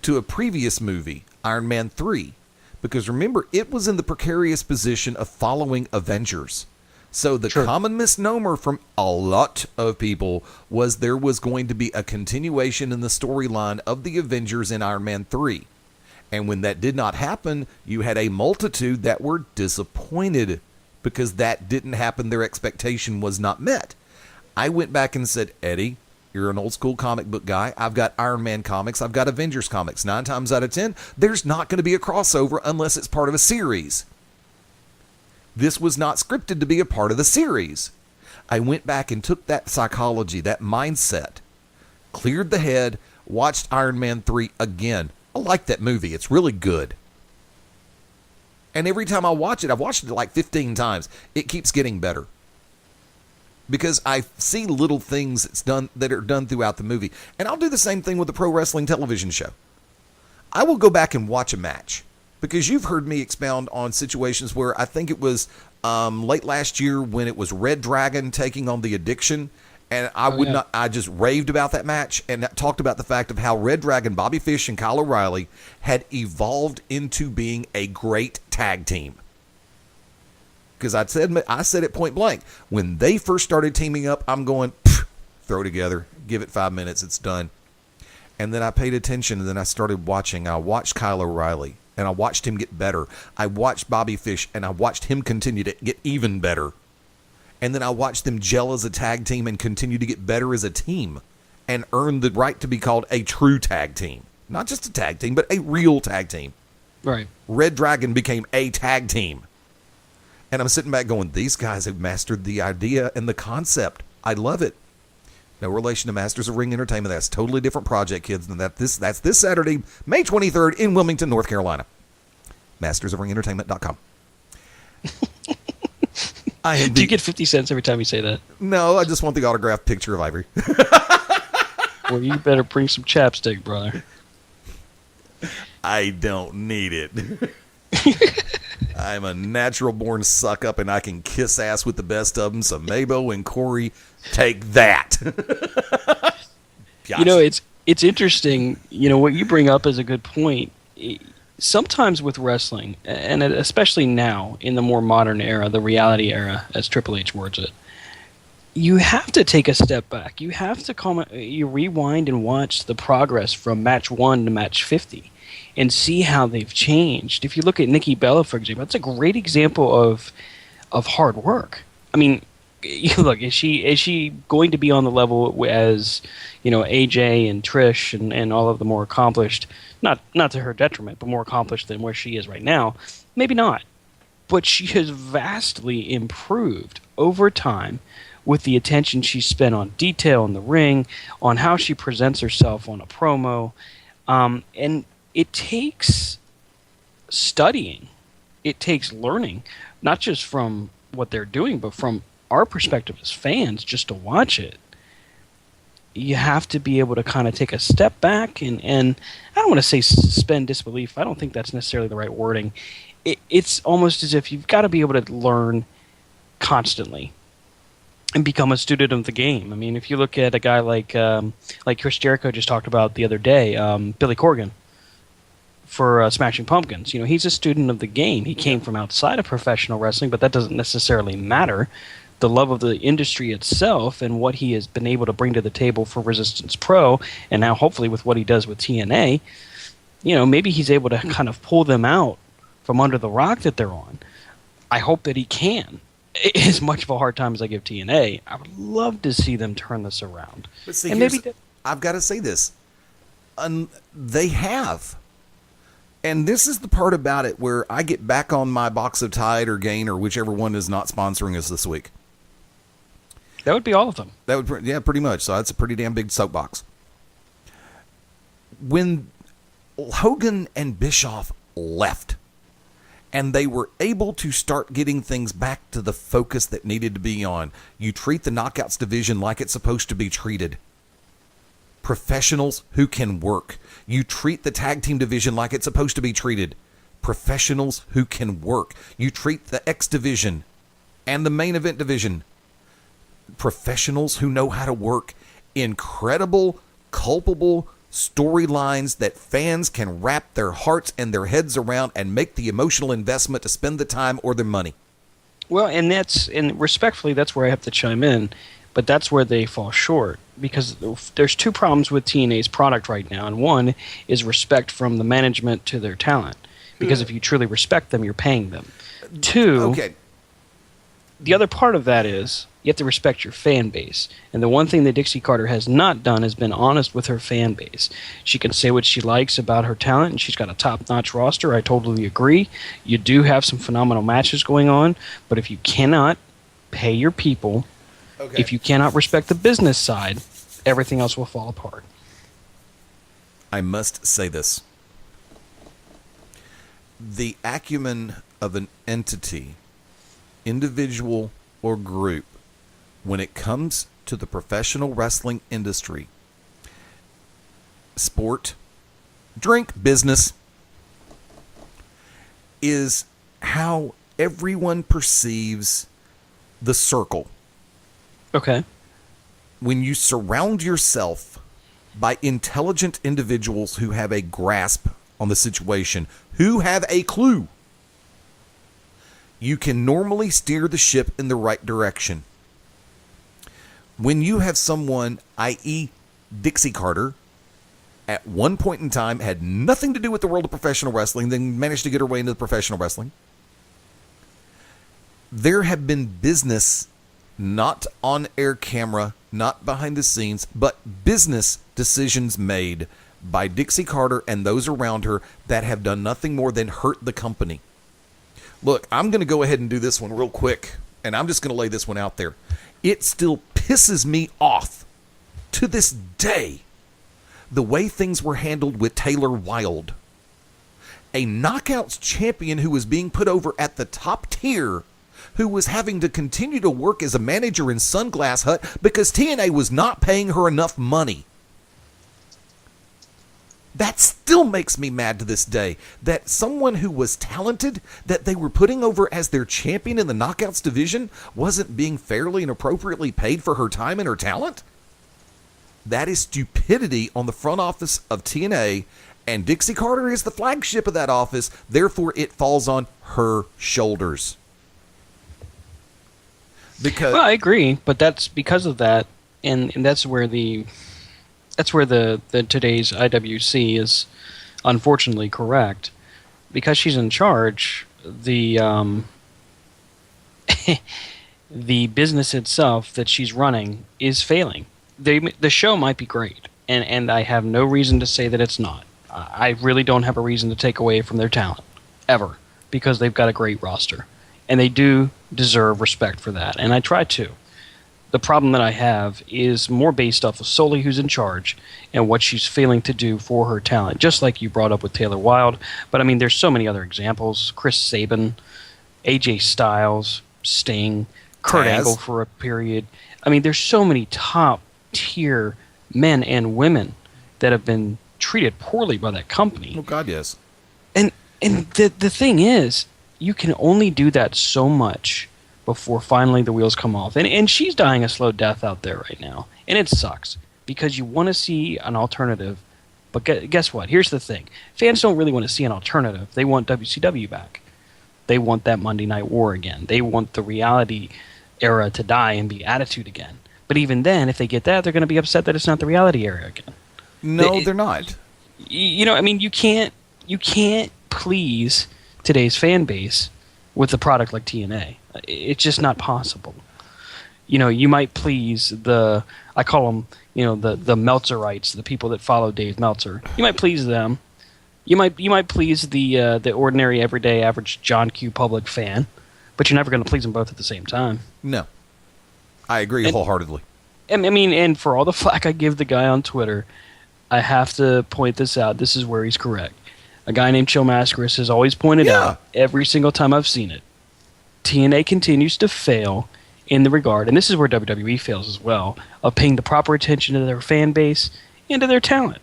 to a previous movie, Iron Man 3. Because remember, it was in the precarious position of following Avengers. So the common misnomer from a lot of people was there was going to be a continuation in the storyline of the Avengers in Iron Man 3. And when that did not happen, you had a multitude that were disappointed because that didn't happen. Their expectation was not met. I went back and said, Eddie, you're an old school comic book guy. I've got Iron Man comics. I've got Avengers comics. 9 times out of 10, there's not going to be a crossover unless it's part of a series. This was not scripted to be a part of the series. I went back and took that psychology, that mindset, cleared the head, watched Iron Man 3 again. I like that movie. It's really good. And every time I watch it, I've watched it like 15 times. It keeps getting better. Because I see little things that are done throughout the movie. And I'll do the same thing with the pro wrestling television show. I will go back and watch a match. Because you've heard me expound on situations where I think it was late last year when it was Red Dragon taking on the Addiction. And I just raved about that match and talked about the fact of how Red Dragon, Bobby Fish, and Kyle O'Reilly had evolved into being a great tag team. Because I said it point blank. When they first started teaming up, I'm going, throw together, give it 5 minutes, it's done. And then I paid attention, and then I started watching. I watched Kyle O'Reilly, and I watched him get better. I watched Bobby Fish, and I watched him continue to get even better. And then I watched them gel as a tag team and continue to get better as a team and earn the right to be called a true tag team. Not just a tag team, but a real tag team. Right. Red Dragon became a tag team. And I'm sitting back going, these guys have mastered the idea and the concept. I love it. No relation to Masters of Ring Entertainment. That's a totally different project, kids. And that's this Saturday, May 23rd in Wilmington, North Carolina. MastersofRingEntertainment.com. Do you get 50 cents every time you say that? No, I just want the autographed picture of Ivory. Well, you better bring some chapstick, brother. I don't need it. I'm a natural-born suck-up, and I can kiss ass with the best of them. So Mabo and Corey, take that. You know, it's interesting. You know, what you bring up is a good point. Sometimes with wrestling, and especially now in the more modern era, the reality era, as Triple H words it, you have to take a step back. You have to you rewind and watch the progress from match 1 to match 50 and see how they've changed. If you look at Nikki Bella, for example, that's a great example of hard work. I mean, look, is she going to be on the level as, you know, AJ and Trish and all of the more accomplished, not to her detriment, but more accomplished than where she is right now? Maybe not. But she has vastly improved over time with the attention she spent on detail in the ring, on how she presents herself on a promo. And it takes studying. It takes learning, not just from what they're doing, but from our perspective as fans, just to watch it. You have to be able to kind of take a step back and I don't want to say suspend disbelief. I don't think that's necessarily the right wording. It's almost as if you've got to be able to learn constantly and become a student of the game. I mean, if you look at a guy like Chris Jericho just talked about the other day, Billy Corgan for Smashing Pumpkins. You know, he's a student of the game. He came from outside of professional wrestling, but that doesn't necessarily matter. The love of the industry itself and what he has been able to bring to the table for Resistance Pro, and now hopefully with what he does with TNA, you know, maybe he's able to kind of pull them out from under the rock that they're on. I hope that he can. As much of a hard time as I give TNA, I would love to see them turn this around. But see, and maybe I've got to say this. They have. And this is the part about it where I get back on my box of Tide or Gain or whichever one is not sponsoring us this week. That would be all of them. That would, yeah, pretty much. So that's a pretty damn big soapbox. When Hogan and Bischoff left, and they were able to start getting things back to the focus that needed to be on, you treat the Knockouts division like it's supposed to be treated. Professionals who can work. You treat the tag team division like it's supposed to be treated. Professionals who can work. You treat the X division and the main event division. Professionals who know how to work incredible, culpable storylines that fans can wrap their hearts and their heads around and make the emotional investment to spend the time or their money. Well, and respectfully, that's where I have to chime in, but that's where they fall short, because there's two problems with TNA's product right now, and one is respect from the management to their talent, because if you truly respect them, you're paying them. Two, the other part of that is you have to respect your fan base, and the one thing that Dixie Carter has not done is been honest with her fan base. She can say what she likes about her talent, and she's got a top-notch roster. I totally agree. You do have some phenomenal matches going on, but if you cannot pay your people, if you cannot respect the business side, everything else will fall apart. I must say this. The acumen of an entity, individual or group, when it comes to the professional wrestling industry, sport, drink, business, is how everyone perceives the circle. Okay. When you surround yourself by intelligent individuals who have a grasp on the situation, who have a clue, you can normally steer the ship in the right direction. When you have someone, i.e. Dixie Carter, at one point in time had nothing to do with the world of professional wrestling, then managed to get her way into professional wrestling, there have been business, not on air camera, not behind the scenes, but business decisions made by Dixie Carter and those around her that have done nothing more than hurt the company. Look, I'm going to go ahead and do this one real quick, and I'm just going to lay this one out there. It still pisses me off to this day the way things were handled with Taylor Wilde, a Knockouts champion who was being put over at the top tier, who was having to continue to work as a manager in Sunglass Hut because TNA was not paying her enough money. That still makes me mad to this day, that someone who was talented, that they were putting over as their champion in the Knockouts division, wasn't being fairly and appropriately paid for her time and her talent. That is stupidity on the front office of TNA, and Dixie Carter is the flagship of that office, therefore it falls on her shoulders. Because well, I agree, but that's because of that, and that's where the today's IWC is unfortunately correct, because she's in charge. The the business itself that she's running is failing. The show might be great, and I have no reason to say that it's not. I really don't have a reason to take away from their talent ever, because they've got a great roster, and they do deserve respect for that, and I try to. The problem that I have is more based off of solely who's in charge and what she's failing to do for her talent, just like you brought up with Taylor Wilde. But I mean, there's so many other examples. Chris Sabin, AJ Styles, Sting, Kurt Angle for a period. I mean, there's so many top-tier men and women that have been treated poorly by that company. Oh, God, yes. And the thing is, you can only do that so much before finally the wheels come off. And she's dying a slow death out there right now. And it sucks, because you want to see an alternative. But guess what? Here's the thing. Fans don't really want to see an alternative. They want WCW back. They want that Monday Night War again. They want the reality era to die and be Attitude again. But even then, if they get that, they're going to be upset that it's not the reality era again. No, they're not. You know, I mean, you can't please today's fan base with a product like TNA. It's just not possible. You know, you might please I call them, you know, the Meltzerites, the people that follow Dave Meltzer. You might please them. You might please the ordinary, everyday, average John Q. Public fan, but you're never going to please them both at the same time. No. I agree wholeheartedly. I mean, and for all the flack I give the guy on Twitter, I have to point this out. This is where he's correct. A guy named Chill Mascaris has always pointed out, every single time I've seen it, TNA continues to fail in the regard, and this is where WWE fails as well, of paying the proper attention to their fan base and to their talent.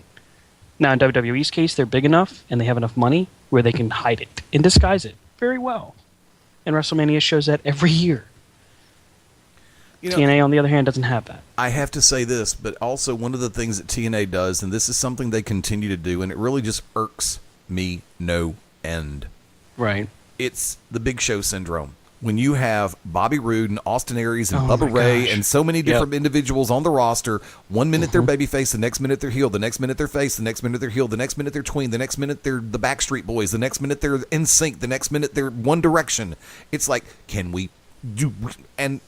Now, in WWE's case, they're big enough and they have enough money where they can hide it and disguise it very well. And WrestleMania shows that every year. You know, TNA, on the other hand, doesn't have that. I have to say this, but also one of the things that TNA does, and this is something they continue to do, and it really just irks me no end. Right. It's the Big Show syndrome. when you have Bobby Roode and Austin Aries and Oh Bubba my Ray gosh. and so many different Yep. individuals on the roster. 1 minute they're babyface, the next minute they're heel, the next minute they're face, the next minute they're heel, the next minute they're tween, the next minute they're the Backstreet Boys, the next minute they're In Sync, the next minute they're One Direction. It's like, can we do and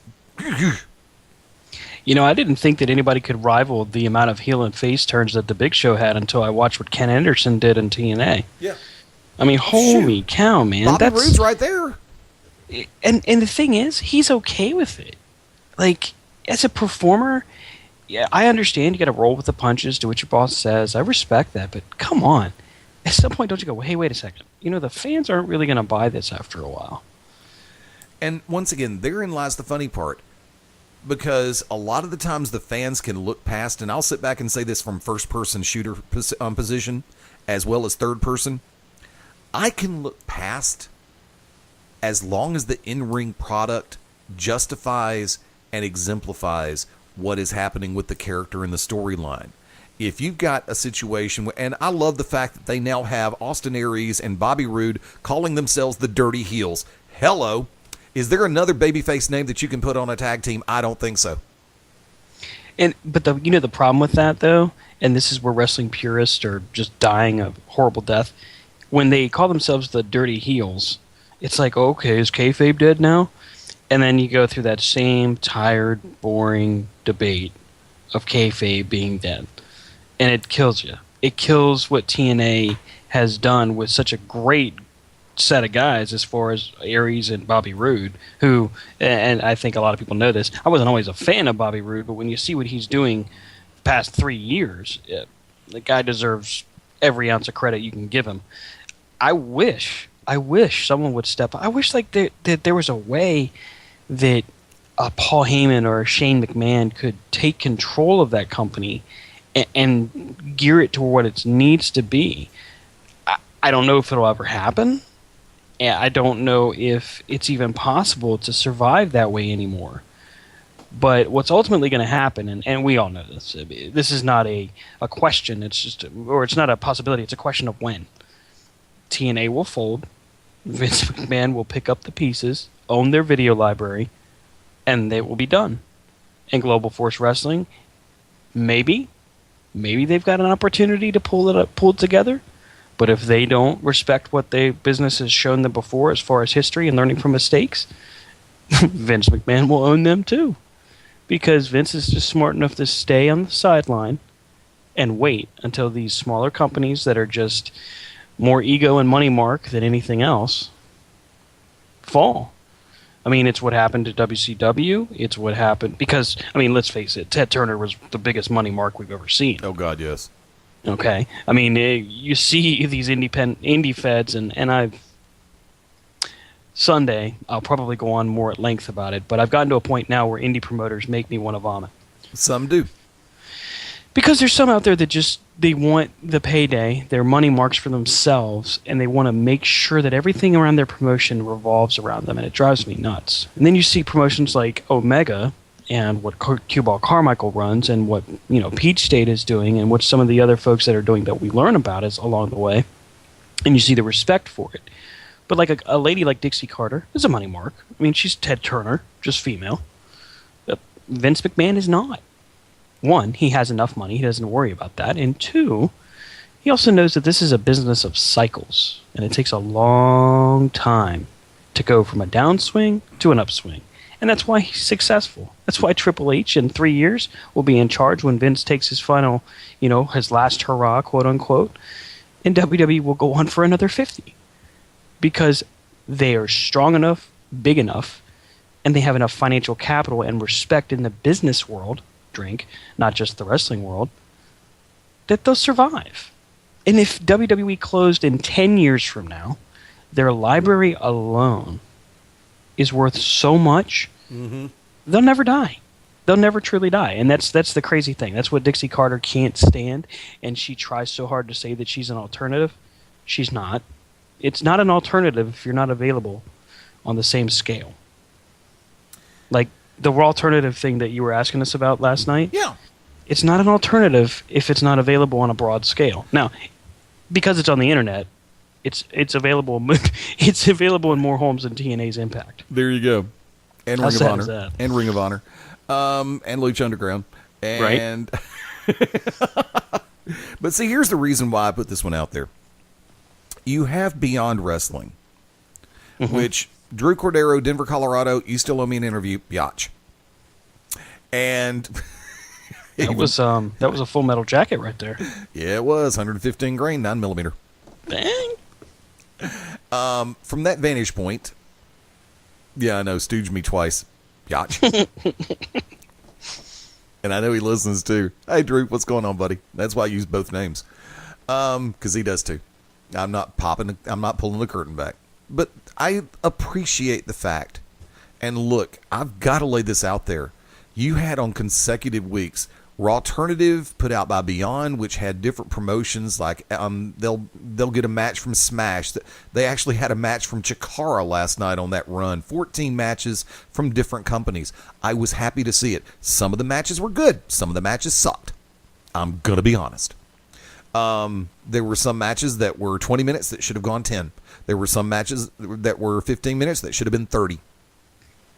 You know, I didn't think that anybody could rival the amount of heel and face turns that the Big Show had until I watched what Ken Anderson did in TNA. Yeah. I mean, holy cow, man. Bobby Roode's right there. And the thing is, he's okay with it. Like, as a performer, yeah, I understand you got to roll with the punches, do what your boss says. I respect that, but come on. At some point, don't you go, well, hey, wait a second. You know, the fans aren't really going to buy this after a while. And once again, therein lies the funny part. Because a lot of the times the fans can look past, and I'll sit back and say this from first-person shooter position as well as third-person. I can look past as long as the in-ring product justifies and exemplifies what is happening with the character and the storyline. If you've got a situation, and I love the fact that they now have Austin Aries and Bobby Roode calling themselves the Dirty Heels. Hello. Is there another babyface name that you can put on a tag team? I don't think so. But the problem with that, though, and this is where wrestling purists are just dying a horrible death, when they call themselves the Dirty Heels, it's like, okay, is kayfabe dead now? And then you go through that same tired, boring debate of kayfabe being dead. And it kills you. It kills what TNA has done with such a great set of guys as far as Aries and Bobby Roode, who, and I think a lot of people know this, I wasn't always a fan of Bobby Roode, but when you see what he's doing the past 3 years, the guy deserves every ounce of credit you can give him. I wish someone would step up. I wish that there was a way that a Paul Heyman or a Shane McMahon could take control of that company and gear it to what it needs to be. I don't know if it'll ever happen. I don't know if it's even possible to survive that way anymore. But what's ultimately going to happen, and we all know this, this is not a question, it's not a possibility, it's a question of when. TNA will fold, Vince McMahon will pick up the pieces, own their video library, and they will be done. And Global Force Wrestling, maybe they've got an opportunity to pull it together. But if they don't respect what the business has shown them before as far as history and learning from mistakes, Vince McMahon will own them too. Because Vince is just smart enough to stay on the sideline and wait until these smaller companies that are just more ego and money mark than anything else fall. I mean, it's what happened to WCW. It's what happened because, I mean, let's face it, Ted Turner was the biggest money mark we've ever seen. Oh, God, yes. Okay, I mean, you see these indie feds, and Sunday, I'll probably go on more at length about it, but I've gotten to a point now where indie promoters make me want to vomit. Some do. Because there's some out there that they want the payday, their money marks for themselves, and they want to make sure that everything around their promotion revolves around them, and it drives me nuts. And then you see promotions like Omega, and what Q-Ball Carmichael runs, and what Peach State is doing, and what some of the other folks that are doing that we learn about is along the way, and you see the respect for it. But like a lady like Dixie Carter is a money mark. I mean, she's Ted Turner, just female. Vince McMahon is not. One, he has enough money; he doesn't worry about that. And two, he also knows that this is a business of cycles, and it takes a long time to go from a downswing to an upswing. And that's why he's successful. That's why Triple H in 3 years will be in charge when Vince takes his final, his last hurrah, quote unquote. And WWE will go on for another 50. Because they are strong enough, big enough, and they have enough financial capital and respect in the business world, not just the wrestling world, that they'll survive. And if WWE closed in 10 years from now, their library alone is worth so much, they'll never die. They'll never truly die. And that's the crazy thing. That's what Dixie Carter can't stand, and she tries so hard to say that she's an alternative. She's not. It's not an alternative if you're not available on the same scale. Like the alternative thing that you were asking us about last night? Yeah. It's not an alternative if it's not available on a broad scale. Now, because it's on the internet, it's available. It's available in more homes than TNA's Impact. There you go. And How Ring of sad Honor. is that? And Ring of Honor. And Lucha Underground. And But see, here's the reason why I put this one out there. You have Beyond Wrestling, which Drew Cordero, Denver, Colorado, you still owe me an interview, biatch. And that was a Full Metal Jacket right there. Yeah, it was 115 grain, 9mm. Bang. From that vantage point, yeah, I know, stooge me twice, biatch. And I know he listens too. Hey, Drew, what's going on, buddy? That's why I use both names, because he does too. I'm not pulling the curtain back, but I appreciate the fact. And look, I've got to lay this out there. You had on consecutive weeks Rawternative put out by Beyond, which had different promotions. Like they'll get a match from Smash. They actually had a match from Chikara last night on that run. 14 matches from different companies. I was happy to see it. Some of the matches were good. Some of the matches sucked. I'm gonna be honest. There were some matches that were 20 minutes that should have gone 10. There were some matches that were 15 minutes that should have been 30.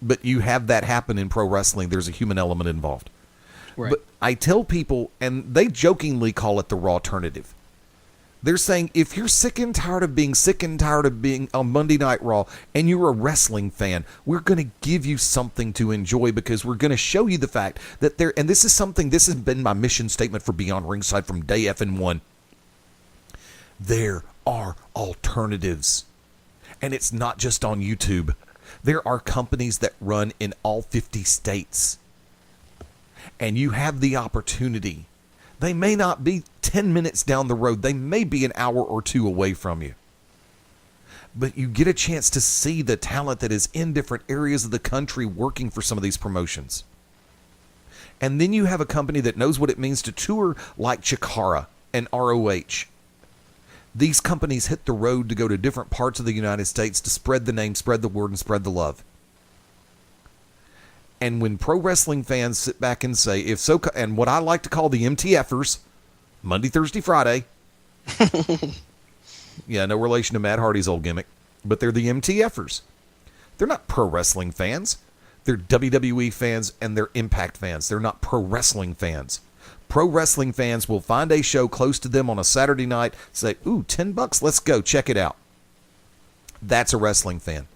But you have that happen in pro wrestling. There's a human element involved. Right. But I tell people, and they jokingly call it the Rawternative. They're saying, if you're sick and tired of being on Monday Night Raw and you're a wrestling fan, we're going to give you something to enjoy, because we're going to show you the fact that and this has been my mission statement for Beyond Ringside from day FN1. There are alternatives. And it's not just on YouTube. There are companies that run in all 50 states. And you have the opportunity. They may not be 10 minutes down the road. They may be an hour or two away from you. But you get a chance to see the talent that is in different areas of the country working for some of these promotions. And then you have a company that knows what it means to tour like Chikara and ROH. These companies hit the road to go to different parts of the United States to spread the name, spread the word, and spread the love. And when pro wrestling fans sit back and say, and what I like to call the MTFers, Monday, Thursday, Friday. Yeah, no relation to Matt Hardy's old gimmick, but they're the MTFers. They're not pro wrestling fans. They're WWE fans and they're Impact fans. They're not pro wrestling fans. Pro wrestling fans will find a show close to them on a Saturday night, say, ooh, $10, let's go, check it out. That's a wrestling fan.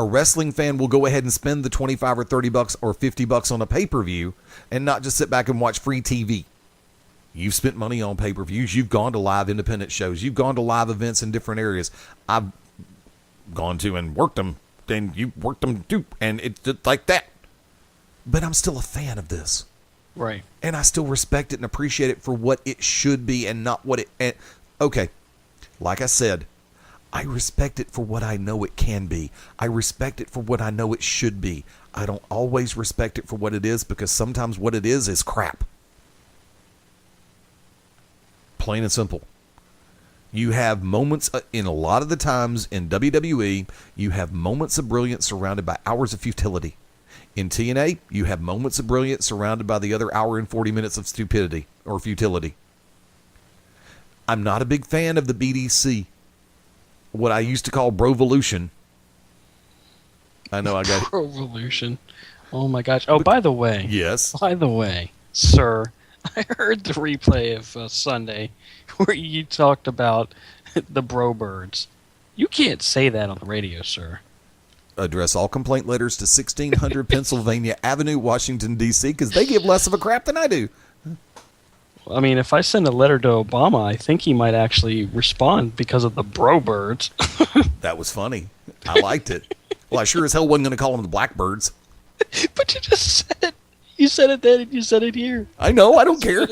A wrestling fan will go ahead and spend the $25 or $30 or $50 on a pay-per-view and not just sit back and watch free TV. You've spent money on pay-per-views. You've gone to live independent shows. You've gone to live events in different areas. I've gone to and worked them. Then you worked them too. And it's like that. But I'm still a fan of this. Right. And I still respect it and appreciate it for what it should be and not what it... Okay. Like I said, I respect it for what I know it can be. I respect it for what I know it should be. I don't always respect it for what it is, because sometimes what it is crap. Plain and simple. You have moments in a lot of the times in WWE, you have moments of brilliance surrounded by hours of futility. In TNA, you have moments of brilliance surrounded by the other hour and 40 minutes of stupidity or futility. I'm not a big fan of the BDC. What I used to call Brovolution. I know I got Brovolution. Oh my gosh. Oh, by the way. Yes. By the way, sir, I heard the replay of Sunday where you talked about the bro birds. You can't say that on the radio, sir. Address all complaint letters to 1600 Pennsylvania Avenue, Washington, D.C., because they give less of a crap than I do. I mean, if I send a letter to Obama, I think he might actually respond because of the bro birds. That was funny. I liked it. Well, I sure as hell wasn't going to call them the blackbirds. But you just said it. You said it then and you said it here. I know. I don't care.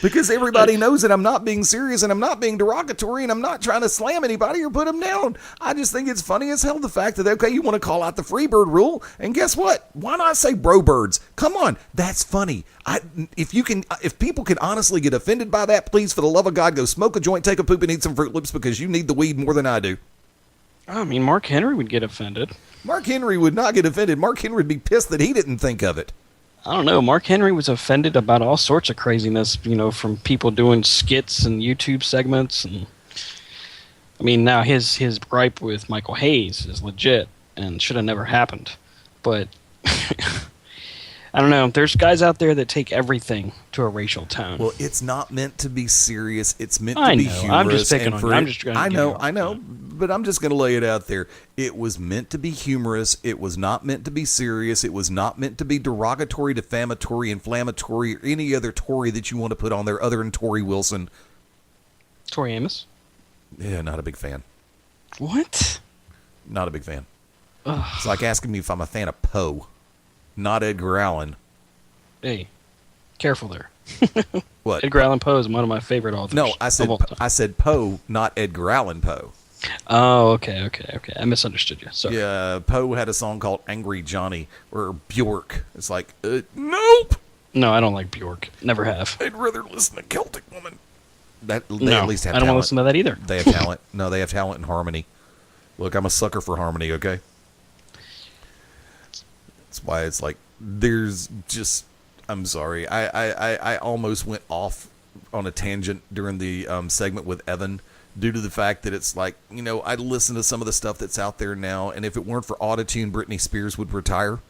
Because everybody knows that I'm not being serious and I'm not being derogatory and I'm not trying to slam anybody or put them down. I just think it's funny as hell, the fact that, okay, you want to call out the Freebird rule, and guess what? Why not say bro birds? Come on, that's funny. If people can honestly get offended by that, please, for the love of God, go smoke a joint, take a poop, and eat some Fruit Loops, because you need the weed more than I do. I mean, Mark Henry would get offended. Mark Henry would not get offended. Mark Henry would be pissed that he didn't think of it. I don't know. Mark Henry was offended about all sorts of craziness, from people doing skits and YouTube segments. And I mean, now his gripe with Michael Hayes is legit and should have never happened. But I don't know. There's guys out there that take everything to a racial tone. Well, it's not meant to be serious. It's meant to be humorous. I'm just picking on you. I'm just I know, but I'm just going to lay it out there. It was meant to be humorous. It was not meant to be serious. It was not meant to be derogatory, defamatory, inflammatory, or any other Tory that you want to put on there other than Tori Wilson. Tori Amos? Yeah, not a big fan. What? Not a big fan. Ugh. It's like asking me if I'm a fan of Poe, not Edgar Allan. Hey, careful there. What? Edgar Allan Poe is one of my favorite authors. No, I said Poe, not Edgar Allan Poe. Oh, okay. I misunderstood you. Sorry. Yeah, Poe had a song called Angry Johnny, or Bjork. It's like, nope. No, I don't like Bjork. Never have. I'd rather listen to Celtic Woman. They at least have I don't talent. want to listen to that either. They have talent. No, they have talent and harmony. Look, I'm a sucker for harmony, okay? That's why it's like, there's just, I'm sorry. I almost went off on a tangent during the segment with Evan due to the fact that it's like, I listen to some of the stuff that's out there now, and if it weren't for autotune, Britney Spears would retire.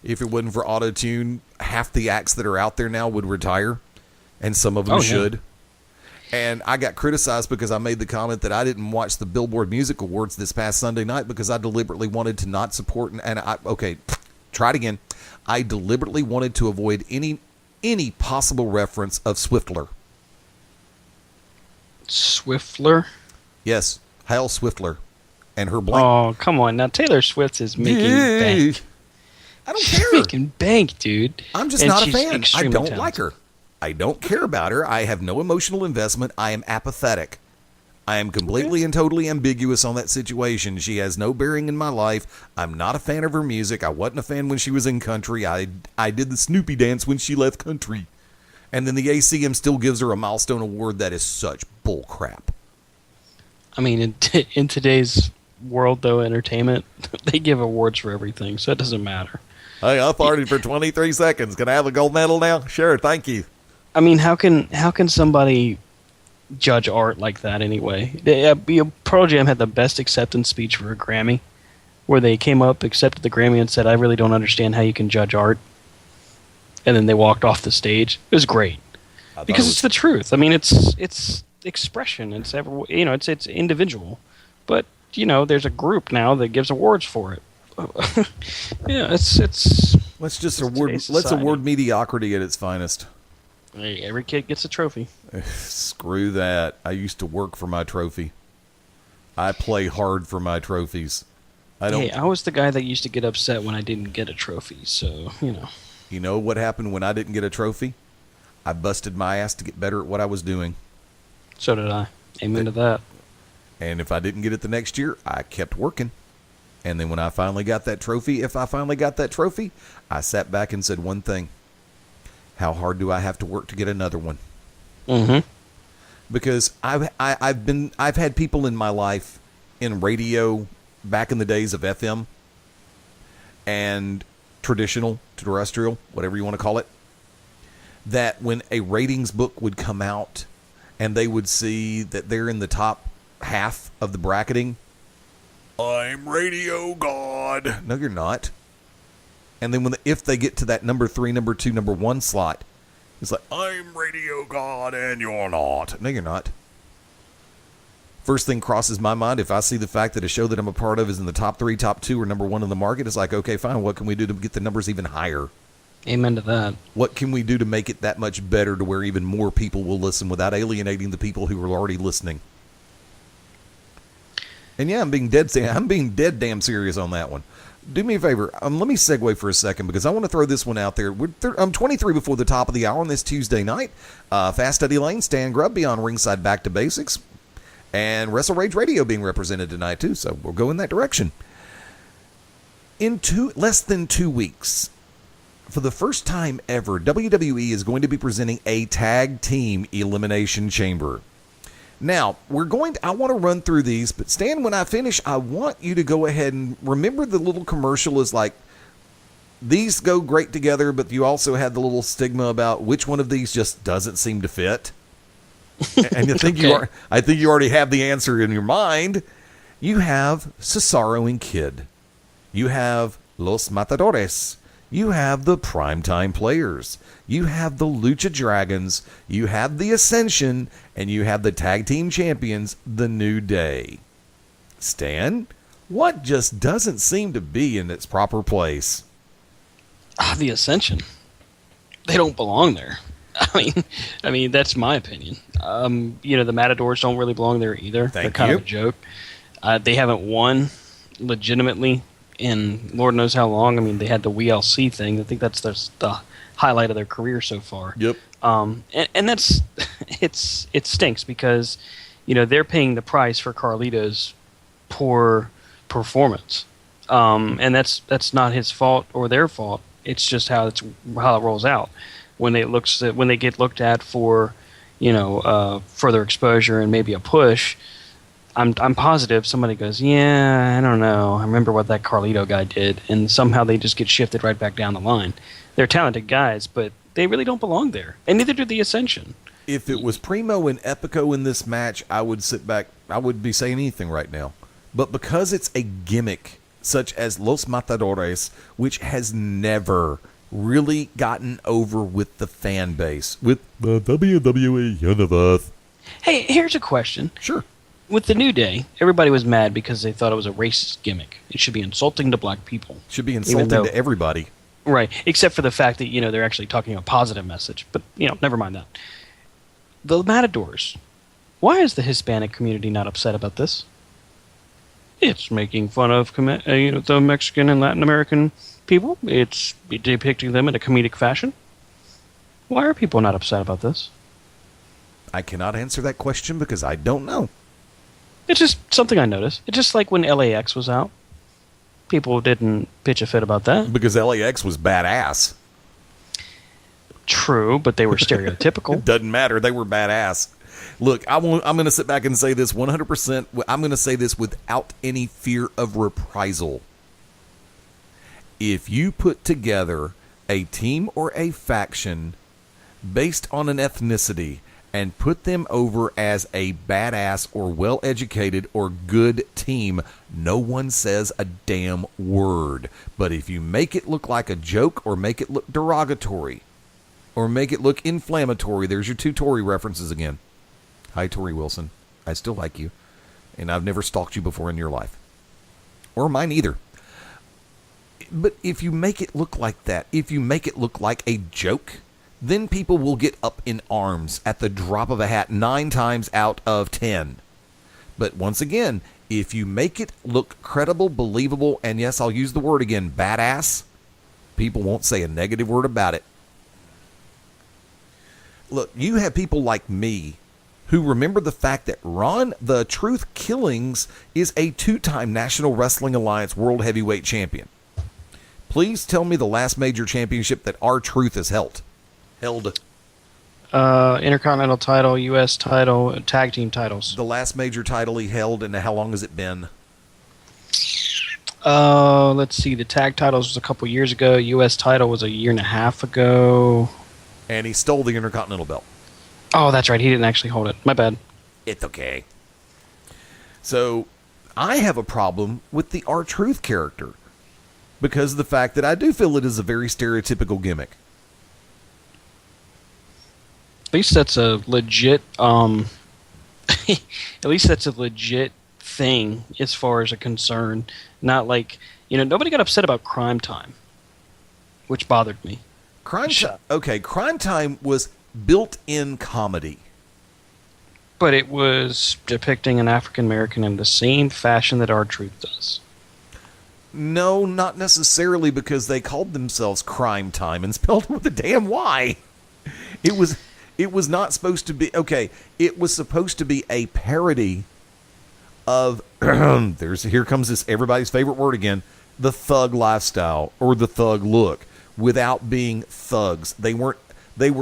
If it wasn't for autotune, half the acts that are out there now would retire. And some of them should. And I got criticized because I made the comment that I didn't watch the Billboard Music Awards this past Sunday night because I deliberately wanted to not support. Try it again. I deliberately wanted to avoid any possible reference of Swiftler. Swiftler? Yes, Hal Swiftler. And her blank. Oh, come on. Now, Taylor Swift is making bank. I don't She's care. making bank, dude. I'm just not a fan. I don't like her. I don't care about her. I have no emotional investment. I am apathetic. I am completely and totally ambiguous on that situation. She has no bearing in my life. I'm not a fan of her music. I wasn't a fan when she was in country. I did the Snoopy dance when she left country. And then the ACM still gives her a milestone award. That is such bull crap. I mean, in today's world, though, entertainment, they give awards for everything, so it doesn't matter. Hey, I partied for 23 seconds. Can I have a gold medal now? Sure, thank you. I mean, how can somebody judge art like that anyway? Pearl Jam had the best acceptance speech for a Grammy, where they came up, accepted the Grammy, and said, "I really don't understand how you can judge art." And then they walked off the stage. It was great because it's the truth. I mean, it's expression. It's it's individual, but there's a group now that gives awards for it. Yeah, let's award mediocrity at its finest. Hey, every kid gets a trophy. Screw that. I used to work for my trophy. I play hard for my trophies. I was the guy that used to get upset when I didn't get a trophy, so, You know what happened when I didn't get a trophy? I busted my ass to get better at what I was doing. So did I. Amen to that. And if I didn't get it the next year, I kept working. And then when I finally got that trophy, I sat back and said one thing. How hard do I have to work to get another one? Mm-hmm. Because I've had people in my life in radio back in the days of FM and traditional, terrestrial, whatever you want to call it, that when a ratings book would come out and they would see that they're in the top half of the bracketing, I'm radio god. No, you're not. And then if they get to that number 3, number 2, number 1 slot, it's like, I'm radio god and you're not. No, you're not. First thing crosses my mind, if I see the fact that a show that I'm a part of is in the top 3, top 2, or number 1 in the market, it's like, okay, fine, what can we do to get the numbers even higher? Amen to that. What can we do to make it that much better to where even more people will listen without alienating the people who are already listening? And yeah, I'm being dead damn serious on that one. Do me a favor. Let me segue for a second because I want to throw this one out there. I'm 23 before the top of the hour on this Tuesday night. Fast Eddie Layne, Stan Grubb, Beyond Ringside, Back to Basics, and WrestleRage Radio being represented tonight too. So we'll go in that direction. In less than 2 weeks, for the first time ever, WWE is going to be presenting a tag team elimination chamber. Now, I want to run through these, but Stan, when I finish, I want you to go ahead and remember the little commercial is like, these go great together, but you also had the little stigma about which one of these just doesn't seem to fit. And I think you already have the answer in your mind. You have Cesaro and Kid. You have Los Matadores. You have the Primetime Players. You have the Lucha Dragons. You have the Ascension. And you have the Tag Team Champions, the New Day. Stan, what just doesn't seem to be in its proper place? The Ascension. They don't belong there. I mean that's my opinion. The Matadors don't really belong there either. They're kind of a joke. They haven't won legitimately in Lord knows how long. I mean, they had the WLC thing. I think that's the highlight of their career so far. Yep. And that's it stinks because they're paying the price for Carlito's poor performance. And that's not his fault or their fault. It's just how it rolls out. When they get looked at for further exposure and maybe a push, I'm positive somebody goes, yeah, I don't know, I remember what that Carlito guy did, and somehow they just get shifted right back down the line. They're talented guys, but they really don't belong there, and neither do the Ascension. If it was Primo and Epico in this match, I would sit back. I wouldn't be saying anything right now. But because it's a gimmick such as Los Matadores, which has never really gotten over with the fan base, with the WWE Universe. Hey, here's a question. Sure. With the New Day, everybody was mad because they thought it was a racist gimmick. It should be insulting to black people. Should be insulting to everybody. Right, except for the fact that, they're actually talking a positive message. But, never mind that. The Matadors. Why is the Hispanic community not upset about this? It's making fun of the Mexican and Latin American people. It's depicting them in a comedic fashion. Why are people not upset about this? I cannot answer that question because I don't know. It's just something I noticed. It's just like when LAX was out. People didn't pitch a fit about that. Because LAX was badass. True, but they were stereotypical. It doesn't matter. They were badass. Look, I'm going to sit back and say this 100%. I'm going to say this without any fear of reprisal. If you put together a team or a faction based on an ethnicity and put them over as a badass or well-educated or good team, no one says a damn word. But if you make it look like a joke or make it look derogatory or make it look inflammatory, there's your two Tory references again. Hi, Tori Wilson. I still like you. And I've never stalked you before in your life. Or mine either. But if you make it look like that, if you make it look like a joke, then people will get up in arms at the drop of a hat 9 times out of 10. But once again, if you make it look credible, believable, and yes, I'll use the word again, badass, people won't say a negative word about it. Look, you have people like me who remember the fact that Ron the Truth Killings is a 2-time National Wrestling Alliance World Heavyweight Champion. Please tell me the last major championship that R-Truth has held. Intercontinental title, U.S. title, tag team titles. The last major title he held, and how long has it been? Let's see. The tag titles was a couple years ago. U.S. title was a year and a half ago. And he stole the Intercontinental belt. Oh, that's right. He didn't actually hold it. My bad. It's okay. So, I have a problem with the R-Truth character because of the fact that I do feel it is a very stereotypical gimmick. At least that's a legit, at least that's a legit thing as far as a concern. Not like, nobody got upset about Crime Time, which bothered me. Crime Time was built-in comedy. But it was depicting an African American in the same fashion that R-Truth does. No, not necessarily, because they called themselves Crime Time and spelled it with a damn Y. It was not supposed to be... Okay, it was supposed to be a parody of... here comes this everybody's favorite word again. The thug lifestyle, or the thug look, without being thugs. They were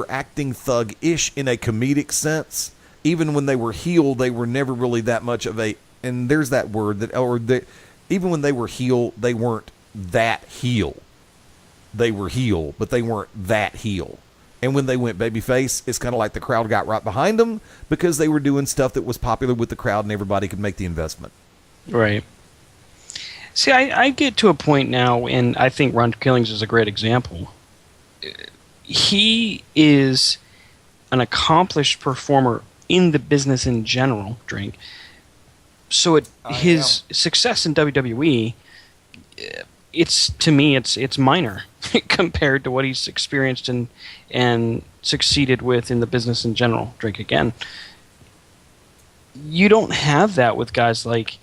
acting thug-ish in a comedic sense. Even when they were heel, they were never really that much of a... And there's that word that... Even when they were heel, they weren't that heel. They were heel, but they weren't that heel. And when they went babyface, it's kind of like the crowd got right behind them because they were doing stuff that was popular with the crowd and everybody could make the investment. Right. See, I get to a point now, and I think Ron Killings is a great example. He is an accomplished performer in the business in general, Drink. So his success in WWE, to me, it's minor compared to what he's experienced and succeeded with in the business in general. Drink again. You don't have that with guys like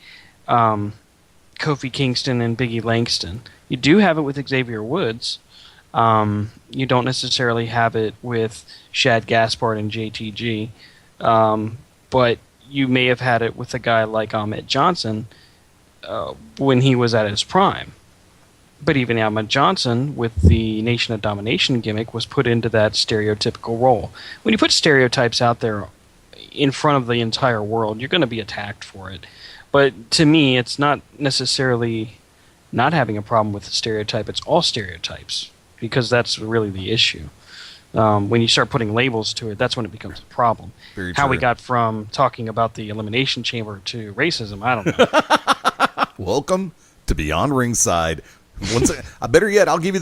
Kofi Kingston and Biggie Langston. You do have it with Xavier Woods. You don't necessarily have it with Shad Gaspard and JTG. But you may have had it with a guy like Ahmed Johnson when he was at his prime. But even Ahmed Johnson, with the Nation of Domination gimmick, was put into that stereotypical role. When you put stereotypes out there in front of the entire world, you're going to be attacked for it. But to me, it's not necessarily not having a problem with the stereotype. It's all stereotypes, because that's really the issue. When you start putting labels to it, that's when it becomes a problem. Very How we true. got from talking about the Elimination Chamber to racism, I don't know. Welcome to Beyond Ringside. Better yet, I'll give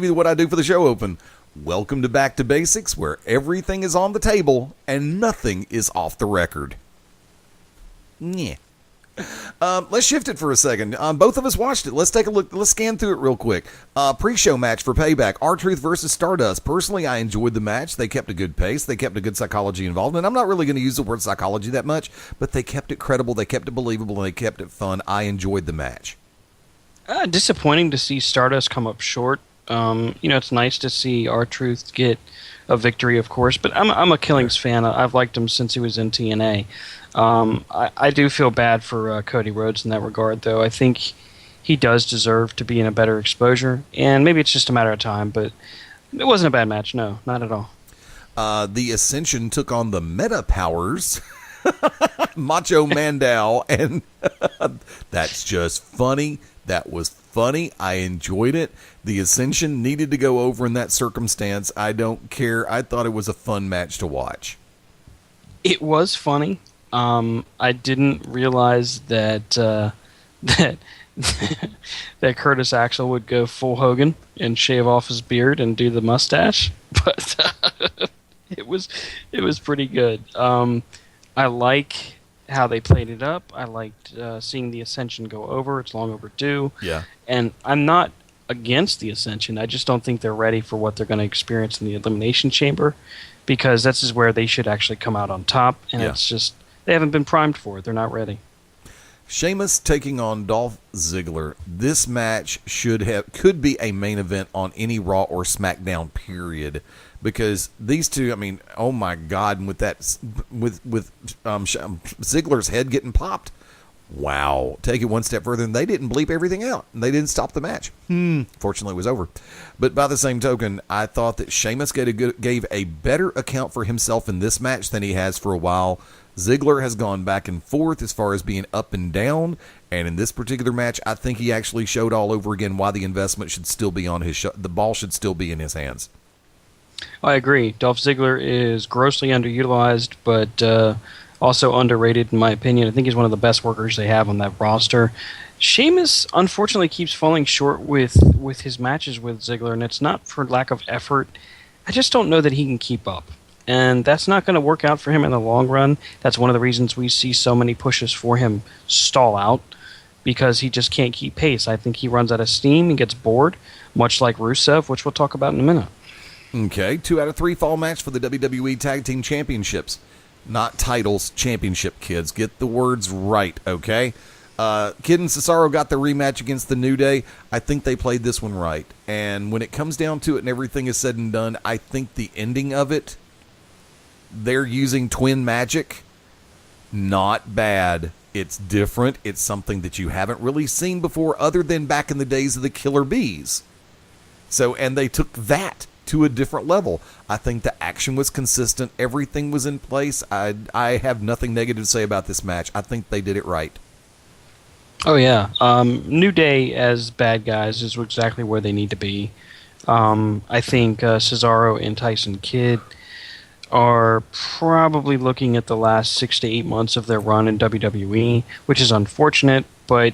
you what I do for the show open. Welcome to Back to Basics, where everything is on the table and nothing is off the record. Yeah. Let's shift it for a second. Both of us watched it. Let's take a look. Let's scan through it real quick. Pre-show match for Payback. R-Truth versus Stardust. Personally, I enjoyed the match. They kept a good pace. They kept a good psychology involved. And I'm not really going to use the word psychology that much, but they kept it credible. They kept it believable, and they kept it fun. I enjoyed the match. Disappointing to see Stardust come up short. It's nice to see R-Truth get a victory, of course, but I'm a Killings fan. I've liked him since he was in TNA. I do feel bad for Cody Rhodes in that regard, though. I think he does deserve to be in a better exposure, and maybe it's just a matter of time, but it wasn't a bad match. No, not at all. The Ascension took on the Meta Powers, Macho Mandow, and that's just funny. That was funny. I enjoyed it. The Ascension needed to go over in that circumstance. I don't care. I thought it was a fun match to watch. It was funny. I didn't realize that that Curtis Axel would go full Hogan and shave off his beard and do the mustache, but it was pretty good. I like how they played it up. I liked seeing the Ascension go over. It's long overdue. Yeah. And I'm not against the Ascension. I just don't think they're ready for what they're going to experience in the Elimination Chamber, because this is where they should actually come out on top, and it's just they haven't been primed for it. They're not ready. Sheamus taking on Dolph Ziggler. This match could be a main event on any Raw or SmackDown period, because these two, I mean, oh my God, and with Ziggler's head getting popped, wow. Take it one step further, and they didn't bleep everything out, and they didn't stop the match. Fortunately, it was over. But by the same token, I thought that Sheamus gave a better account for himself in this match than he has for a while. Ziggler has gone back and forth as far as being up and down, and in this particular match, I think he actually showed all over again why the investment should still be on his the ball should still be in his hands. I agree. Dolph Ziggler is grossly underutilized, but also underrated in my opinion. I think he's one of the best workers they have on that roster. Sheamus, unfortunately, keeps falling short with his matches with Ziggler, and it's not for lack of effort. I just don't know that he can keep up. And that's not going to work out for him in the long run. That's one of the reasons we see so many pushes for him stall out, because he just can't keep pace. I think he runs out of steam and gets bored, much like Rusev, which we'll talk about in a minute. Okay, 2 out of 3 fall match for the WWE Tag Team Championships. Not titles, championship, kids. Get the words right, okay? Kid and Cesaro got the rematch against the New Day. I think they played this one right. And when it comes down to it and everything is said and done, I think the ending of it, they're using twin magic. Not bad. It's different. It's something that you haven't really seen before other than back in the days of the Killer Bees. So, and they took that to a different level. I think the action was consistent. Everything was in place. I have nothing negative to say about this match. I think they did it right. Oh, yeah. New Day as bad guys is exactly where they need to be. I think Cesaro and Tyson Kidd are probably looking at the last 6 to 8 months of their run in WWE, which is unfortunate, but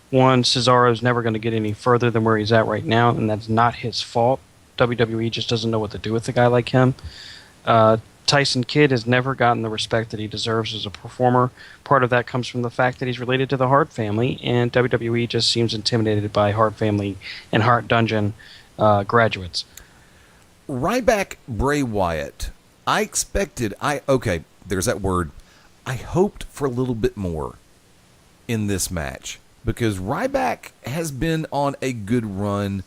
one, Cesaro's never going to get any further than where he's at right now, and that's not his fault. WWE just doesn't know what to do with a guy like him. Tyson Kidd has never gotten the respect that he deserves as a performer. Part of that comes from the fact that he's related to the Hart family, and WWE just seems intimidated by Hart family and Hart Dungeon graduates. Ryback Bray Wyatt. There's that word. I hoped for a little bit more in this match because Ryback has been on a good run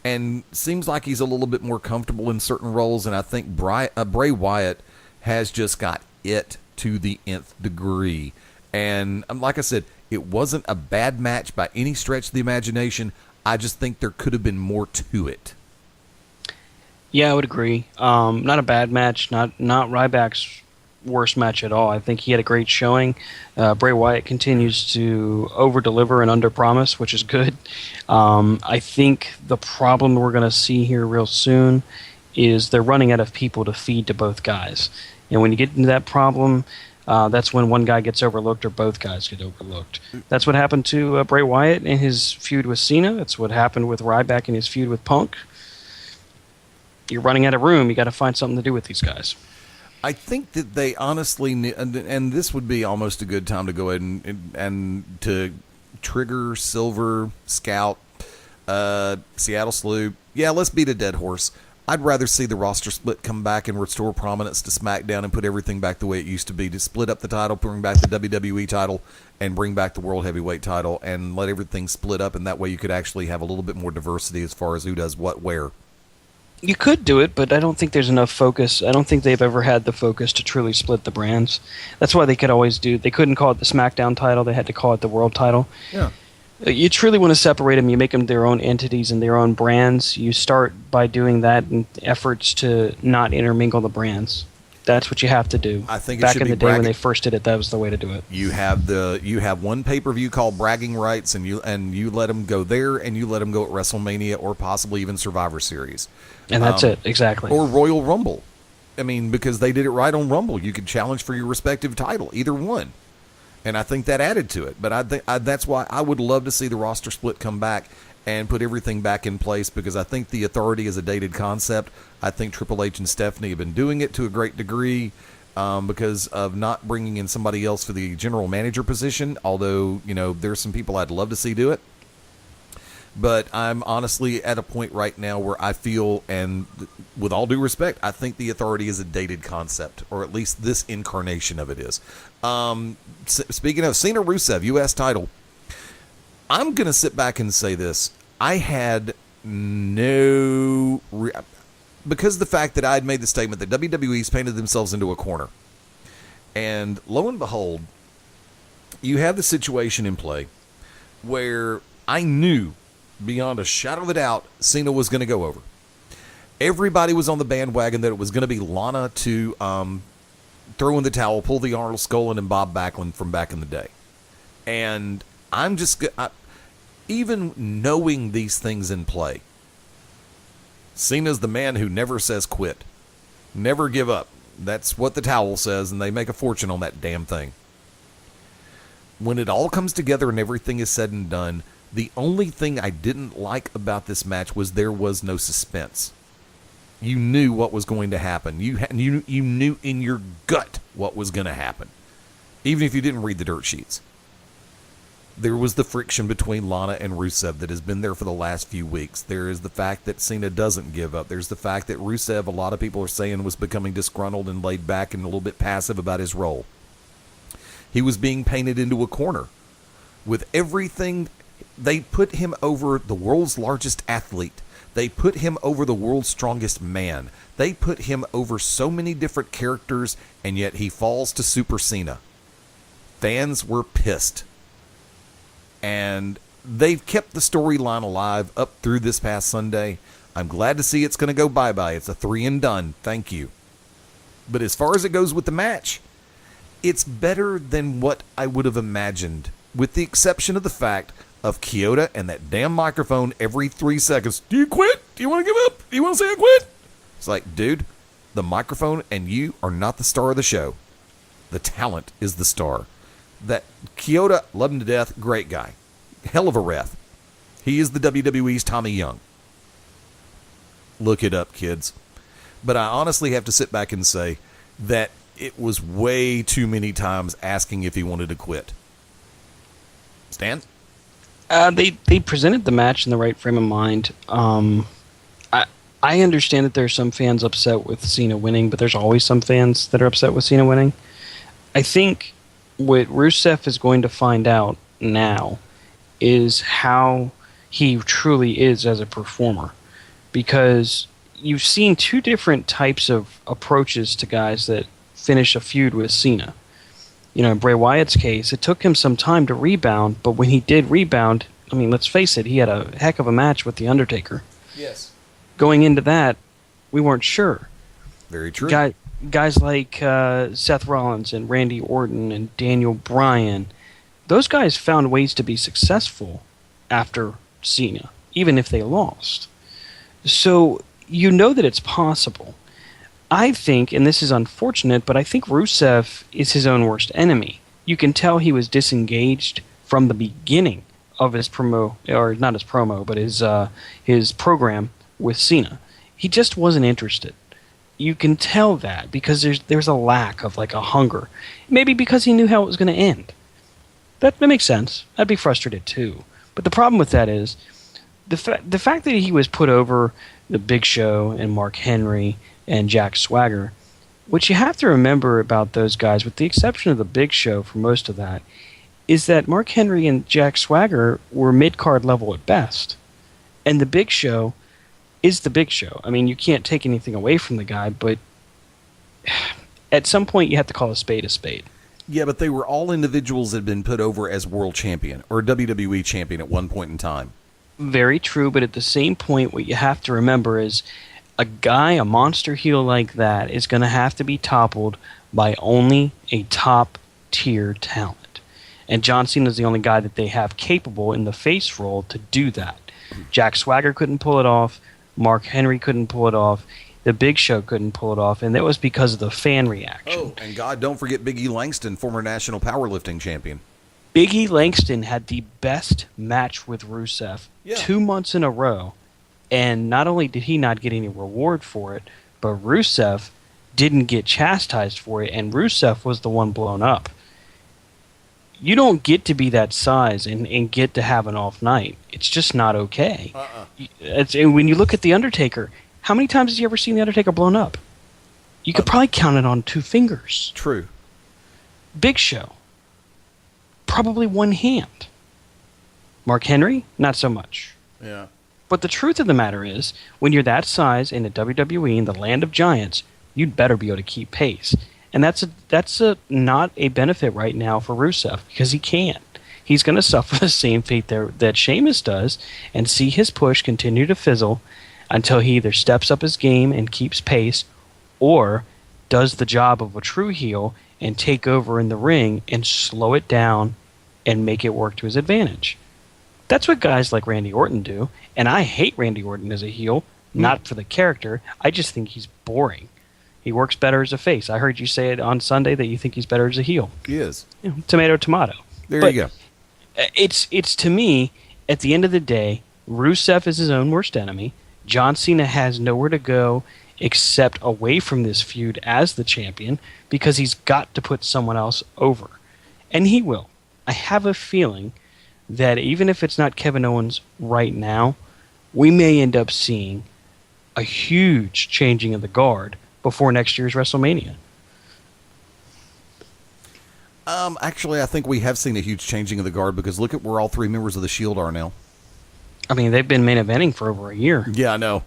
and seems like he's a little bit more comfortable in certain roles, and I think Bray Wyatt has just got it to the nth degree. And like I said, it wasn't a bad match by any stretch of the imagination. I just think there could have been more to it. Yeah, I would agree. Not a bad match, not Ryback's worst match at all. I think he had a great showing. Bray Wyatt continues to over-deliver and under-promise, which is good. I think the problem we're going to see here real soon is they're running out of people to feed to both guys. And when you get into that problem, that's when one guy gets overlooked or both guys get overlooked. That's what happened to Bray Wyatt in his feud with Cena. That's what happened with Ryback in his feud with Punk. You're running out of room. You got to find something to do with these guys. I think that they honestly, and this would be almost a good time to go ahead and to trigger Silver, Scout, Seattle Slew. Yeah, let's beat a dead horse. I'd rather see the roster split come back and restore prominence to SmackDown and put everything back the way it used to be, to split up the title, bring back the WWE title, and bring back the World Heavyweight title, and let everything split up, and that way you could actually have a little bit more diversity as far as who does what where. You could do it, but I don't think there's enough focus. I don't think they've ever had the focus to truly split the brands. That's why they couldn't call it the SmackDown title. They had to call it the World title. Yeah. You truly want to separate them. You make them their own entities and their own brands. You start by doing that in efforts to not intermingle the brands. That's what you have to do. I think back in the day when they first did it, that was the way to do it. You have one pay-per-view called Bragging Rights, and you let them go there, and you let them go at WrestleMania or possibly even Survivor Series. And that's it, exactly. Or Royal Rumble. I mean, because they did it right on Rumble. You could challenge for your respective title, either one. And I think that added to it. But that's why I would love to see the roster split come back and put everything back in place, because I think the Authority is a dated concept. I think Triple H and Stephanie have been doing it to a great degree because of not bringing in somebody else for the general manager position, although, there's some people I'd love to see do it. But I'm honestly at a point right now where I feel, and with all due respect, I think the Authority is a dated concept, or at least this incarnation of it is. Speaking of Cena Rusev, U.S. title, I'm going to sit back and say this. I had because of the fact that I had made the statement that WWE's painted themselves into a corner. And lo and behold, you have the situation in play where I knew beyond a shadow of a doubt Cena was going to go over. Everybody was on the bandwagon that it was going to be Lana to throw in the towel, pull the Arnold Skolin and Bob Backlund from back in the day. And I'm just... even knowing these things in play, Cena's the man who never says quit. Never give up. That's what the towel says, and they make a fortune on that damn thing. When it all comes together and everything is said and done, the only thing I didn't like about this match was there was no suspense. You knew what was going to happen. You knew in your gut what was going to happen, even if you didn't read the dirt sheets. There was the friction between Lana and Rusev that has been there for the last few weeks. There is the fact that Cena doesn't give up. There's the fact that Rusev, a lot of people are saying, was becoming disgruntled and laid back and a little bit passive about his role. He was being painted into a corner. With everything, they put him over the world's largest athlete. They put him over the world's strongest man. They put him over so many different characters, and yet he falls to Super Cena. Fans were pissed. And they've kept the storyline alive up through this past Sunday. I'm glad to see it's going to go bye-bye. It's a 3 and done. Thank you. But as far as it goes with the match, it's better than what I would have imagined, with the exception of the fact of Kyoto and that damn microphone every 3 seconds. Do you quit? Do you want to give up? Do you want to say I quit? It's like, dude, the microphone and you are not the star of the show. The talent is the star. That Kyoto, love him to death, great guy. Hell of a ref. He is the WWE's Tommy Young. Look it up, kids. But I honestly have to sit back and say that it was way too many times asking if he wanted to quit. Stan? They presented the match in the right frame of mind. I understand that there's some fans upset with Cena winning, but there's always some fans that are upset with Cena winning. I think what Rusev is going to find out now is how he truly is as a performer. Because you've seen two different types of approaches to guys that finish a feud with Cena. You know, in Bray Wyatt's case, it took him some time to rebound, but when he did rebound, I mean, let's face it, he had a heck of a match with The Undertaker. Yes. Going into that, we weren't sure. Very true. Guys like Seth Rollins and Randy Orton and Daniel Bryan, those guys found ways to be successful after Cena, even if they lost. So you know that it's possible. I think, and this is unfortunate, but I think Rusev is his own worst enemy. You can tell he was disengaged from the beginning of his promo, or not his promo, but his program with Cena. He just wasn't interested. You can tell that because there's a lack of like a hunger. Maybe because he knew how it was going to end. That makes sense. I'd be frustrated too. But the problem with that is the fact that he was put over the Big Show and Mark Henry and Jack Swagger. What you have to remember about those guys, with the exception of the Big Show for most of that, is that Mark Henry and Jack Swagger were mid-card level at best. And the Big Show is the Big Show. I mean, you can't take anything away from the guy, but at some point you have to call a spade a spade. Yeah, but they were all individuals that had been put over as world champion or WWE champion at one point in time. Very true, but at the same point, what you have to remember is a guy, a monster heel like that, is going to have to be toppled by only a top-tier talent. And John Cena is the only guy that they have capable in the face role to do that. Jack Swagger couldn't pull it off. Mark Henry couldn't pull it off. The Big Show couldn't pull it off, and that was because of the fan reaction. Oh, and God, don't forget Big E Langston, former national powerlifting champion. Big E Langston had the best match with Rusev 2 months in a row, and not only did he not get any reward for it, but Rusev didn't get chastised for it, and Rusev was the one blown up. You don't get to be that size and get to have an off night. It's just not okay. When you look at The Undertaker, how many times has you ever seen The Undertaker blown up? You could probably count it on 2 fingers. True. Big Show, probably one hand. Mark Henry, not so much. Yeah. But the truth of the matter is, when you're that size in the WWE, in the land of giants, you'd better be able to keep pace. And that's not a benefit right now for Rusev, because he can't. He's going to suffer the same fate that Sheamus does and see his push continue to fizzle until he either steps up his game and keeps pace or does the job of a true heel and take over in the ring and slow it down and make it work to his advantage. That's what guys like Randy Orton do, and I hate Randy Orton as a heel, not for the character. I just think he's boring. He works better as a face. I heard you say it on Sunday that you think he's better as a heel. He is. Tomato, tomato. There you go. It's to me, at the end of the day, Rusev is his own worst enemy. John Cena has nowhere to go except away from this feud as the champion because he's got to put someone else over. And he will. I have a feeling that even if it's not Kevin Owens right now, we may end up seeing a huge changing of the guard before next year's WrestleMania. Actually, I think we have seen a huge changing of the guard because look at where all 3 members of the Shield are now. I mean, they've been main eventing for over a year. Yeah, I know.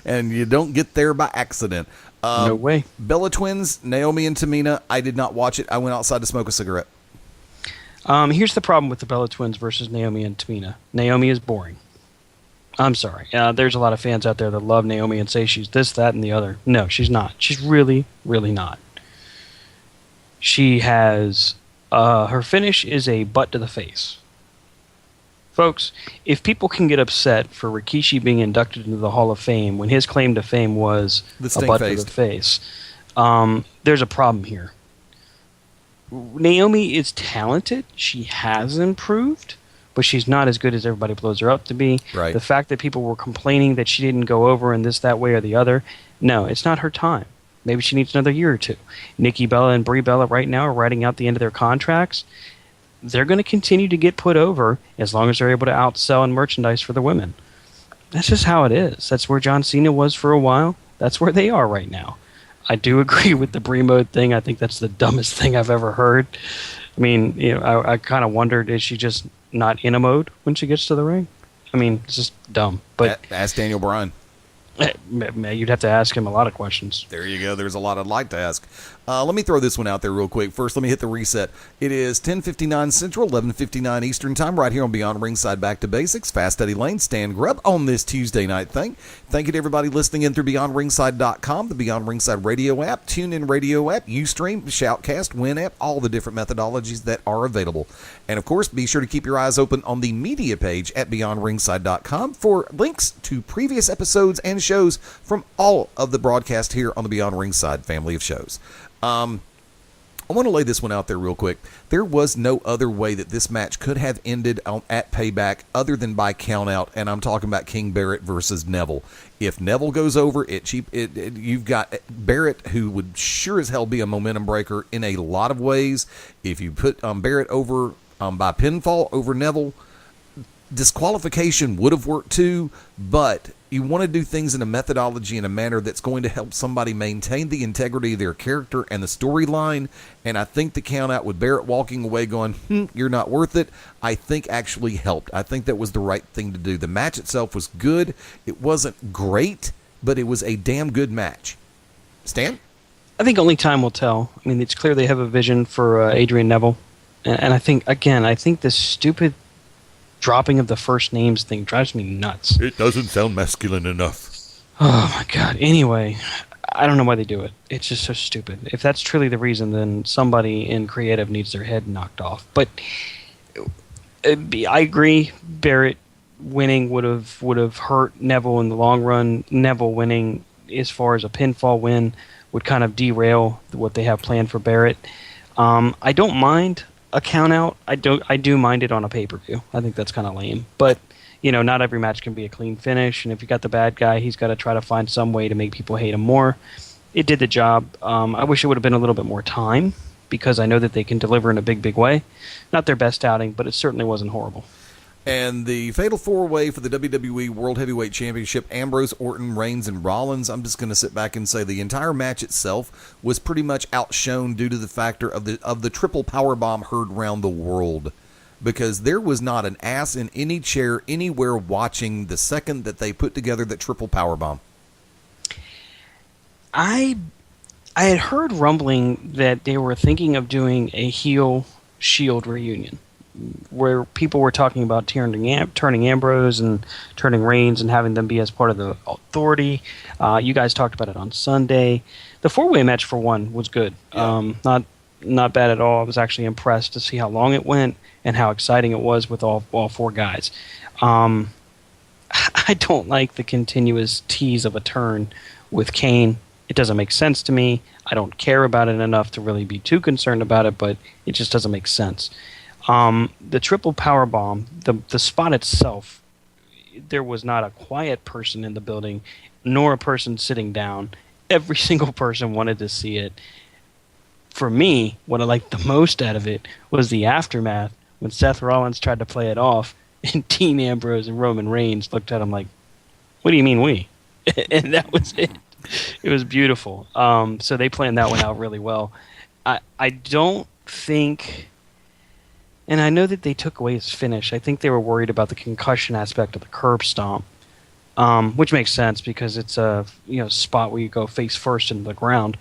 And you don't get there by accident. No way. Bella Twins, Naomi and Tamina, I did not watch it. I went outside to smoke a cigarette. Here's the problem with the Bella Twins versus Naomi and Tamina. Naomi is boring. I'm sorry. There's a lot of fans out there that love Naomi and say she's this, that, and the other. No, she's not. She's really, really not. She has... her finish is a butt to the face. Folks, if people can get upset for Rikishi being inducted into the Hall of Fame when his claim to fame was a butt to the face, there's a problem here. Naomi is talented. She has improved, but she's not as good as everybody blows her up to be. Right. The fact that people were complaining that she didn't go over in this, that way, or the other, no, it's not her time. Maybe she needs another year or two. Nikki Bella and Brie Bella right now are writing out the end of their contracts. They're going to continue to get put over as long as they're able to outsell and merchandise for the women. That's just how it is. That's where John Cena was for a while. That's where they are right now. I do agree with the Brie mode thing. I think that's the dumbest thing I've ever heard. I mean, I kind of wondered, is she just not in a mode when she gets to the ring? I mean, it's just dumb. But ask Daniel Bryan. You'd have to ask him a lot of questions. There you go. There's a lot I'd like to ask. Let me throw this one out there real quick. First, let me hit the reset. It is 10:59 Central, 11:59 Eastern Time, right here on Beyond Ringside Back to Basics. Fast Eddie Layne, Stan Grubb on this Tuesday night thing. Thank you to everybody listening in through BeyondRingside.com, the Beyond Ringside radio app, TuneIn radio app, Ustream, Shoutcast, Win app, all the different methodologies that are available. And, of course, be sure to keep your eyes open on the media page at BeyondRingside.com for links to previous episodes and shows from all of the broadcast here on the Beyond Ringside family of shows. I want to lay this one out there real quick. There was no other way that this match could have ended at Payback other than by countout, and I'm talking about King Barrett versus Neville. If Neville goes over, you've got Barrett, who would sure as hell be a momentum breaker in a lot of ways. If you put Barrett over by pinfall over Neville, disqualification would have worked too, but you want to do things in a methodology in a manner that's going to help somebody maintain the integrity of their character and the storyline. And I think the count out with Barrett walking away going, you're not worth it, I think actually helped. I think that was the right thing to do. The match itself was good. It wasn't great, but it was a damn good match. Stan? I think only time will tell. I mean, it's clear they have a vision for Adrian Neville. And I think, again, this stupid dropping of the first names thing drives me nuts. It doesn't sound masculine enough. Oh, my God. Anyway, I don't know why they do it. It's just so stupid. If that's truly the reason, then somebody in creative needs their head knocked off. But I agree, Barrett winning would have hurt Neville in the long run. Neville winning, as far as a pinfall win, would kind of derail what they have planned for Barrett. I don't mind a count out. I do mind it on a pay-per-view. I think that's kind of lame. But, not every match can be a clean finish, and if you got the bad guy, he's got to try to find some way to make people hate him more. It did the job. I wish it would have been a little bit more time, because I know that they can deliver in a big, big way. Not their best outing, but it certainly wasn't horrible. And the Fatal 4-Way for the WWE World Heavyweight Championship, Ambrose, Orton, Reigns, and Rollins. I'm just going to sit back and say the entire match itself was pretty much outshone due to the factor of the triple powerbomb heard round the world. Because there was not an ass in any chair anywhere watching the second that they put together that triple powerbomb. I had heard rumbling that they were thinking of doing a heel Shield reunion, where people were talking about turning Ambrose and turning Reigns and having them be as part of the Authority. You guys talked about it on Sunday. The 4-way match, for one, was good. Yeah. Not bad at all. I was actually impressed to see how long it went and how exciting it was with all four guys. I don't like the continuous tease of a turn with Kane. It doesn't make sense to me. I don't care about it enough to really be too concerned about it, but it just doesn't make sense. The triple powerbomb, the spot itself, there was not a quiet person in the building, nor a person sitting down. Every single person wanted to see it. For me, what I liked the most out of it was the aftermath when Seth Rollins tried to play it off, and Dean Ambrose and Roman Reigns looked at him like, "What do you mean we?" And that was it. It was beautiful. So they planned that one out really well. I don't think... And I know that they took away his finish. I think they were worried about the concussion aspect of the curb stomp, which makes sense because it's a spot where you go face first into the ground.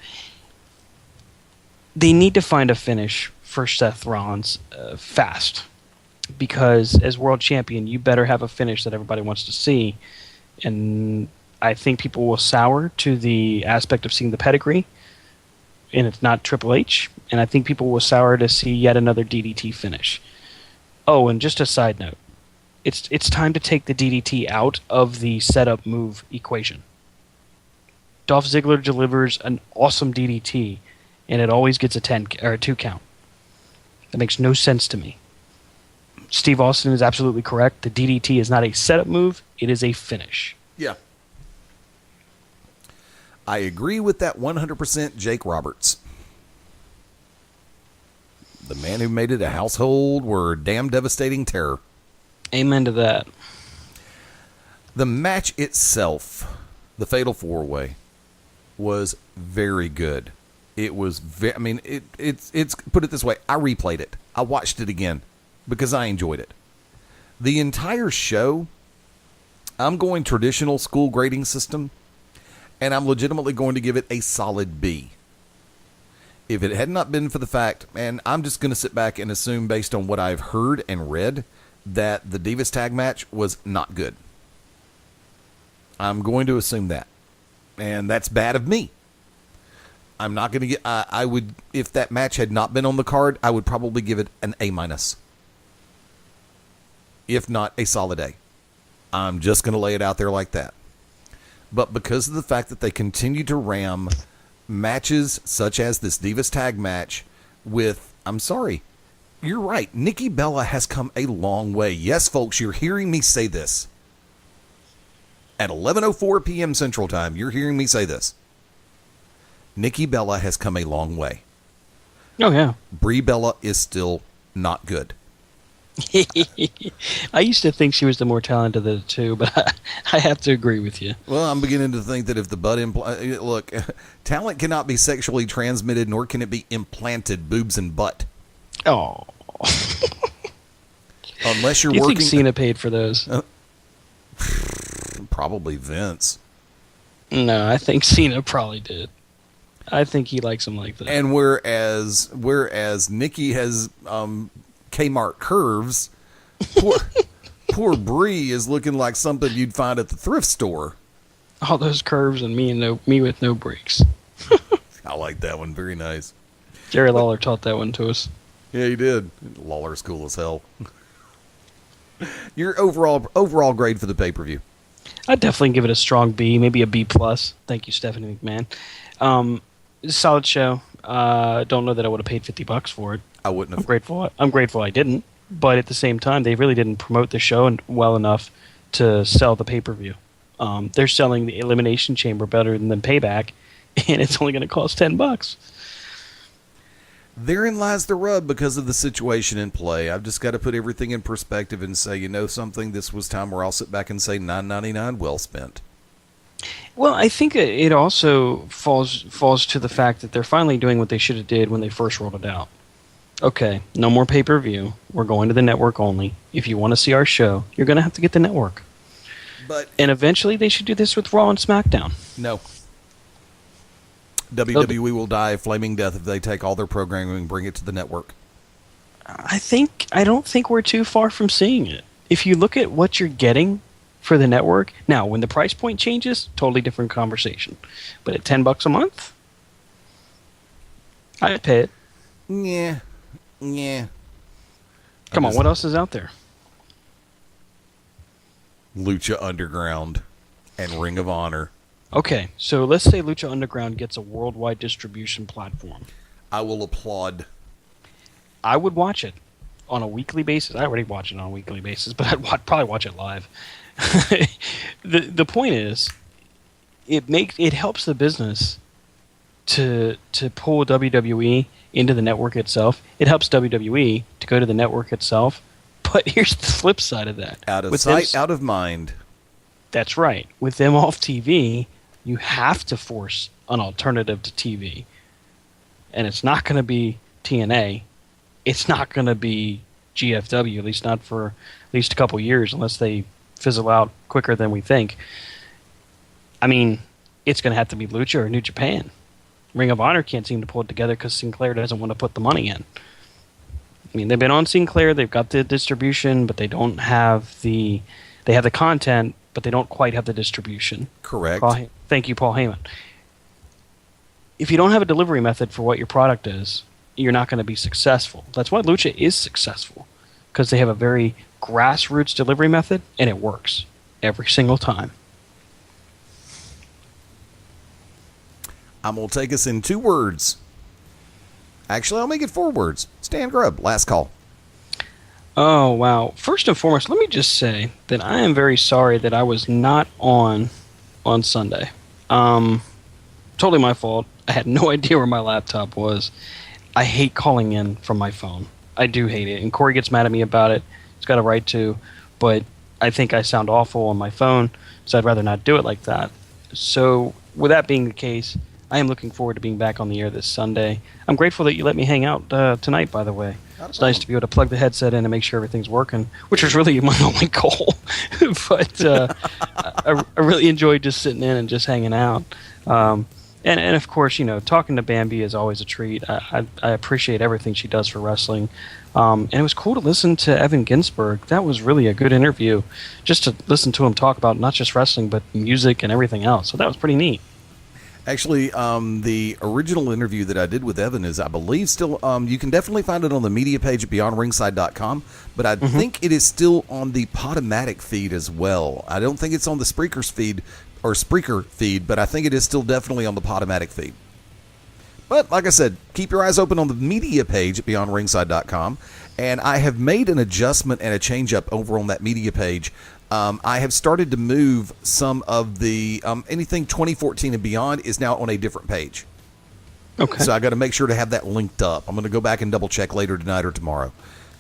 They need to find a finish for Seth Rollins fast, because as world champion, you better have a finish that everybody wants to see. And I think people will sour to the aspect of seeing the pedigree, and it's not Triple H. And I think people will sour to see yet another DDT finish. Oh, and just a side note. It's time to take the DDT out of the setup move equation. Dolph Ziggler delivers an awesome DDT, and it always gets a 10 or a 2 count. That makes no sense to me. Steve Austin is absolutely correct. The DDT is not a setup move; it is a finish. Yeah. I agree with that 100%, Jake Roberts. The man who made it a household word, damn devastating terror. Amen to that. The match itself, the Fatal 4-Way, was very good. It was it's put it this way, I replayed it. I watched it again because I enjoyed it. The entire show, I'm going traditional school grading system, and I'm legitimately going to give it a solid B. If it had not been for the fact, and I'm just going to sit back and assume based on what I've heard and read, that the Divas tag match was not good. I'm going to assume that. And that's bad of me. I'm not going to get, I would, if that match had not been on the card, I would probably give it an A-. If not a solid A. I'm just going to lay it out there like that. But because of the fact that they continue to ram matches such as this Divas tag match with, I'm sorry, you're right, Nikki Bella has come a long way. Yes, folks, you're hearing me say this. At 11:04 p.m. Central Time, you're hearing me say this. Nikki Bella has come a long way. Oh, yeah. Brie Bella is still not good. I used to think she was the more talented of the two, but I have to agree with you. Well, I'm beginning to think that if the butt look, talent cannot be sexually transmitted, nor can it be implanted, boobs and butt. Oh. Unless you're Do you working. think Cena paid for those? Probably Vince. No, I think Cena probably did. I think he likes them like that. And whereas Nikki has Kmart curves, poor Brie is looking like something you'd find at the thrift store. All those curves and me with no brakes. I like that one. Very nice. Jerry Lawler taught that one to us. Yeah, he did. Lawler's cool as hell. Your overall grade for the pay-per-view? I'd definitely give it a strong B, maybe a B+. Thank you, Stephanie McMahon. It's a solid show. Don't know that I would have paid $50 for it. I wouldn't have. I'm grateful I didn't. But at the same time, they really didn't promote the show well enough to sell the pay-per-view. They're selling the Elimination Chamber better than Payback, and it's only going to cost $10. Therein lies the rub because of the situation in play. I've just got to put everything in perspective and say, you know something, this was time where I'll sit back and say $9.99 well spent. Well, I think it also falls to the fact that they're finally doing what they should have did when they first rolled it out. Okay, no more pay-per-view. We're going to the network only. If you want to see our show, you're going to have to get the network. And eventually they should do this with Raw and SmackDown. No. WWE will die a flaming death if they take all their programming and bring it to the network. I don't think we're too far from seeing it. If you look at what you're getting for the network, now when the price point changes, totally different conversation. But at $10 a month, I'd pay it. Yeah. Come on, what else is out there? Lucha Underground and Ring of Honor. Okay, so let's say Lucha Underground gets a worldwide distribution platform. I will applaud. I would watch it on a weekly basis. I already watch it on a weekly basis, but I'd probably watch it live. The point is, it helps the business to pull WWE into the network itself. It helps WWE to go to the network itself. But here's the flip side of that. Out of sight, out of mind. That's right. With them off TV, you have to force an alternative to TV. And it's not going to be TNA. It's not going to be GFW, at least not for at least a couple years, unless they fizzle out quicker than we think. I mean, it's going to have to be Lucha or New Japan. Ring of Honor can't seem to pull it together because Sinclair doesn't want to put the money in. I mean, they've been on Sinclair, they've got the distribution, but they don't have the... They have the content, but they don't quite have the distribution. Correct. Thank you, Paul Heyman. If you don't have a delivery method for what your product is, you're not going to be successful. That's why Lucha is successful, because they have a very grassroots delivery method, and it works every single time. I'm going to take us in 2 words. Actually, I'll make it 4 words. Stan Grubb, last call. Oh, wow. First and foremost, let me just say that I am very sorry that I was not on Sunday. Totally my fault. I had no idea where my laptop was. I hate calling in from my phone. I do hate it. And Corey gets mad at me about it. He's got a right to. But I think I sound awful on my phone, so I'd rather not do it like that. So with that being the case, I am looking forward to being back on the air this Sunday. I'm grateful that you let me hang out tonight, by the way. It's nice to be able to plug the headset in and make sure everything's working, which was really my only goal. But I really enjoyed just sitting in and just hanging out. And of course, talking to Bambi is always a treat. I appreciate everything she does for wrestling. And it was cool to listen to Evan Ginsberg. That was really a good interview, just to listen to him talk about not just wrestling, but music and everything else. So that was pretty neat. Actually, the original interview that I did with Evan is, I believe, still, you can definitely find it on the media page at BeyondRingside.com, but I think it is still on the Podomatic feed as well. I don't think it's on the Spreaker feed, but I think it is still definitely on the Podomatic feed. But like I said, keep your eyes open on the media page at BeyondRingside.com, and I have made an adjustment and a change up over on that media page. I have started to move some of the anything 2014 and beyond is now on a different page. Okay. So I got to make sure to have that linked up. I'm going to go back and double check later tonight or tomorrow.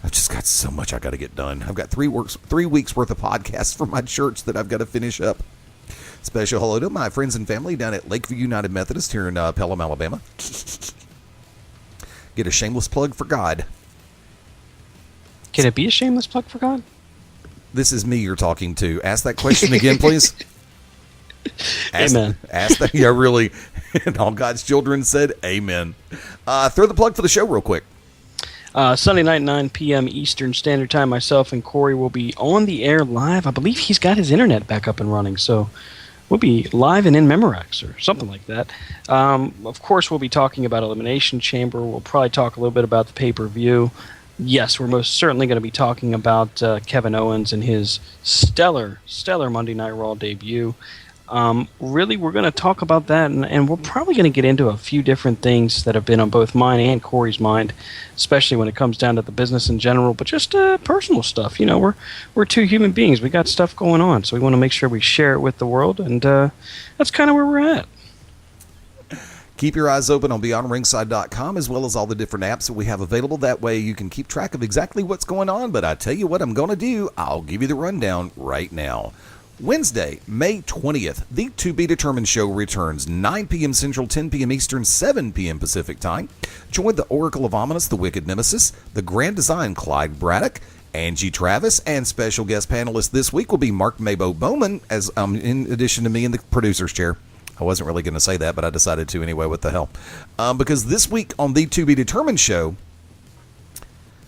I've just got so much I got to get done. I've got 3 weeks worth of podcasts for my church that I've got to finish up. Special hello to my friends and family down at Lakeview United Methodist here in Pelham, Alabama. Get a shameless plug for God. Can it be a shameless plug for God? This is me you're talking to. Ask that question again, please. Amen. Ask that. Yeah, really. And all God's children said, amen. Throw the plug for the show real quick. Sunday night, 9 p.m. Eastern Standard Time, myself and Corey will be on the air live. I believe he's got his internet back up and running, so we'll be live and in Memorex or something like that. Of course, we'll be talking about Elimination Chamber. We'll probably talk a little bit about the pay-per-view. Yes, we're most certainly going to be talking about Kevin Owens and his stellar Monday Night Raw debut. Really, we're going to talk about that, and we're probably going to get into a few different things that have been on both mine and Corey's mind, especially when it comes down to the business in general, but just personal stuff. We're 2 human beings. We got stuff going on, so we want to make sure we share it with the world, and that's kind of where we're at. Keep your eyes open on BeyondRingside.com as well as all the different apps that we have available. That way you can keep track of exactly what's going on. But I tell you what I'm going to do. I'll give you the rundown right now. Wednesday, May 20th, the To Be Determined show returns 9 p.m. Central, 10 p.m. Eastern, 7 p.m. Pacific time. Join the Oracle of Ominous, the Wicked Nemesis, the Grand Design, Clyde Braddock, Angie Travis, and special guest panelist this week will be Mark Mabo Bowman, as in addition to me in the producer's chair. I wasn't really going to say that, but I decided to anyway. What the hell? Because this week on the To Be Determined show,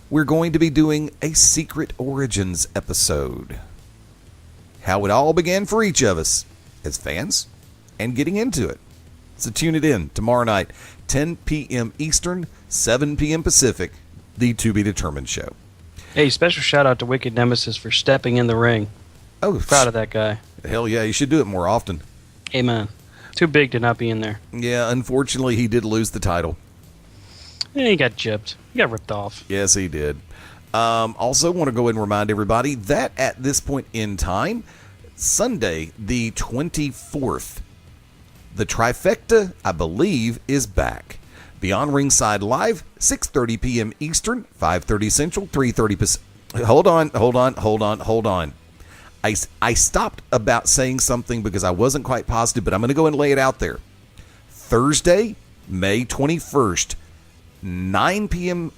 we're going to be doing a Secret Origins episode. How it all began for each of us as fans and getting into it. So tune it in tomorrow night, 10 p.m. Eastern, 7 p.m. Pacific, the To Be Determined show. Hey, special shout out to Wicked Nemesis for stepping in the ring. Oh, proud of that guy. Hell yeah, you should do it more often. Amen. Too big to not be in there. Yeah, unfortunately, he did lose the title. Yeah, he got gypped. He got ripped off. Yes, he did. Also, want to go ahead and remind everybody that at this point in time, Sunday, the 24th, the trifecta, I believe, is back. Beyond Ringside Live, 6:30 p.m. Eastern, 5:30 Central, 3:30 Pacific. Hold on. I stopped about saying something because I wasn't quite positive, but I'm going to go and lay it out there. Thursday, May 21st, 9 p.m.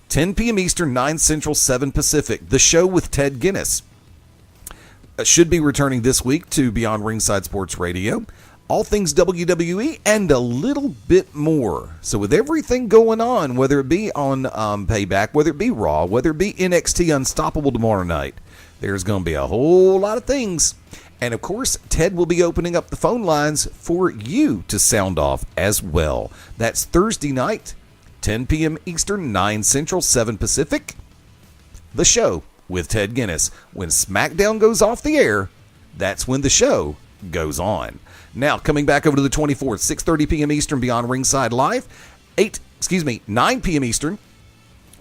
10 p.m. Eastern, 9 Central, 7 Pacific. The show with Ted Guinness should be returning this week to Beyond Ringside Sports Radio. All things WWE and a little bit more. So with everything going on, whether it be on Payback, whether it be Raw, whether it be NXT Unstoppable tomorrow night, there's going to be a whole lot of things. And of course, Ted will be opening up the phone lines for you to sound off as well. That's Thursday night, 10 p.m. Eastern, 9 Central, 7 Pacific. the show with Ted Guinness. When SmackDown goes off the air, that's when the show goes on. Now, coming back over to the 24th, 6:30 p.m. Eastern, Beyond Ringside Live. 9 p.m. Eastern,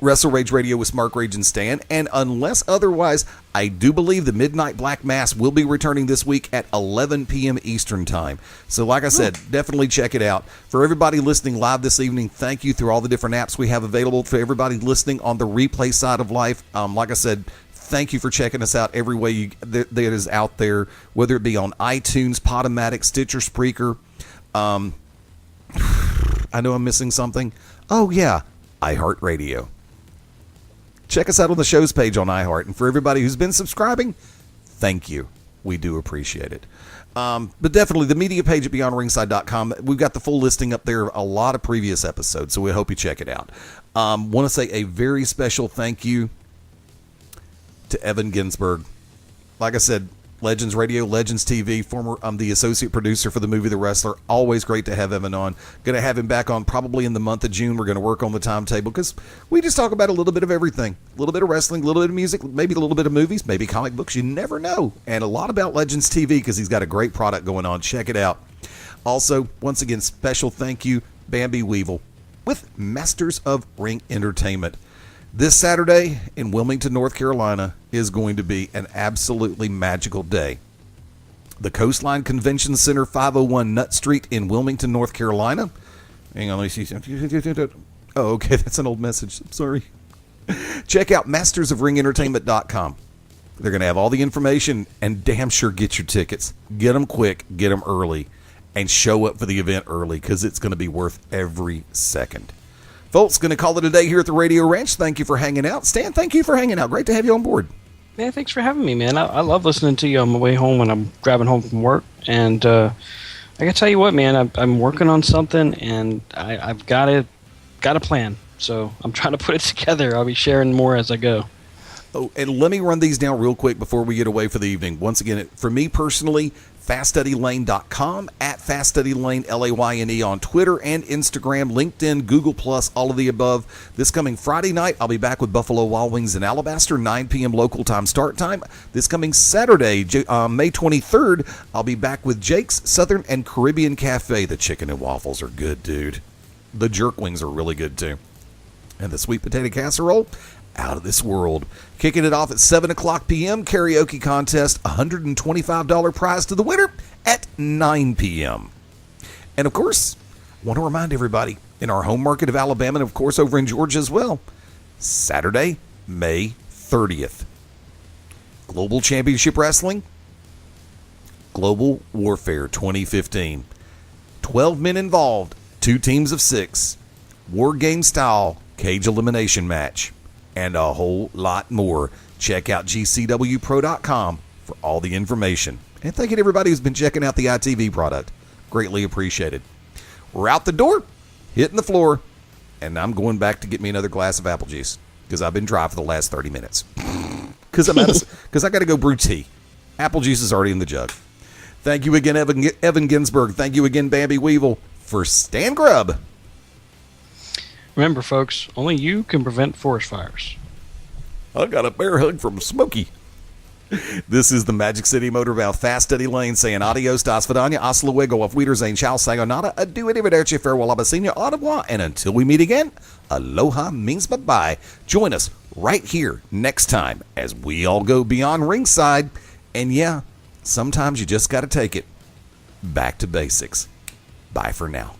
WrestleRage Radio with Mark Rage and Stan. And unless otherwise, I do believe the Midnight Black Mass will be returning this week at 11 p.m. Eastern time. So like I said, definitely check it out. For everybody listening live this evening, thank you through all the different apps we have available. For everybody listening on the replay side of life, like I said, thank you for checking us out every way that is out there, whether it be on iTunes, Podomatic, Stitcher, Spreaker. I know I'm missing something. Oh, yeah, iHeartRadio. Check us out on the show's page on iHeart. And for everybody who's been subscribing, thank you. We do appreciate it. But definitely the media page at BeyondRingside.com. We've got the full listing up there, a lot of previous episodes, so we hope you check it out. Want to say a very special thank you to Evan Ginsberg. Like I said, Legends Radio, Legends TV, former the associate producer for the movie The Wrestler. Always great to have Evan on. Going to have him back on probably in the month of June. We're going to work on the timetable because we just talk about a little bit of everything. A little bit of wrestling, a little bit of music, maybe a little bit of movies, maybe comic books. You never know. And a lot about Legends TV because he's got a great product going on. Check it out. Also, once again, special thank you, Bambi Weavil with Masters of Ring Entertainment. This Saturday in Wilmington, North Carolina is going to be an absolutely magical day. The Coastline Convention Center, 501 Nutt Street in Wilmington, North Carolina. Hang on, let me see something. Oh, okay, that's an old message. I'm sorry. Check out mastersofringentertainment.com. They're going to have all the information, and damn sure get your tickets. Get them quick, get them early, and show up for the event early because it's going to be worth every second. Folks, going to call it a day here at the Radio Ranch. Thank you for hanging out. Stan, thank you for hanging out. Great to have you on board. Man, thanks for having me, man. I love listening to you on my way home when I'm driving home from work. And I got to tell you what, man, I'm working on something, and I've got a plan. So I'm trying to put it together. I'll be sharing more as I go. Oh, and let me run these down real quick before we get away for the evening. Once again, for me personally, FastEddieLayne.com, at Fast Eddie Layne, Layne on Twitter and Instagram, LinkedIn, Google+, all of the above. This coming Friday night, I'll be back with Buffalo Wild Wings in Alabaster, 9 p.m. local time start time. This coming Saturday, May 23rd, I'll be back with Jake's Southern and Caribbean Cafe. The chicken and waffles are good, dude. The jerk wings are really good, too. And the sweet potato casserole, out of this world. Kicking it off at 7 o'clock p.m. Karaoke contest, $125 prize to the winner at 9 p.m. And of course, I want to remind everybody in our home market of Alabama and of course over in Georgia as well, Saturday, May 30th. Global Championship Wrestling, Global Warfare 2015. 12 men involved, 2 teams of 6, War Game style, cage elimination match, and a whole lot more. Check out gcwpro.com for all the information. And thank you to everybody who's been checking out the ITV product. Greatly appreciated. We're out the door, hitting the floor, and I'm going back to get me another glass of apple juice because I've been dry for the last 30 minutes. Because I got to go brew tea. Apple juice is already in the jug. Thank you again, Evan Ginsberg. Thank you again, Bambi Weavil. For Stan Grubb. Remember, folks, only you can prevent forest fires. I got a bear hug from Smokey. This is the Magic City Motor Mouth, Fast Eddie Layne saying adios, das vidania, hasta luego, auf Wiedersehen, ciao, sayonara, adieu, arrivederci, farewell, abasinia, au revoir, and until we meet again, aloha means bye-bye. Join us right here next time as we all go beyond ringside. And yeah, sometimes you just got to take it back to basics. Bye for now.